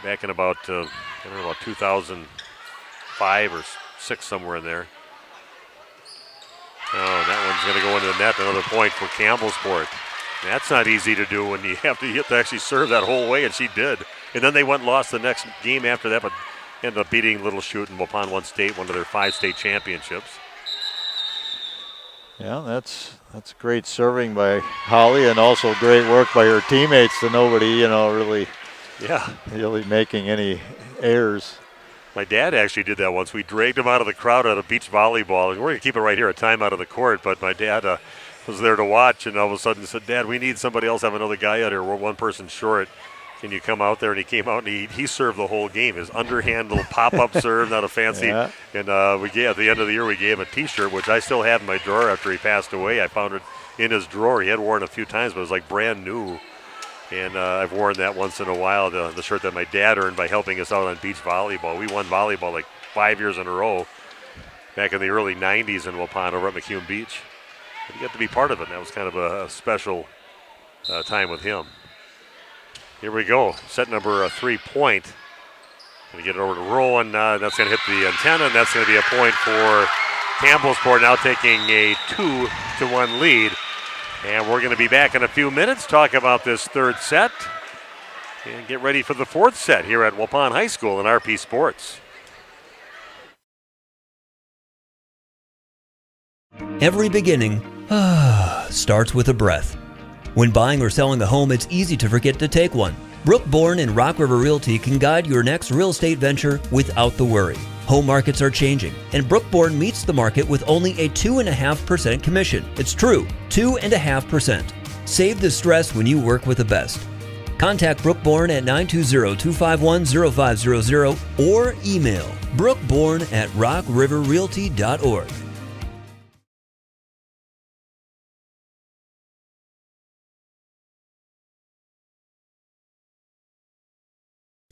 Back in about 2005 or 6, somewhere in there. Oh, that one's going to go into the net. Another point for Campbellsport. That's not easy to do when you have to actually serve that whole way, and she did. And then they went and lost the next game after that, but ended up beating Little Chute and Waupun won state, one of their 5 state championships. Yeah, that's great serving by Holly, and also great work by her teammates to nobody, really making any errors. My dad actually did that once. We dragged him out of the crowd out of beach volleyball. And we're going to keep it right here, a time out of the court, but my dad was there to watch, and all of a sudden said, "Dad, we need somebody else. Have another guy out here. We're one person short. Can you come out there?" And he came out and he served the whole game. His underhand little pop-up serve, not a fancy. Yeah. And at the end of the year, we gave him a T-shirt, which I still have in my drawer after he passed away. I found it in his drawer. He had worn it a few times, but it was like brand new. And I've worn that once in a while, the shirt that my dad earned by helping us out on beach volleyball. We won volleyball like 5 years in a row back in the early 90s in Waupun over at McCune Beach. But he got to be part of it, and that was kind of a special time with him. Here we go, set number 3-point. Going to get it over to Rowan. That's going to hit the antenna, and that's going to be a point for Campbellsport, now taking a 2-1 lead. And we're going to be back in a few minutes, talk about this third set, and get ready for the fourth set here at Waupun High School in RP Sports. Every beginning starts with a breath. When buying or selling a home, it's easy to forget to take one. Brookborn and Rock River Realty can guide your next real estate venture without the worry. Home markets are changing, and Brookborn meets the market with only a 2.5% commission. It's true, 2.5%. Save the stress when you work with the best. Contact Brookborn at 920-251-0500 or email brookborn@rockriverrealty.org.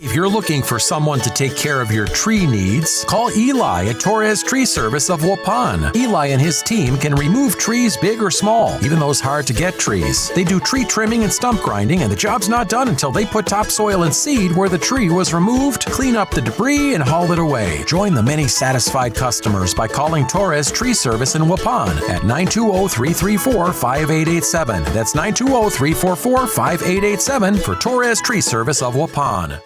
If you're looking for someone to take care of your tree needs, call Eli at Torres Tree Service of Waupun. Eli and his team can remove trees big or small, even those hard-to-get trees. They do tree trimming and stump grinding, and the job's not done until they put topsoil and seed where the tree was removed, clean up the debris, and haul it away. Join the many satisfied customers by calling Torres Tree Service in Waupun at 920-334-5887. That's 920-344-5887 for Torres Tree Service of Waupun.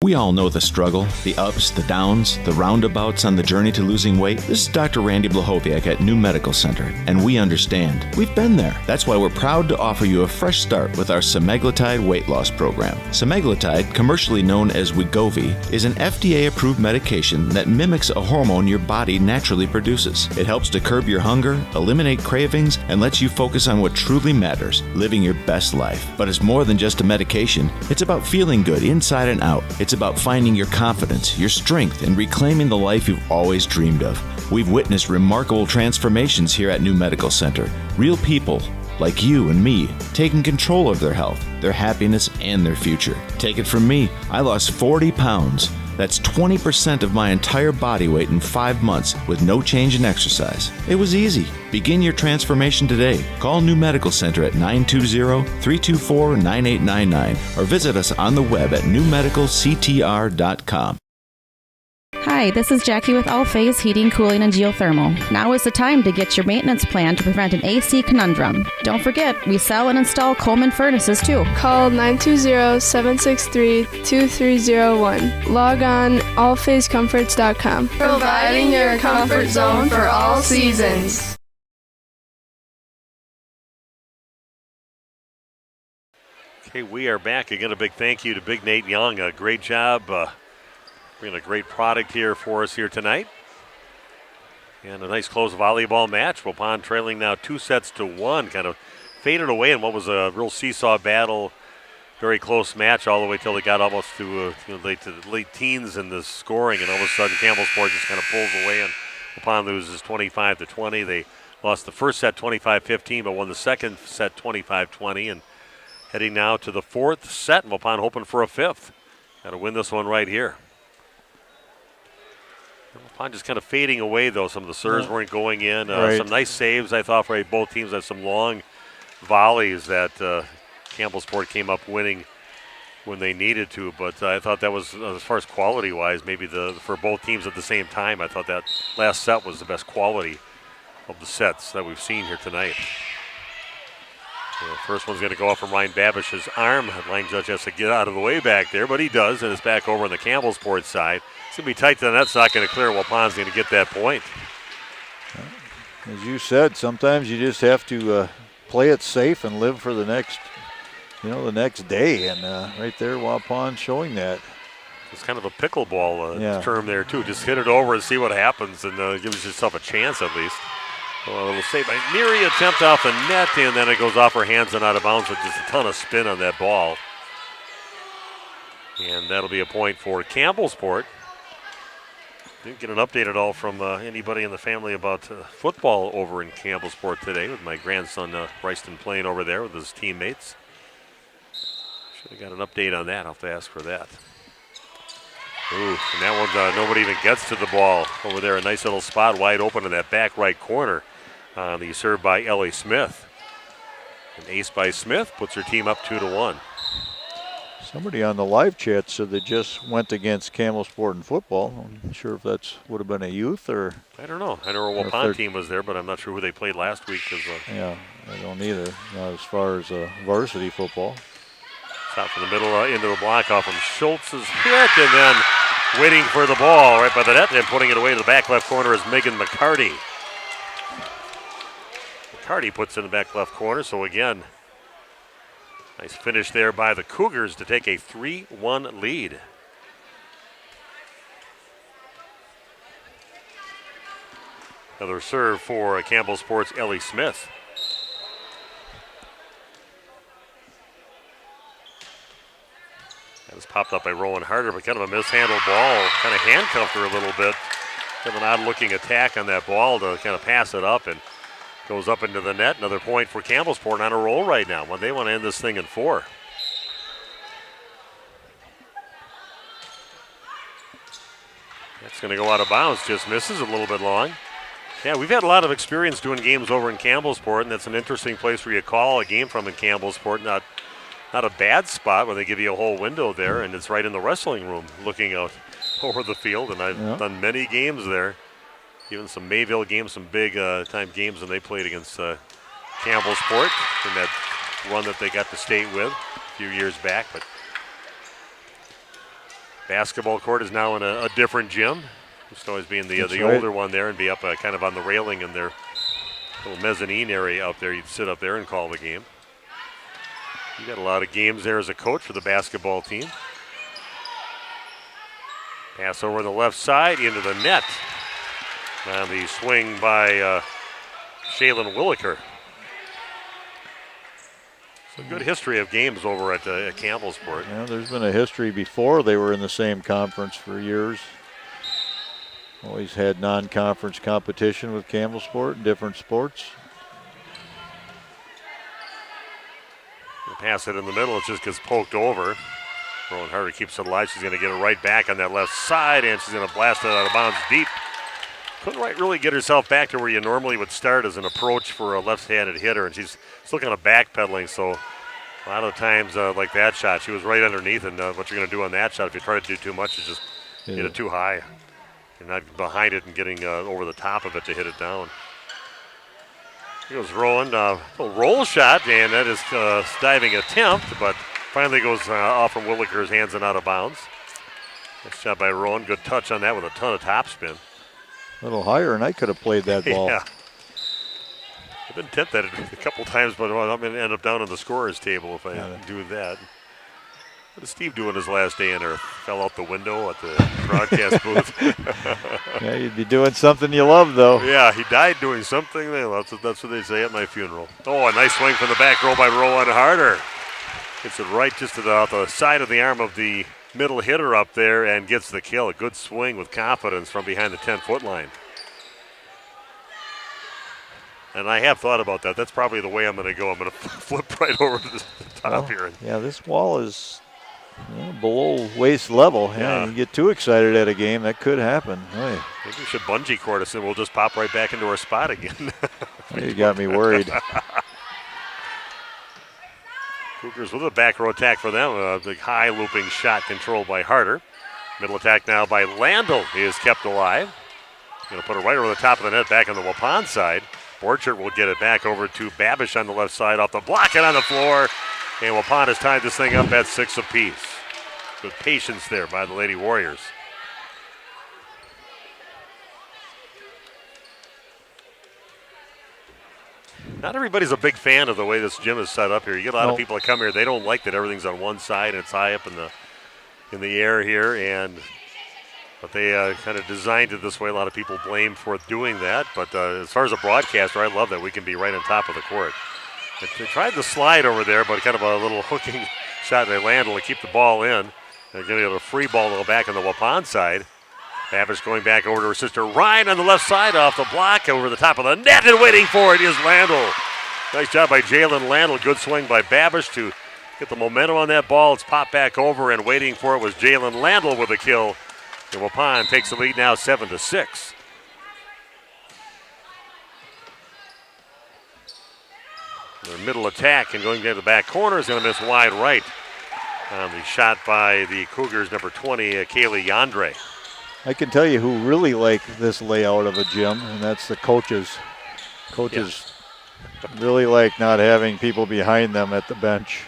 We all know the struggle, the ups, the downs, the roundabouts on the journey to losing weight. This is Dr. Randy Blahoviak at New Medical Center, and we understand. We've been there. That's why we're proud to offer you a fresh start with our semaglutide weight loss program. Semaglutide, commercially known as Wegovy, is an FDA-approved medication that mimics a hormone your body naturally produces. It helps to curb your hunger, eliminate cravings, and lets you focus on what truly matters, living your best life. But it's more than just a medication. It's about feeling good inside and out. It's about finding your confidence, your strength, and reclaiming the life you've always dreamed of. We've witnessed remarkable transformations here at New Medical Center. Real people, like you and me, taking control of their health, their happiness, and their future. Take it from me, I lost 40 pounds. That's 20% of my entire body weight in 5 months with no change in exercise. It was easy. Begin your transformation today. Call New Medical Center at 920-324-9899 or visit us on the web at newmedicalctr.com. Hi, this is Jackie with All Phase Heating, Cooling, and Geothermal. Now is the time to get your maintenance plan to prevent an AC conundrum. Don't forget, we sell and install Coleman furnaces too. Call 920-763-2301. Log on allphasecomforts.com. Providing your comfort zone for all seasons. Okay, we are back. Again, a big thank you to Big Nate Young. A great job. Bringing a great product here for us here tonight. And a nice close volleyball match. Waupun trailing now 2-1. Kind of faded away in what was a real seesaw battle. Very close match all the way till it got almost to late teens in the scoring. And all of a sudden Campbellsport just kind of pulls away and Waupun loses 25-20. They lost the first set 25-15 but won the second set 25-20. And heading now to the fourth set. And Waupun hoping for a fifth. Got to win this one right here. Waupun just kind of fading away, though. Some of the serves weren't going in. Right. Some nice saves, I thought, for both teams. Had some long volleys that Campbellsport came up winning when they needed to. But I thought that was, as far as quality-wise, maybe for both teams at the same time, I thought that last set was the best quality of the sets that we've seen here tonight. The first one's going to go off from Ryan Babish's arm. The line judge has to get out of the way back there, but he does, and it's back over on the Campbellsport side. It's going to be tight to the net. It's not going to clear. Waupun's going to get that point. As you said, sometimes you just have to play it safe and live for the next day. And right there, Waupun showing that. It's kind of a pickleball term there, too. Just hit it over and see what happens, and gives yourself a chance at least. Well, a little save by Neary, attempt off the net, and then it goes off her hands and out of bounds with just a ton of spin on that ball. And that'll be a point for Campbellsport. Didn't get an update at all from anybody in the family about football over in Campbellsport today, with my grandson Bryson playing over there with his teammates. Should have got an update on that. I'll have to ask for that. Ooh, and that one, nobody even gets to the ball over there. A nice little spot wide open in that back right corner. The serve by Ellie Smith. An ace by Smith puts her team up 2-1. Somebody on the live chat said they just went against Campbellsport in football. I'm not sure if that's would have been a youth or. I don't know. I know a Waupun team was there, but I'm not sure who they played last week. Yeah, I don't either. Not as far as varsity football. Shot from the middle into the block off from Schultz's hit, and then waiting for the ball right by the net, and putting it away to the back left corner is Megan McCarty. McCarty puts it in the back left corner, so again, nice finish there by the Cougars to take a 3-1 lead. Another serve for Campbellsport's Ellie Smith. That was popped up by Rowan Harder, but kind of a mishandled ball. Kind of handcuffed her a little bit. Kind of an odd-looking attack on that ball to kind of pass it up, and goes up into the net. Another point for Campbellsport on a roll right now. Well, they want to end this thing in 4. That's going to go out of bounds. Just misses a little bit long. Yeah, we've had a lot of experience doing games over in Campbellsport, and that's an interesting place where you call a game from in Campbellsport. Not a bad spot where they give you a whole window there, and it's right in the wrestling room looking out over the field. And I've done many games there, even some Mayville games, some big time games when they played against Campbellsport in that run that they got to state with a few years back. But basketball court is now in a different gym. Used to always be in the older one there and be up kind of on the railing in their little mezzanine area out there. You'd sit up there and call the game. You got a lot of games there as a coach for the basketball team. Pass over the left side into the net. And the swing by Shaylin Williker. So good history of games over at Campbellsport. Yeah, there's been a history before they were in the same conference for years. Always had non-conference competition with Campbellsport in different sports. Pass it in the middle, it just gets poked over. Rowan Harder keeps it alive. She's going to get it right back on that left side, and she's going to blast it out of bounds deep. Couldn't really get herself back to where you normally would start as an approach for a left-handed hitter, and she's still kind of backpedaling. So a lot of times, like that shot, she was right underneath, and what you're going to do on that shot, if you try to do too much, is just hit it too high. You're not behind it and getting over the top of it to hit it down. Here goes Rowan, a roll shot, and that is a diving attempt, but finally goes off from Williker's hands and out of bounds. Nice shot by Rowan, good touch on that with a ton of topspin. A little higher, and I could have played that ball. Yeah. I've been tempted a couple times, but I'm going to end up down on the scorer's table if I do that. What did Steve do on his last day on Earth? Fell out the window at the broadcast booth. Yeah, you'd be doing something you love, though. Yeah, he died doing something. That's what they say at my funeral. Oh, a nice swing from the back row by Rowan Harder. Gets it right just to the side of the arm of the middle hitter up there and gets the kill. A good swing with confidence from behind the 10-foot line. And I have thought about that. That's probably the way I'm going to go. I'm going to flip right over to the top here. Yeah, this wall is below waist level. Yeah, you get too excited at a game, that could happen. Hey. Maybe we should bungee cord us and we'll just pop right back into our spot again. You got me worried. Cougars with a back row attack for them. A big high looping shot controlled by Harder. Middle attack now by Landel. He is kept alive. Going to put it right over the top of the net back on the Waupun side. Borchert will get it back over to Babish on the left side off the block and on the floor. And Waupun has tied this thing up at 6 apiece. Good patience there by the Lady Warriors. Not everybody's a big fan of the way this gym is set up here. You get a lot of people that come here, they don't like that everything's on one side and it's high up in the air here. But they kind of designed it this way. A lot of people blame for doing that. But as far as a broadcaster, I love that we can be right on top of the court. They tried the slide over there, but kind of a little hooking shot. They landed to keep the ball in. They're going to get a free ball to go back on the Waupun side. Babish going back over to her sister Ryan on the left side off the block over the top of the net, and waiting for it is Landl. Nice job by Jalen Landl. Good swing by Babish to get the momentum on that ball. It's popped back over, and waiting for it was Jalen Landl with a kill. And Waupun takes the lead now 7-6. Their middle attack and going to the back corner is going to miss wide right on the shot by the Cougars, number 20, Kaylee Yandre. I can tell you who really like this layout of a gym, and that's the coaches. Coaches really like not having people behind them at the bench.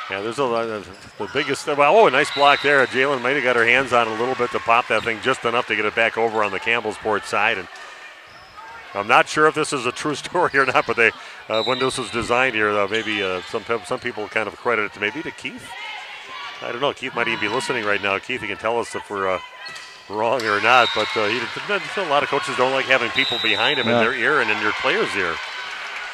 Yeah, there's the biggest. Oh, a nice block there. Jalen might have got her hands on it a little bit to pop that thing just enough to get it back over on the Campbellsport side. And I'm not sure if this is a true story or not, but they, when this was designed here, maybe some people kind of credit it to maybe to Keith. I don't know. Keith might even be listening right now. Keith, you can tell us if we're wrong or not. But a lot of coaches don't like having people behind them in their ear and in your player's ear.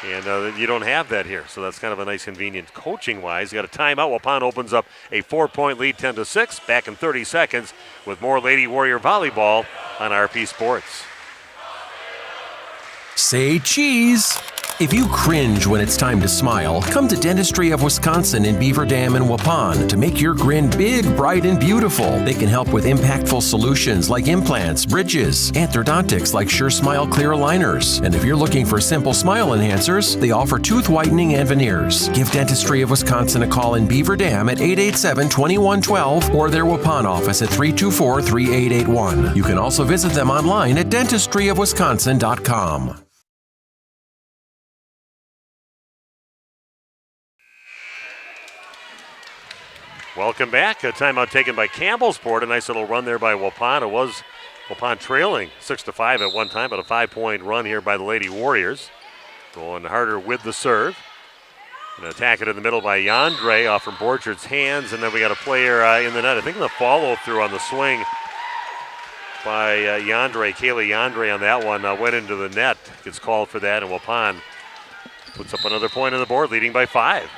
And you don't have that here. So that's kind of a nice convenience coaching-wise. You got a timeout. Waupun opens up a 4-point lead, 10-6. Back in 30 seconds with more Lady Warrior volleyball on RP Sports. Say cheese. If you cringe when it's time to smile, come to Dentistry of Wisconsin in Beaver Dam and Waupun to make your grin big, bright, and beautiful. They can help with impactful solutions like implants, bridges, orthodontics like Sure Smile clear aligners. And if you're looking for simple smile enhancers, they offer tooth whitening and veneers. Give Dentistry of Wisconsin a call in Beaver Dam at 887-2112 or their Waupun office at 324-3881. You can also visit them online at dentistryofwisconsin.com. Welcome back. A timeout taken by Campbellsport. A nice little run there by Waupun. It was Waupun trailing 6-5 at one time, but a 5-point run here by the Lady Warriors. Going harder with the serve. And attack it in the middle by Yandre off from Borchard's hands. And then we got a player in the net. I think the follow through on the swing by Yandre, Kaylee Yandre on that one went into the net. Gets called for that, and Waupun puts up another point on the board, leading by 5.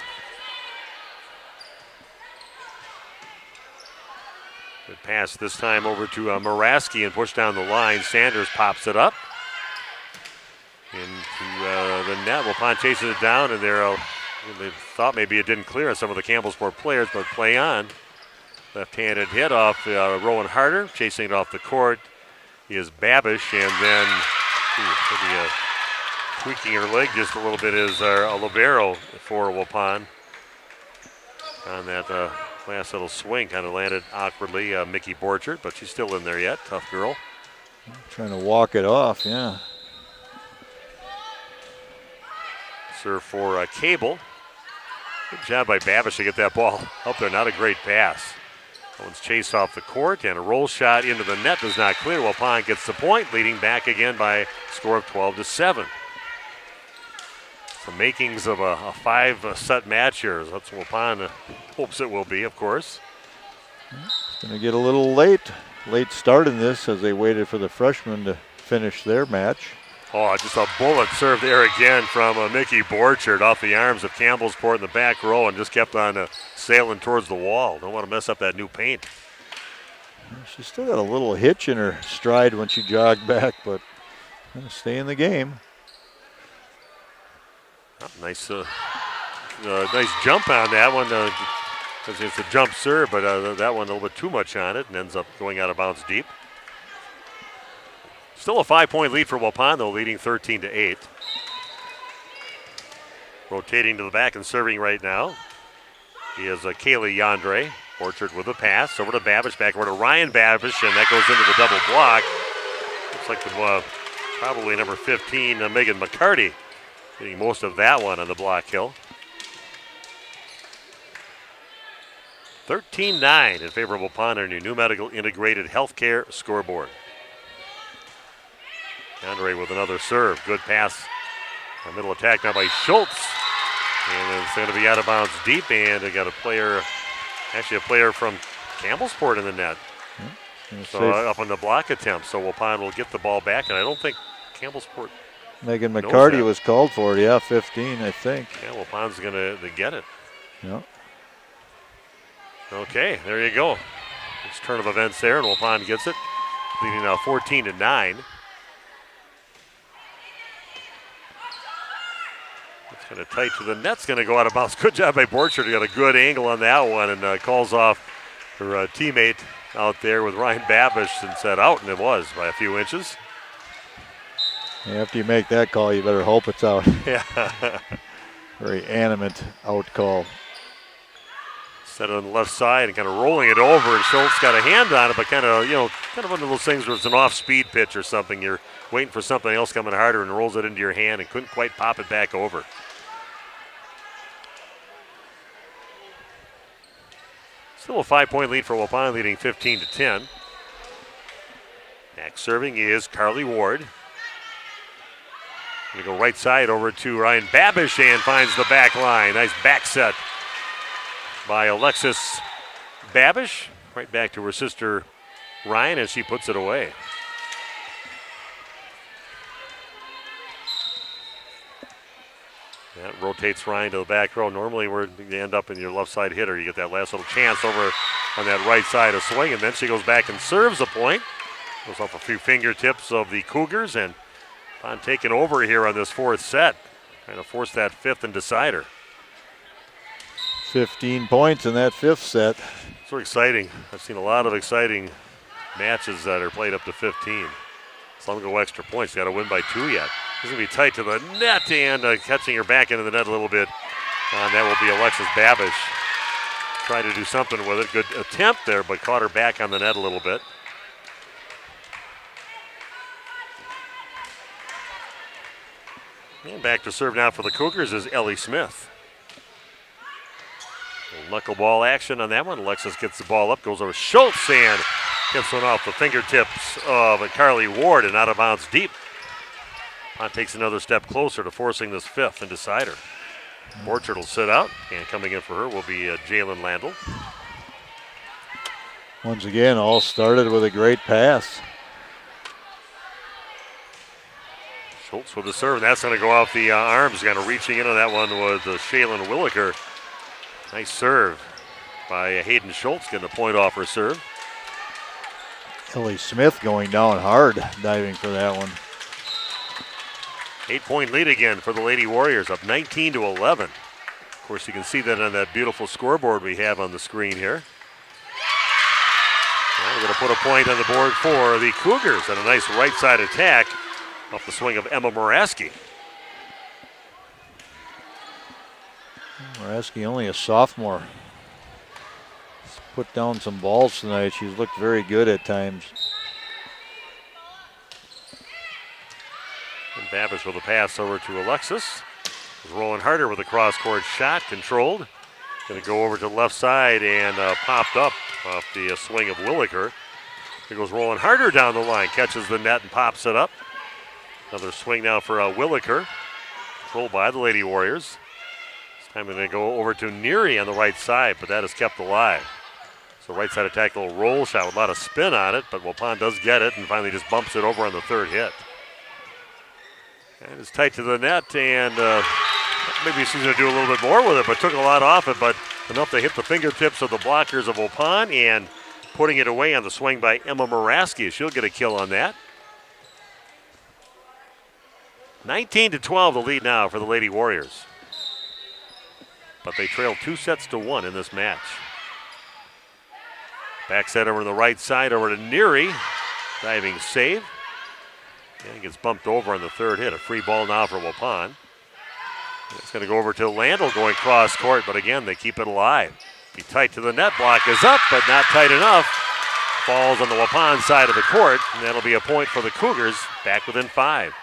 Good pass this time over to Moraski and pushed down the line. Sanders pops it up into the net. Waupun chases it down, and they thought maybe it didn't clear on some of the Campbellsport players, but play on. Left-handed hit off Rowan Harder. Chasing it off the court is Babish, and then maybe tweaking her leg just a little bit is a libero for Waupun on that last little swing. Kind of landed awkwardly, Mickey Borchard, but she's still in there yet. Tough girl. Trying to walk it off, yeah. Serve for Cable. Good job by Babish to get that ball up there. Not a great pass. That one's chased off the court, and a roll shot into the net does not clear. Waupun gets the point, leading back again by a score of 12-7. The makings of a 5-set match here. That's what Waupun hopes it will be, of course. It's going to get a little late start in this as they waited for the freshmen to finish their match. Oh, just a bullet serve there again from Mickey Borchard off the arms of Campbellsport in the back row and just kept on sailing towards the wall. Don't want to mess up that new paint. She still got a little hitch in her stride when she jogged back, but going to stay in the game. Oh, nice jump on that one. It's a jump serve, but that one a little bit too much on it and ends up going out of bounds deep. Still a 5-point lead for Waupun, though, leading 13-8. Rotating to the back and serving right now is Kaylee Yandre. Borchard with a pass over to Babish, back over to Ryan Babish, and that goes into the double block. Looks like the probably number 15, Megan McCarty, getting most of that one on the block kill. 13-9 in favor of Waupun on your new medical integrated healthcare scoreboard. Andre with another serve. Good pass. A middle attack now by Schultz. And it's going to be out of bounds deep. And they got a player from Campbellsport in the net. So up on the block attempt. So Waupun will get the ball back, and I don't think Campbellsport. Megan McCarty was called for it. Yeah, 15, I think. Yeah, Waupun's going to get it. Yeah. Okay, there you go. It's turn of events there, and Waupun gets it, leading now 14-9. It's kind of tight to the net's going to go out of bounds. Good job by Borchard. He got a good angle on that one and calls off her teammate out there with Ryan Babish and said out, and it was by a few inches. After you make that call, you better hope it's out. Yeah. Very animate out call. Set it on the left side and kind of rolling it over, and Schultz got a hand on it, but kind of one of those things where it's an off-speed pitch or something. You're waiting for something else coming harder and rolls it into your hand and couldn't quite pop it back over. Still a 5-point lead for Waupun, leading 15-10. Next serving is Carly Ward. Gonna go right side over to Ryan Babish and finds the back line. Nice back set by Alexis Babish. Right back to her sister Ryan as she puts it away. That rotates Ryan to the back row. Normally where you end up in your left side hitter, you get that last little chance over on that right side of swing, and then she goes back and serves a point. Goes off a few fingertips of the Cougars, and Waupun taking over here on this fourth set. Trying to force that fifth and decider. 15 points in that fifth set. So exciting. I've seen a lot of exciting matches that are played up to 15. Some go extra points. Got to win by 2 yet. This is going to be tight to the net, and catching her back into the net a little bit. And that will be Alexis Babish. Trying to do something with it. Good attempt there, but caught her back on the net a little bit. And back to serve now for the Cougars is Ellie Smith. Knuckleball action on that one. Alexis gets the ball up, goes over Schultz, and gets one off the fingertips of Carly Ward and out of bounds deep. Waupun takes another step closer to forcing this fifth and decider. Borchard will sit out, and coming in for her will be Jalen Landl. Once again, all started with a great pass. Schultz with the serve, and that's going to go off the arms. Kind of reaching in on that one was Shaylin Williker. Nice serve by Hayden Schultz, getting a point off her serve. Ellie Smith going down hard, diving for that one. 8-point lead again for the Lady Warriors, up 19-11. Of course, you can see that on that beautiful scoreboard we have on the screen here. Well, we're going to put a point on the board for the Cougars and a nice right side attack off the swing of Emma Moraski. Moraski, only a sophomore. She's put down some balls tonight. She's looked very good at times. And Babish with a pass over to Alexis. Rolling harder with a cross-court shot, controlled. Going to go over to the left side and popped up off the swing of Williker. He goes rolling harder down the line, catches the net and pops it up. Another swing now for Williker, controlled by the Lady Warriors. This time they're going to go over to Neary on the right side, but that is kept alive. So right side attack, a little roll shot with a lot of spin on it, but Waupun does get it and finally just bumps it over on the third hit. And it's tight to the net, and maybe she's going to do a little bit more with it, but took a lot off it, but enough to hit the fingertips of the blockers of Waupun and putting it away on the swing by Emma Moraski. She'll get a kill on that. 19-12 the lead now for the Lady Warriors. But they trail 2-1 in this match. Back set over to the right side, over to Neary. Diving save. And gets bumped over on the third hit. A free ball now for Waupun. It's going to go over to Landl going cross court, but again, they keep it alive. Be tight to the net. Block is up, but not tight enough. Falls on the Waupun side of the court, and that'll be a point for the Cougars, back within 5.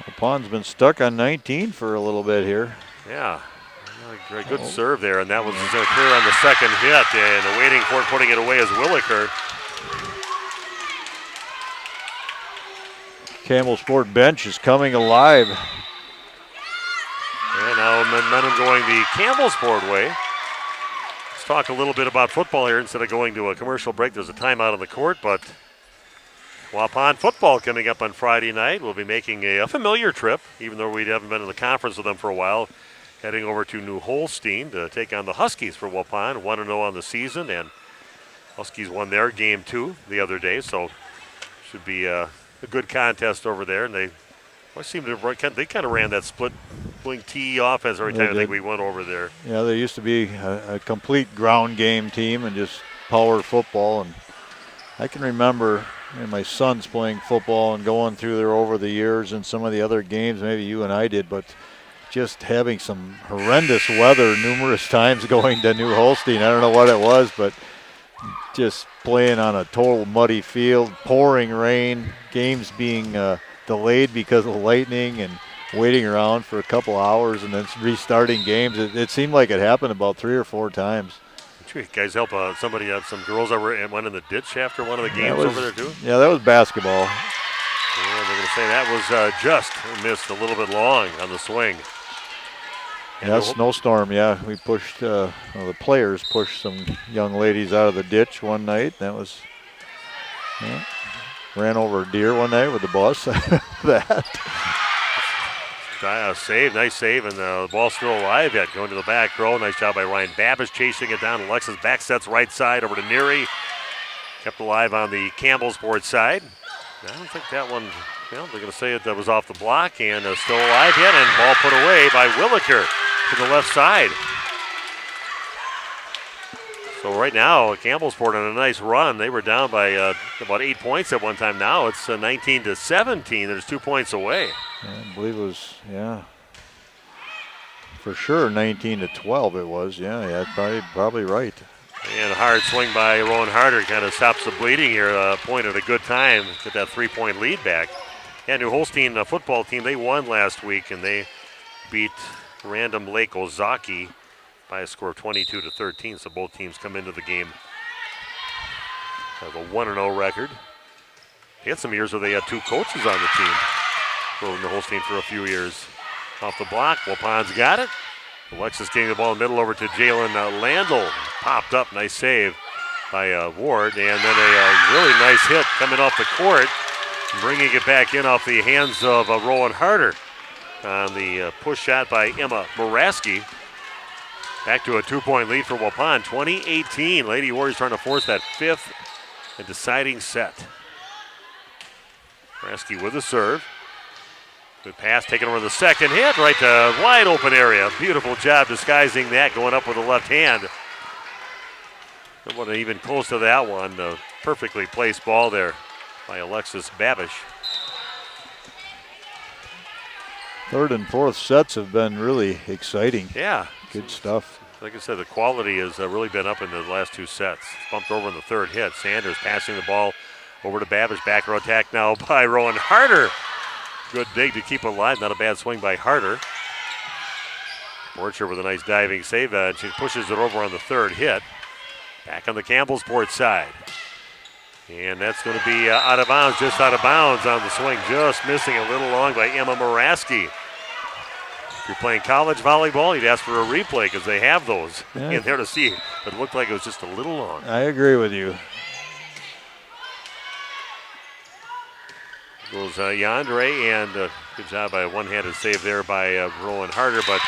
Waupun's been stuck on 19 for a little bit here. Yeah, a good serve there, and that was clear on the second hit, and waiting for it, putting it away is Williker. Campbellsport bench is coming alive. And now momentum going the Campbellsport way. talk a little bit about football here instead of going to a commercial break. There's a timeout on the court, but Waupun football coming up on Friday night. We'll be making a familiar trip, even though we haven't been in the conference with them for a while, heading over to New Holstein to take on the Huskies for Waupun, 1-0 on the season, and Huskies won their game 2 the other day, so should be a good contest over there. And they kind of ran that split wing tee offense every time I think we went over there. Yeah, there used to be a complete ground game team and just power football, and I can remember my sons playing football and going through there over the years and some of the other games, maybe you and I did, but just having some horrendous weather numerous times going to New Holstein. I don't know what it was, but just playing on a total muddy field, pouring rain, games being delayed because of lightning and waiting around for a couple hours and then restarting games. It seemed like it happened about 3 or 4 times. You guys help somebody out, some girls that went in the ditch after one of the games over there too? Yeah, that was basketball. Yeah, they're going to say that was just missed a little bit long on the swing. Yeah, snowstorm, yeah. We pushed, the players pushed some young ladies out of the ditch one night. That was, ran over a deer one night with the bus. That. Save, nice save, and the ball's still alive yet. Going to the back row. Nice job by Ryan Babish chasing it down. Alexis back sets right side over to Neary. Kept alive on the Campbellsport side. I don't think that one, they're going to say it was off the block and still alive yet, and ball put away by Williker to the left side. So right now, Campbellsport on a nice run. They were down by about 8 points at one time. Now it's 19-17. There's 2 points away. Yeah, I believe it was, for sure 19-12 it was. Yeah, probably right. And a hard swing by Rowan Harder kind of stops the bleeding here. Point at a good time. Get that 3-point lead back. Yeah, New Holstein football team, they won last week, and they beat Random Lake Ozaki by a score of 22-13. So both teams come into the game have a 1-0 record. They had some years where they had 2 coaches on the team for New Holstein for a few years. Off the block, Waupun's got it. Alexis getting the ball in the middle over to Jalen Landl. Popped up, nice save by Ward. And then a really nice hit coming off the court, bringing it back in off the hands of Rowan Harder on the push shot by Emma Moraski. Back to a 2-point lead for Waupun, 20-18. Lady Warriors trying to force that 5th and deciding set. Moraski with the serve. Good pass taken over the second hit, right to wide open area. Beautiful job disguising that, going up with the left hand. It wasn't even close to that one. Perfectly placed ball there by Alexis Babish. 3rd and 4th sets have been really exciting. Yeah. Good stuff. Like I said, the quality has really been up in the last 2 sets. Bumped over in the 3rd hit. Sanders passing the ball over to Babish. Back row attack now by Rowan Harder. Good dig to keep it alive. Not a bad swing by Harder. Borcher with a nice diving save. She pushes it over on the 3rd hit. Back on the Campbellsport side. And that's going to be out of bounds, just out of bounds on the swing. Just missing a little long by Emma Moraski. If you're playing college volleyball, you'd ask for a replay because they have those in there to see. But it looked like it was just a little long. I agree with you. Goes Yandere, and good job by a one-handed save there by Rowan Harder, but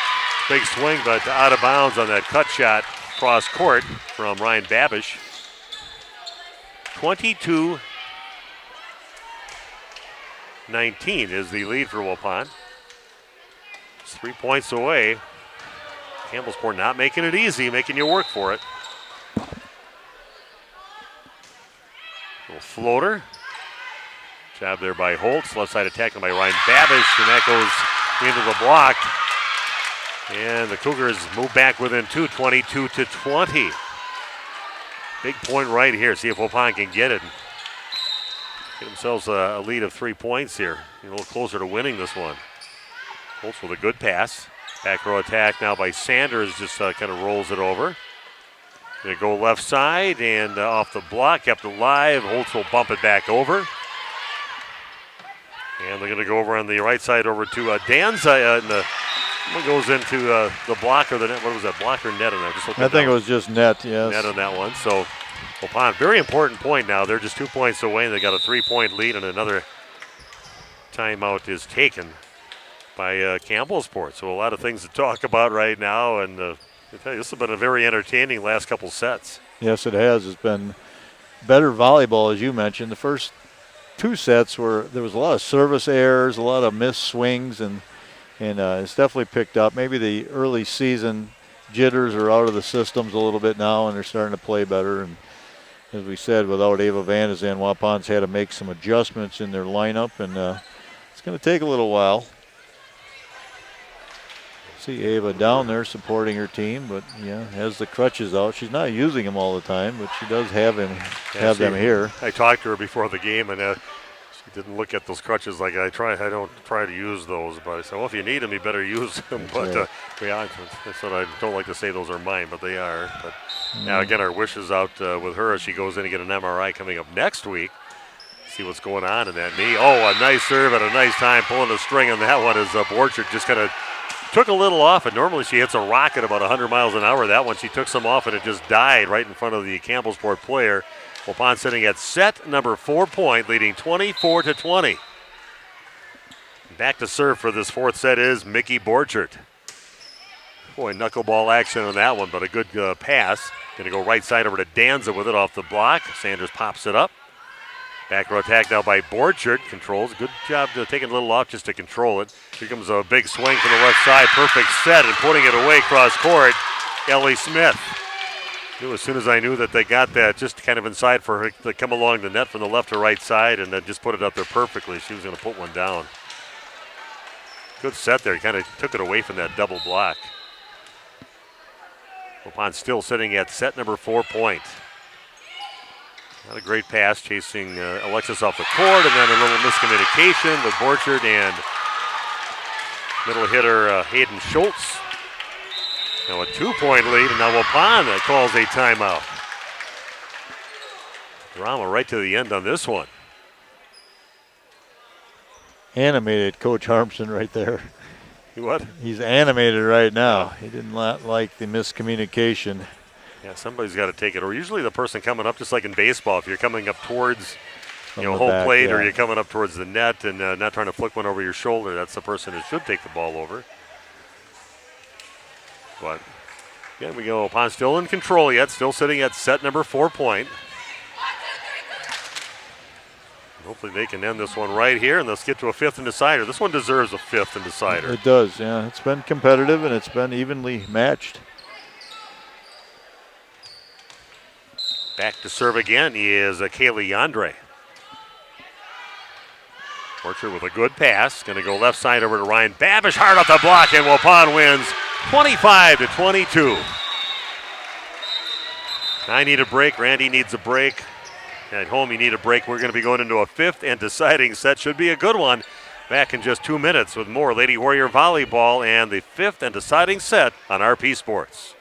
big swing, but out of bounds on that cut shot cross court from Ryan Babish. 22-19 is the lead for Waupun. It's 3 points away. Campbellsport not making it easy, making you work for it. Little floater. Job there by Holtz. Left side attacking by Ryan Babish, and that goes into the block. And the Cougars move back within 2, 22-20. Big point right here. See if Waupun can get it. Get themselves a lead of 3 points here. A little closer to winning this one. Holtz with a good pass. Back row attack now by Sanders, just kind of rolls it over. They go left side and off the block, kept alive. Holtz will bump it back over. And they're going to go over on the right side over to Danza in the One goes into the block or the net. What was that, block or net? I think it was just net, yes. Net on that one. So Waupun, very important point now. They're just 2 points away, and they got a 3-point lead, and another timeout is taken by Campbellsport. So a lot of things to talk about right now, and I tell you, this has been a very entertaining last couple sets. Yes, it has. It's been better volleyball, as you mentioned. The first 2 sets there was a lot of service errors, a lot of missed swings, and it's definitely picked up. Maybe the early season jitters are out of the systems a little bit now, and they're starting to play better. And as we said, without Ava Vandezan, Waupun's had to make some adjustments in their lineup, and it's going to take a little while. See Ava down there supporting her team, but has the crutches out. She's not using them all the time, but she does have them here. I talked to her before the game, and she didn't look at those crutches like I don't try to use those, but I said, well, if you need them, you better use them. But I said I don't like to say those are mine, but they are. But now again, our wishes out with her as she goes in to get an MRI coming up next week. See what's going on in that knee. Oh, a nice serve at a nice time, pulling the string on that one as Borchert just kind of took a little off, and normally she hits a rocket about 100 miles an hour. That one, she took some off, and it just died right in front of the Campbellsport player. Waupun sitting at set number 4 point, leading 24-20. Back to serve for this fourth set is Mickey Borchert. Boy, knuckleball action on that one, but a good pass. Going to go right side over to Danza with it off the block. Sanders pops it up. Back row attack now by Borchert. Controls. Good job taking a little off just to control it. Here comes a big swing from the left side. Perfect set and putting it away cross court. Ellie Smith. As soon as I knew that they got that just kind of inside for her to come along the net from the left to right side and then just put it up there perfectly, she was going to put one down. Good set there. He kind of took it away from that double block. Waupun still sitting at set number 4 point. Not a great pass chasing Alexis off the court, and then a little miscommunication with Borchert and middle hitter Hayden Schultz. Now a 2-point lead, and now Waupun calls a timeout. Drama right to the end on this one. Animated Coach Harmson right there. What? He's animated right now. He didn't like the miscommunication. Yeah, somebody's got to take it. Or usually the person coming up, just like in baseball, if you're coming up towards home back, plate or you're coming up towards the net and not trying to flick one over your shoulder, that's the person who should take the ball over. But, again, we go. Waupun still in control yet, still sitting at set number 4 point. Hopefully they can end this one right here, and let's get to a fifth and decider. This one deserves a fifth and decider. It does, yeah. It's been competitive, and it's been evenly matched. Back to serve again is Kaylee Andre. Borchert with a good pass. Going to go left side over to Ryan Babish. Hard off the block, and Waupun wins 25-22. I need a break. Randy needs a break. At home, you need a break. We're going to be going into a fifth and deciding set. Should be a good one. Back in just 2 minutes with more Lady Warrior Volleyball and the fifth and deciding set on RP Sports.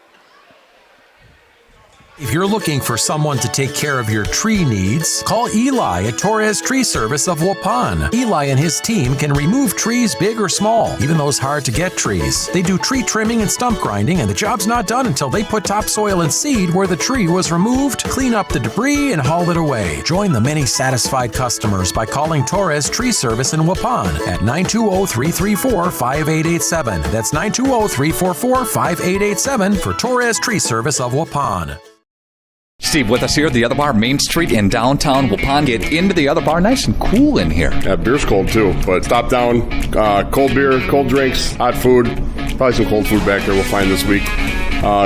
If you're looking for someone to take care of your tree needs, call Eli at Torres Tree Service of Waupun. Eli and his team can remove trees big or small, even those hard-to-get trees. They do tree trimming and stump grinding, and the job's not done until they put topsoil and seed where the tree was removed, clean up the debris, and haul it away. Join the many satisfied customers by calling Torres Tree Service in Waupun at 920-334-5887. That's 920-344-5887 for Torres Tree Service of Waupun. Steve with us here at the Other Bar, Main Street in downtown Waupun. Get into the Other Bar, nice and cool in here. Yeah, beer's cold too, but stop down. Cold beer, cold drinks, hot food. Probably some cold food back there we'll find this week.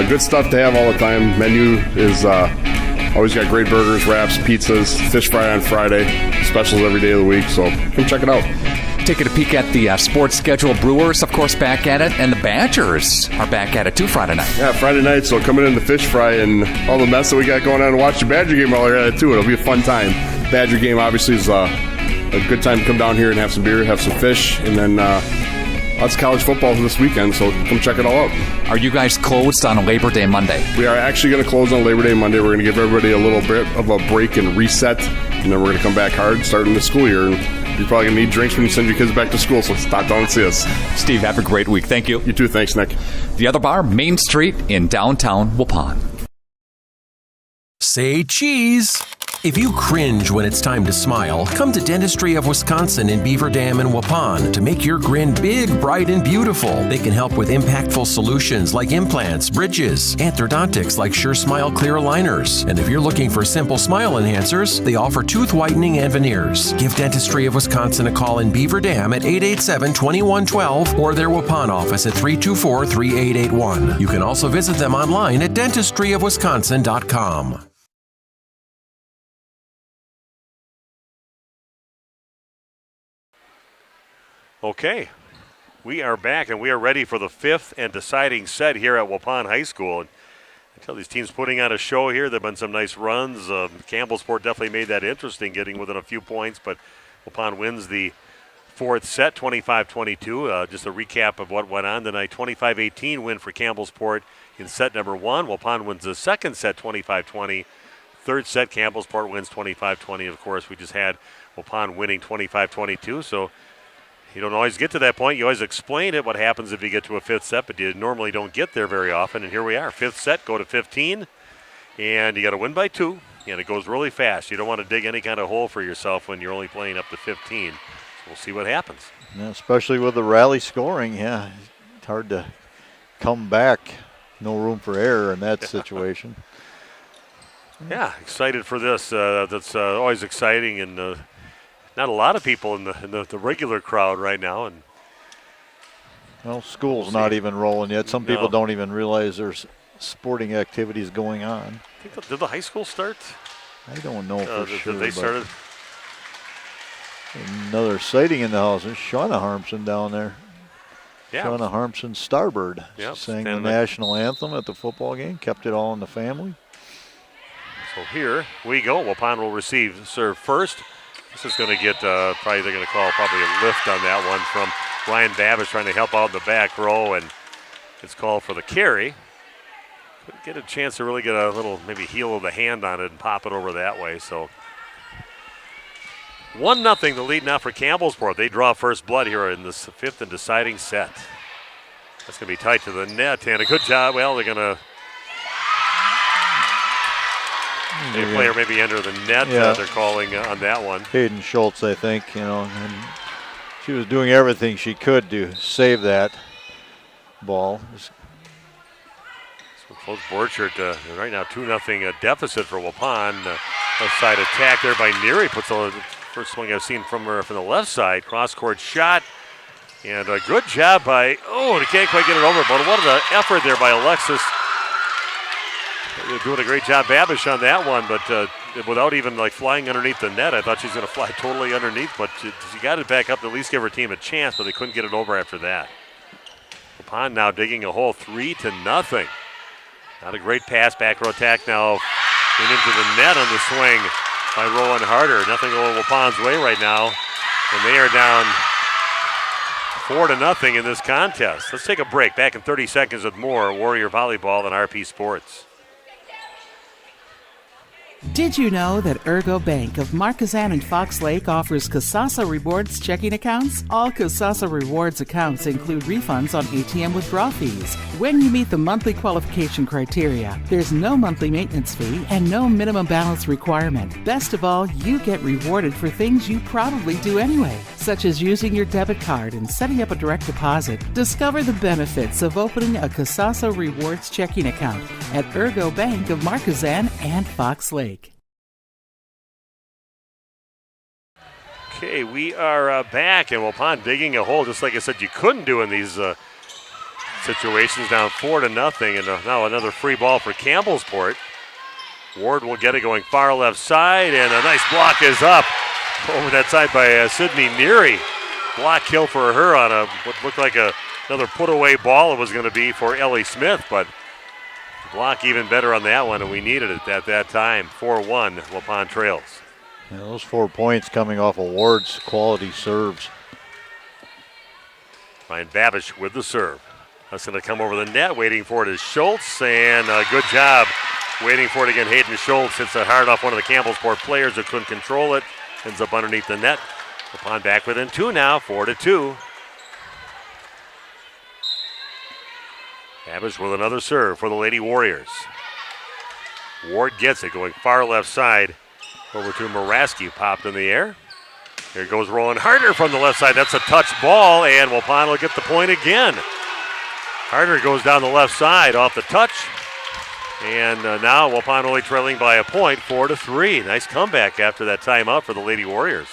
Good stuff to have all the time. Menu is always got great burgers, wraps, pizzas, fish fry on Friday. Specials every day of the week, so come check it out. Taking a peek at the sports schedule. Brewers, of course, back at it, and the Badgers are back at it too Friday night. Yeah, Friday night, so coming in the fish fry and all the mess that we got going on and watch the Badger game while we're at it too. It'll be a fun time. Badger game obviously is a good time to come down here and have some beer, have some fish, and then lots of college football this weekend, so come check it all out. Are you guys closed on a Labor Day Monday? We are actually going to close on Labor Day Monday. We're going to give everybody a little bit of a break and reset, and then we're going to come back hard starting the school year. And You're probably going to need drinks when you send your kids back to school, so stop down and see us. Steve, have a great week. Thank you. You too. Thanks, Nick. The Other Bar, Main Street in downtown Waupun. Say cheese. If you cringe when it's time to smile, come to Dentistry of Wisconsin in Beaver Dam and Waupun to make your grin big, bright, and beautiful. They can help with impactful solutions like implants, bridges, orthodontics like Sure Smile clear aligners. And if you're looking for simple smile enhancers, they offer tooth whitening and veneers. Give Dentistry of Wisconsin a call in Beaver Dam at 887-2112 or their Waupun office at 324-3881. You can also visit them online at dentistryofwisconsin.com. Okay, we are back and we are ready for the fifth and deciding set here at Waupun High School. And I tell these teams putting on a show here. There have been some nice runs. Campbellsport definitely made that interesting, getting within a few points, but Waupun wins the fourth set, 25-22. Just a recap of what went on tonight. 25-18 win for Campbellsport in set number one. Waupun wins the second set, 25-20. Third set, Campbellsport wins 25-20. Of course, we just had Waupun winning 25-22, so you don't always get to that point. You always explain it, what happens if you get to a fifth set, but you normally don't get there very often. And here we are, fifth set, go to 15, and you got to win by 2, and it goes really fast. You don't want to dig any kind of hole for yourself when you're only playing up to 15. So we'll see what happens. Yeah, especially with the rally scoring, yeah, it's hard to come back. No room for error in that situation. Yeah, excited for this. That's always exciting, and not a lot of people in the regular crowd right now. And well, school's not even rolling yet. Some people don't even realize there's sporting activities going on. Did the high school start? I don't know for sure. They started. Another sighting in the house. There's Shauna Harmson down there. Yeah. Shauna Harmson Starbird sang the national anthem at the football game. Kept it all in the family. So here we go. Waupun will receive serve first. This is going to get, they're going to call probably a lift on that one from Ryan Babish trying to help out in the back row, and it's called for the carry. Couldn't get a chance to really get a little maybe heel of the hand on it and pop it over that way. So 1-0 the lead now for Campbellsport. They draw first blood here in this fifth and deciding set. That's going to be tight to the net, and a good job. Well, they're going to a player maybe under the net. They're calling on that one. Hayden Schultz, I think, and she was doing everything she could to save that ball. So Coach Borchert right now 2-0 deficit for Waupun. Left side attack there by Neary. Puts the first swing I've seen from her from the left side. Cross-court shot. And a good job by, they can't quite get it over, but what an effort there by Alexis. They're doing a great job, Babish, on that one, but without even flying underneath the net. I thought she was going to fly totally underneath, but she got it back up to at least give her team a chance, but they couldn't get it over after that. Waupun now digging a hole, 3-0. Not a great pass, back row attack now and into the net on the swing by Rowan Harder. Nothing going Waupun's way right now, and they are down 4-0 in this contest. Let's take a break. Back in 30 seconds with more Warrior Volleyball on RP Sports. Did you know that Ergo Bank of Marquezan and Fox Lake offers Casasa Rewards checking accounts? All Casasa Rewards accounts include refunds on ATM withdrawal fees when you meet the monthly qualification criteria. There's no monthly maintenance fee and no minimum balance requirement. Best of all, you get rewarded for things you probably do anyway, such as using your debit card and setting up a direct deposit. Discover the benefits of opening a Casasa Rewards checking account at Ergo Bank of Marquezan and Fox Lake. Okay, we are back, and Waupun digging a hole, just like I said you couldn't do in these situations, down 4-0, and now another free ball for Campbellsport. Ward will get it going far left side, and a nice block is up over that side by Sydney Neary. Block kill for her on what looked like another put-away ball it was going to be for Ellie Smith, but block even better on that one, and we needed it at that time. 4-1, Waupun trails. Yeah, those 4 points coming off of Ward's quality serves. Ryan Babish with the serve. That's going to come over the net. Waiting for it is Schultz, and a good job waiting for it again. Hayden Schultz hits it hard off one of the Campbellsport players who couldn't control it. Ends up underneath the net. Waupun back within 2 now, 4-2. Babish with another serve for the Lady Warriors. Ward gets it, going far left side over to Muraski, popped in the air. Here goes Rowan Harder from the left side. That's a touch ball, and Waupun will get the point again. Harder goes down the left side off the touch. And now Waupun only trailing by a point, 4-3. Nice comeback after that timeout for the Lady Warriors.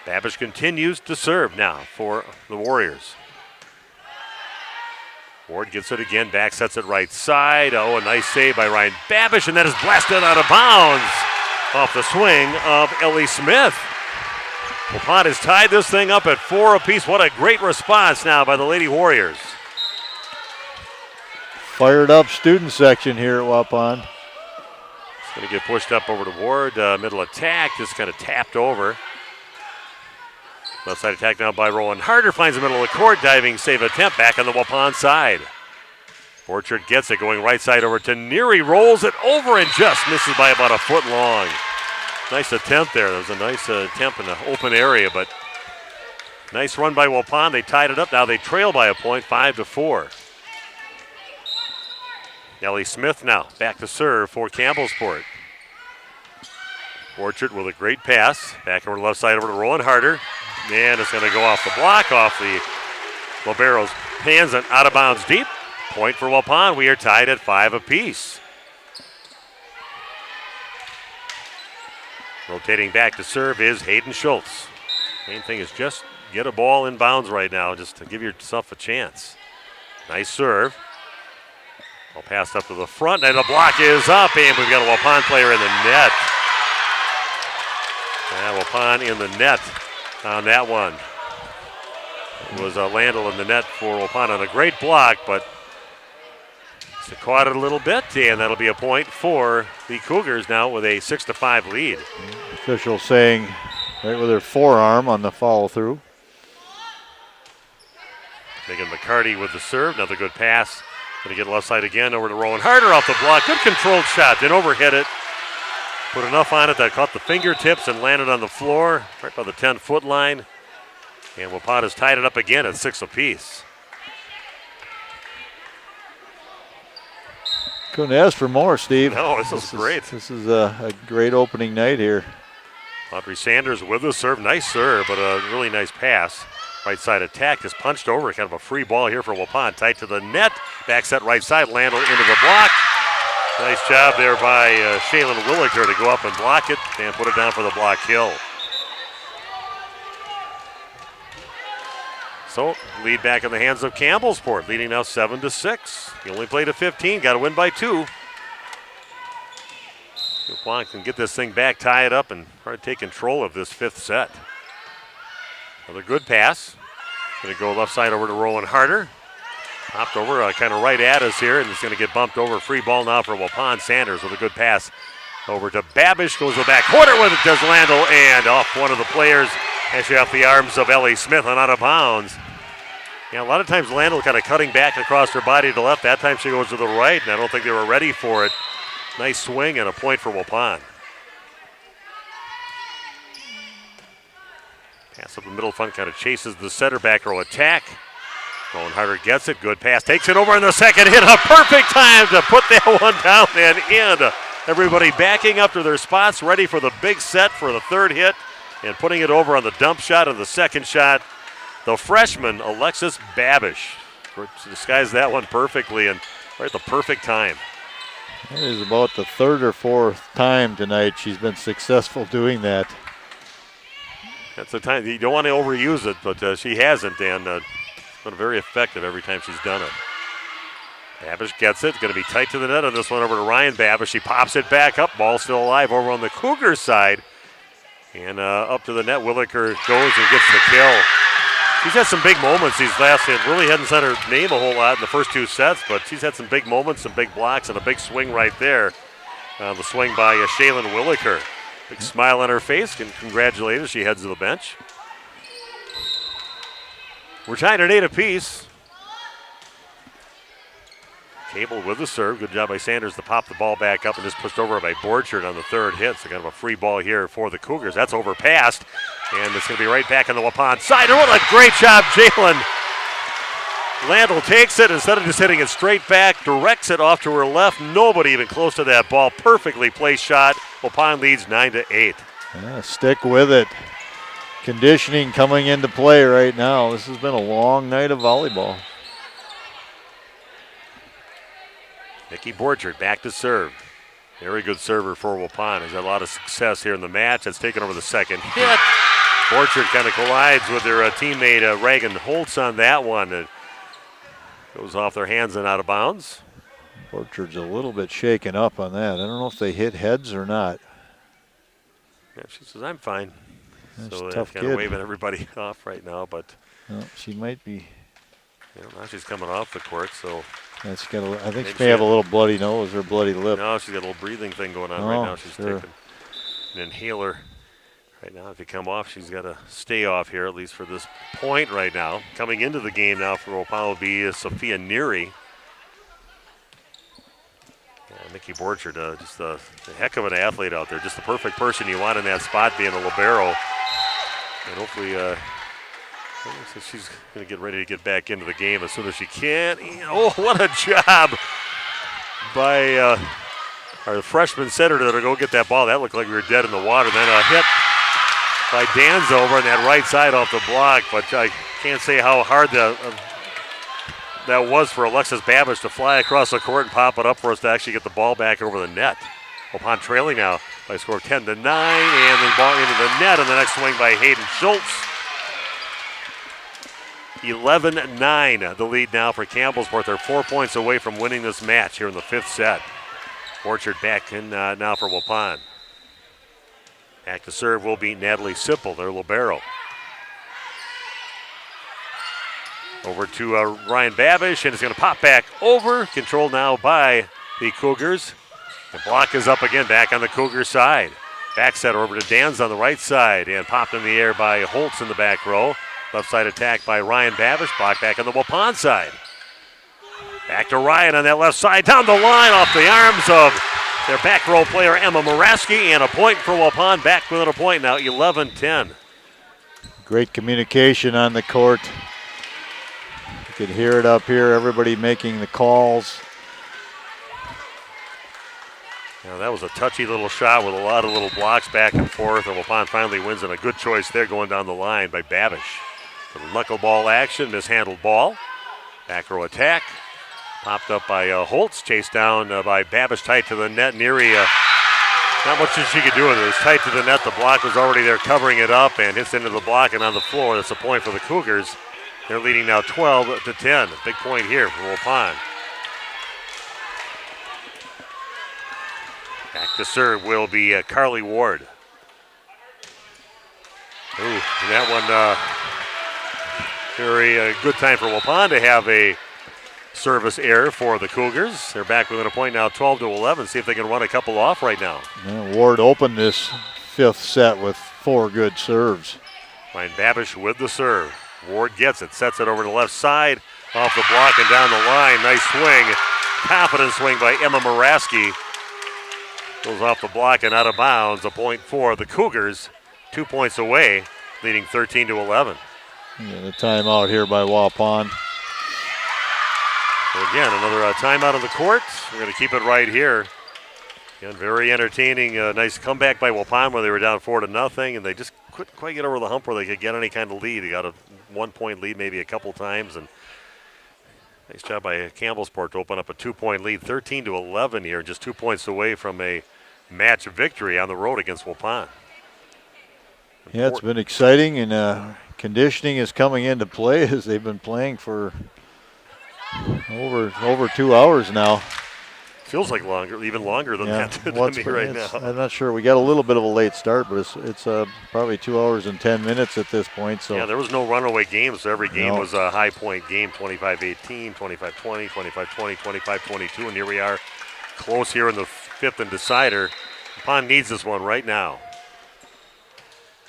Babish continues to serve now for the Warriors. Ward gets it again, back sets it right side. Oh, a nice save by Ryan Babish, and that is blasted out of bounds off the swing of Ellie Smith. Waupun has tied this thing up at 4 apiece. What a great response now by the Lady Warriors. Fired up student section here at Waupun. It's going to get pushed up over to Ward. Middle attack, just kind of tapped over. Left side attack now by Rowan Harder. Finds the middle of the court. Diving save attempt back on the Waupun side. Borchard gets it. Going right side over to Neary. Rolls it over and just misses by about a foot long. Nice attempt there. That was a nice attempt in the open area, but nice run by Waupun. They tied it up. Now they trail by a point, 5-4. Ellie Smith now back to serve for Campbellsport. Borchard with a great pass. Back over the left side over to Rowan Harder. And it's going to go off the block, off the Libero's hands and out of bounds deep. Point for Waupun. We are tied at 5 apiece. Rotating back to serve is Hayden Schultz. Main thing is just get a ball in bounds right now, just to give yourself a chance. Nice serve. Ball passed up to the front, and the block is up, and we've got a Waupun player in the net. Yeah, Waupun in the net on that one. It was Landell in the net for Waupun on a great block, but caught it a little bit, and that'll be a point for the Cougars now with a 6-5 lead. Official saying right with her forearm on the follow through. Megan McCarty with the serve, another good pass. Going to get left side again over to Rowan Harder off the block. Good controlled shot, didn't overhit it. Put enough on it that caught the fingertips and landed on the floor right by the 10-foot line. And Waupun has tied it up again at 6 apiece. Couldn't ask for more, Steve. No, this is great. This is a great opening night here. Audrey Sanders with the serve. Nice serve, but a really nice pass. Right side attack just punched over. Kind of a free ball here for Waupun. Tight to the net. Back set right side. Landell into the block. Nice job there by Shaylin Williker to go up and block it and put it down for the block kill. So, lead back in the hands of Campbellsport, leading now 7-6. He only played a 15, got to win by 2. If Waupun can get this thing back, tie it up, and try to take control of this 5th set. Another good pass. Going to go left side over to Rowan Harder. Popped over kind of right at us here, and it's going to get bumped over. Free ball now for Waupun. Sanders with a good pass over to Babish. Goes to the back quarter with it, does Landell, and off one of the players. Actually off the arms of Ellie Smith and out of bounds. Yeah, a lot of times Landell kind of cutting back across her body to the left. That time she goes to the right, and I don't think they were ready for it. Nice swing and a point for Waupun. Pass up the middle front, kind of chases the setter back row attack. Rowan Harder gets it, good pass, takes it over in the second hit. A perfect time to put that one down and in. Everybody backing up to their spots, ready for the big set for the 3rd hit. And putting it over on the dump shot and the second shot, the freshman, Alexis Babish. Disguised that one perfectly and right at the perfect time. It is about the 3rd or 4th time tonight she's been successful doing that. That's the time. You don't want to overuse it, but she hasn't, and it's been very effective every time she's done it. Babish gets it. Going to be tight to the net on this one over to Ryan Babish. She pops it back up. Ball still alive over on the Cougars side. And up to the net, Williker goes and gets the kill. She's had some big moments these last hits. Really hadn't said her name a whole lot in the first 2 sets, but she's had some big moments, some big blocks, and a big swing right there. The swing by Shaylin Williker. Big smile on her face. Can congratulate her. She heads to the bench. We're tied at 8 apiece. Cable with the serve. Good job by Sanders to pop the ball back up and just pushed over by Borchard on the third hit. So kind of a free ball here for the Cougars. That's overpassed. And it's going to be right back on the Waupun side. And what a great job, Jalen. Landl takes it. Instead of just hitting it straight back, directs it off to her left. Nobody even close to that ball. Perfectly placed shot. Waupun leads 9-8. Yeah, stick with it. Conditioning coming into play right now. This has been a long night of volleyball. Nikki Borchard back to serve. Very good server for Waupun. Has had a lot of success here in the match. That's taken over the second hit. Borchard kind of collides with their teammate Reagan Holtz on that one. It goes off their hands and out of bounds. Borchard's a little bit shaken up on that. I don't know if they hit heads or not. Yeah, she says, I'm fine. That's so a tough kind kid. of waving everybody off right now, but well, she might be. Now she's coming off the court, so. Yeah, she's got I think she may have a little bloody nose or bloody lip. No, she's got a little breathing thing going on right now. She's taking an inhaler right now. If you come off, she's got to stay off here, at least for this point right now. Coming into the game now for Waupun will be Sophia Neary. Nikki Borchard, just a heck of an athlete out there. Just the perfect person you want in that spot, being a libero. And hopefully, she's going to get ready to get back into the game as soon as she can. Oh, what a job by our freshman setter to go get that ball. That looked like we were dead in the water. Then a hit by Danzover on that right side off the block, but I can't say how hard that was for Alexis Babish to fly across the court and pop it up for us to actually get the ball back over the net. Waupun trailing now by a score of 10-9, and the ball into the net on the next swing by Hayden Schultz. 11-9, the lead now for Campbellsport. They're 4 points away from winning this match here in the fifth set. Borchard back in now for Waupun. Back to serve will be Natalie Sipple, their libero. Over to Ryan Babish, and it's going to pop back over. Controlled now by the Cougars. The block is up again, back on the Cougar side. Back setter over to Danz on the right side, and popped in the air by Holtz in the back row. Left side attack by Ryan Babish, block back on the Waupun side. Back to Ryan on that left side, down the line off the arms of their back row player Emma Moraski, and a point for Waupun, back within a point now, 11-10. Great communication on the court. You could hear it up here, everybody making the calls. Now that was a touchy little shot with a lot of little blocks back and forth, and Waupun finally wins, and a good choice there going down the line by Babish. Little knuckleball action, mishandled ball. Back row attack. Popped up by Holtz, chased down by Babish, tight to the net. Neary, not much that she could do with it. It was tight to the net. The block was already there covering it up and hits into the block and on the floor. That's a point for the Cougars. They're leading now 12-10. Big point here for Waupun. Back to serve will be Carly Ward. Ooh, that one, very good time for Waupun to have a service error for the Cougars. They're back within a point now, 12-11. See if they can run a couple off right now. Yeah, Ward opened this fifth set with 4 good serves. Ryan Babish with the serve. Ward gets it, sets it over to the left side, off the block and down the line. Nice swing. Confident swing by Emma Moraski. Goes off the block and out of bounds. A point for the Cougars. 2 points away, leading 13-11. Yeah, the timeout here by Waupun. So again, another timeout on the court. We're going to keep it right here. Again, very entertaining. Nice comeback by Waupun where they were down 4-0, and they just couldn't quite get over the hump where they could get any kind of lead. They got a 1 point lead maybe a couple times, and nice job by Campbellsport to open up a 2 point lead. 13-11 here, just 2 points away from a match victory on the road against Waupun. Yeah, it's been exciting, and conditioning is coming into play as they've been playing for over 2 hours now. Feels like longer, even longer than that to me right now. I'm not sure. We got a little bit of a late start, but it's probably 2 hours and 10 minutes at this point. So yeah, there was no runaway games. So every game was a high point game, 25-18, 25-20, 25-20, 25-22, and here we are close here in the fifth and decider. Waupun needs this one right now.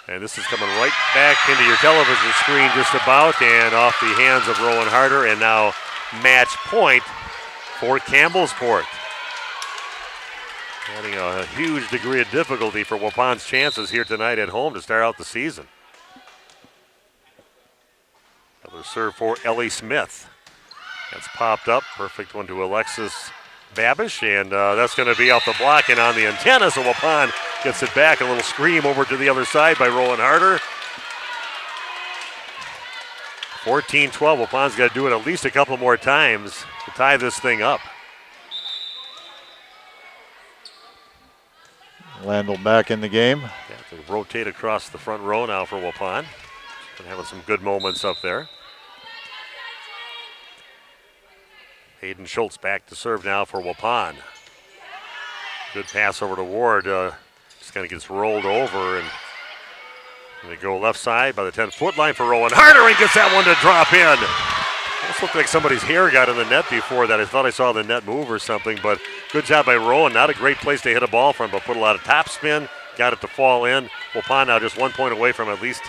And this is coming right back into your television screen just about, and off the hands of Rowan Harder, and now match point for Campbellsport. Adding a huge degree of difficulty for Waupun's chances here tonight at home to start out the season. Another serve for Ellie Smith. That's popped up. Perfect one to Alexis Babish, and that's going to be off the block and on the antenna, so Waupun gets it back. A little scream over to the other side by Rowan Harder. 14-12. Waupun's got to do it at least a couple more times to tie this thing up. Landell back in the game. Yeah, to rotate across the front row now for Waupun. Been having some good moments up there. Hayden Schultz back to serve now for Waupun. Good pass over to Ward. Just kind of gets rolled over, and they go left side by the 10-foot line for Rowan Harder, and gets that one to drop in. Almost looked like somebody's hair got in the net before that. I thought I saw the net move or something, but good job by Rowan. Not a great place to hit a ball from, but put a lot of top spin, got it to fall in. Waupun now just 1 point away from at least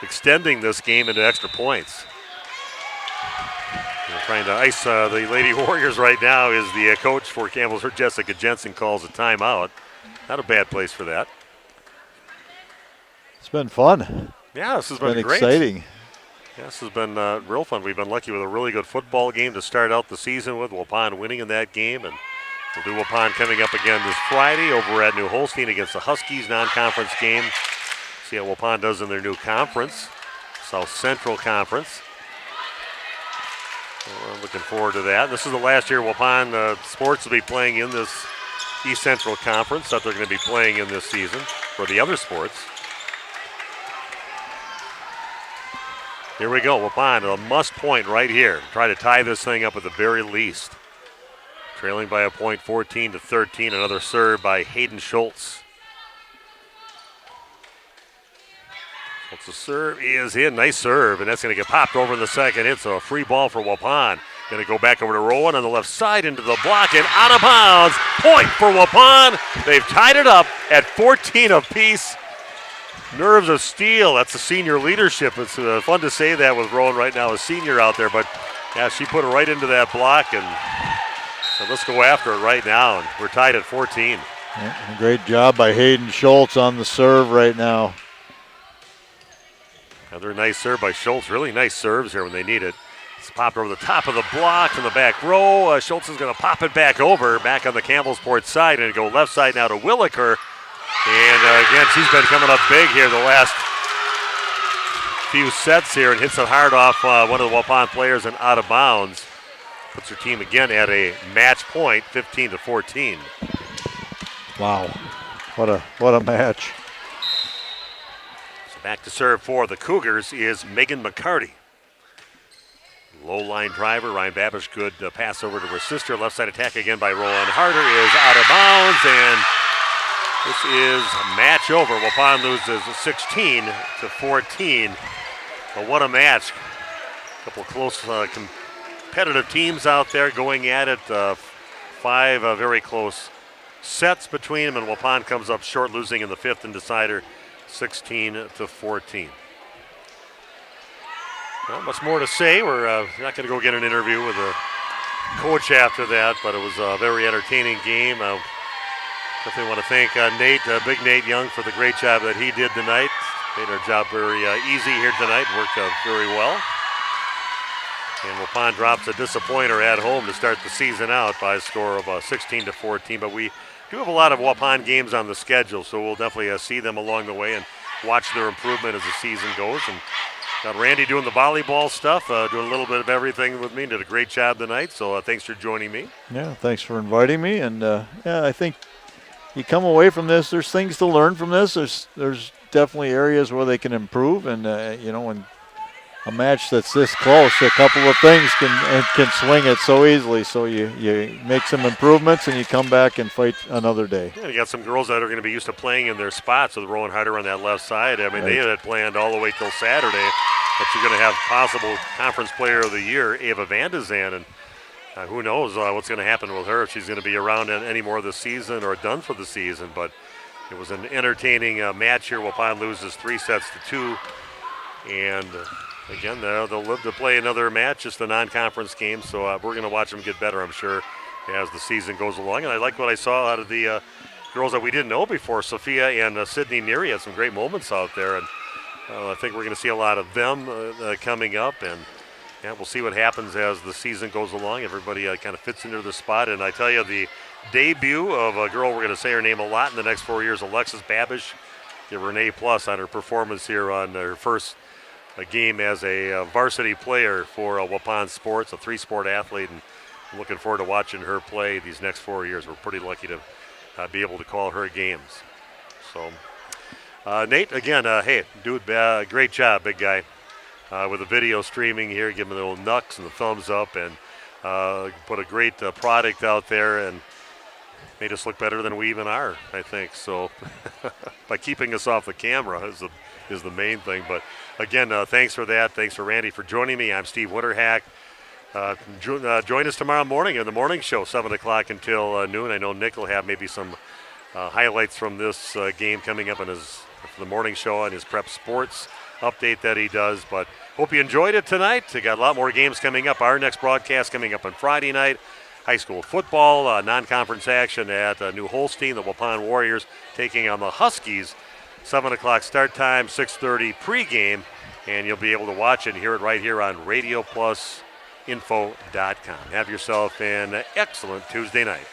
extending this game into extra points. They're trying to ice the Lady Warriors right now is the coach for Campbellsport, Jessica Jensen, calls a timeout. Not a bad place for that. It's been fun. Yeah, this has been great. Exciting. Yeah, this has been real fun. We've been lucky with a really good football game to start out the season with. Waupun winning in that game, and we'll do Waupun coming up again this Friday over at New Holstein against the Huskies, non-conference game. See how Waupun does in their new conference, South Central Conference. We're looking forward to that. This is the last year Waupun sports will be playing in this East Central Conference that they're going to be playing in this season for the other sports. Here we go, Waupun, a must point right here. Try to tie this thing up at the very least. Trailing by a point, 14-13. Another serve by Hayden Schultz. The serve is in. Nice serve, and that's going to get popped over in the second. It's a free ball for Waupun. Going to go back over to Rowan on the left side into the block and out of bounds. Point for Waupun. They've tied it up at 14 apiece. Nerves of steel. That's the senior leadership. It's fun to say that with Rowan right now, a senior out there, but yeah, she put it right into that block, and so let's go after it right now. And we're tied at 14. Yeah, great job by Hayden Schultz on the serve right now. Another nice serve by Schultz. Really nice serves here when they need it. It's popped over the top of the block from the back row. Schultz is going to pop it back over, back on the Campbellsport side, and go left side now to Williker. And again, she's been coming up big here the last few sets here and hits it hard off one of the Waupun players and out of bounds. Puts her team again at a match point, 15-14. Wow, what a match. Back to serve for the Cougars is Megan McCarty. Low line driver, Ryan Babish, good pass over to her sister. Left side attack again by Rowan Harder is out of bounds, and this is match over. Waupun loses 16-14. But what a match. A couple close competitive teams out there going at it. 5 very close sets between them, and Waupun comes up short, losing in the 5th and decider. 16-14. Not much more to say. We're not going to go get an interview with the coach after that, but it was a very entertaining game. Definitely want to thank Nate, Big Nate Young, for the great job that he did tonight. Made our job very easy here tonight. Worked out very well. And Waupun drops a disappointer at home to start the season out by a score of 16-14. But we do have a lot of Waupun games on the schedule, so we'll definitely see them along the way and watch their improvement as the season goes. And got Randy doing the volleyball stuff, doing a little bit of everything with me. Did a great job tonight, so thanks for joining me. Yeah, thanks for inviting me. And yeah, I think you come away from this, there's things to learn from this. There's definitely areas where they can improve, and you know, when a match that's this close, a couple of things can swing it so easily. So you make some improvements and you come back and fight another day. Yeah, you got some girls that are going to be used to playing in their spots with Rowan Harder on that left side. I mean, right. They had it planned all the way till Saturday that you're going to have possible Conference Player of the Year, Ava Vandezan, and who knows what's going to happen with her, if she's going to be around any more this season or done for the season. But it was an entertaining match here. Waupun loses 3-2, and again, they'll live to play another match, just a non-conference game, so we're going to watch them get better, I'm sure, as the season goes along. And I like what I saw out of the girls that we didn't know before. Sophia and Sydney Neary had some great moments out there, and I think we're going to see a lot of them coming up, and yeah, we'll see what happens as the season goes along. Everybody kind of fits into the spot, and I tell you, the debut of a girl, we're going to say her name a lot in the next 4 years, Alexis Babish. Give her an A+ on her performance here on her first game as a varsity player for Waupun Sports, a 3-sport athlete, and I'm looking forward to watching her play these next 4 years. We're pretty lucky to be able to call her games. So, Nate, again, hey, dude, great job, big guy. With the video streaming here, give him the little knucks and the thumbs up, and put a great product out there and made us look better than we even are, I think. So by keeping us off the camera is the main thing. But again, thanks for that. Thanks for Randy for joining me. I'm Steve Winterhack. Join us tomorrow morning in the morning show, 7 o'clock until noon. I know Nick will have maybe some highlights from this game coming up in the morning show on his Prep Sports update that he does. But hope you enjoyed it tonight. We got a lot more games coming up. Our next broadcast coming up on Friday night. High school football, non-conference action at New Holstein. The Waupun Warriors taking on the Huskies. 7 o'clock start time, 6:30 pregame. And you'll be able to watch it and hear it right here on RadioPlusInfo.com. Have yourself an excellent Tuesday night.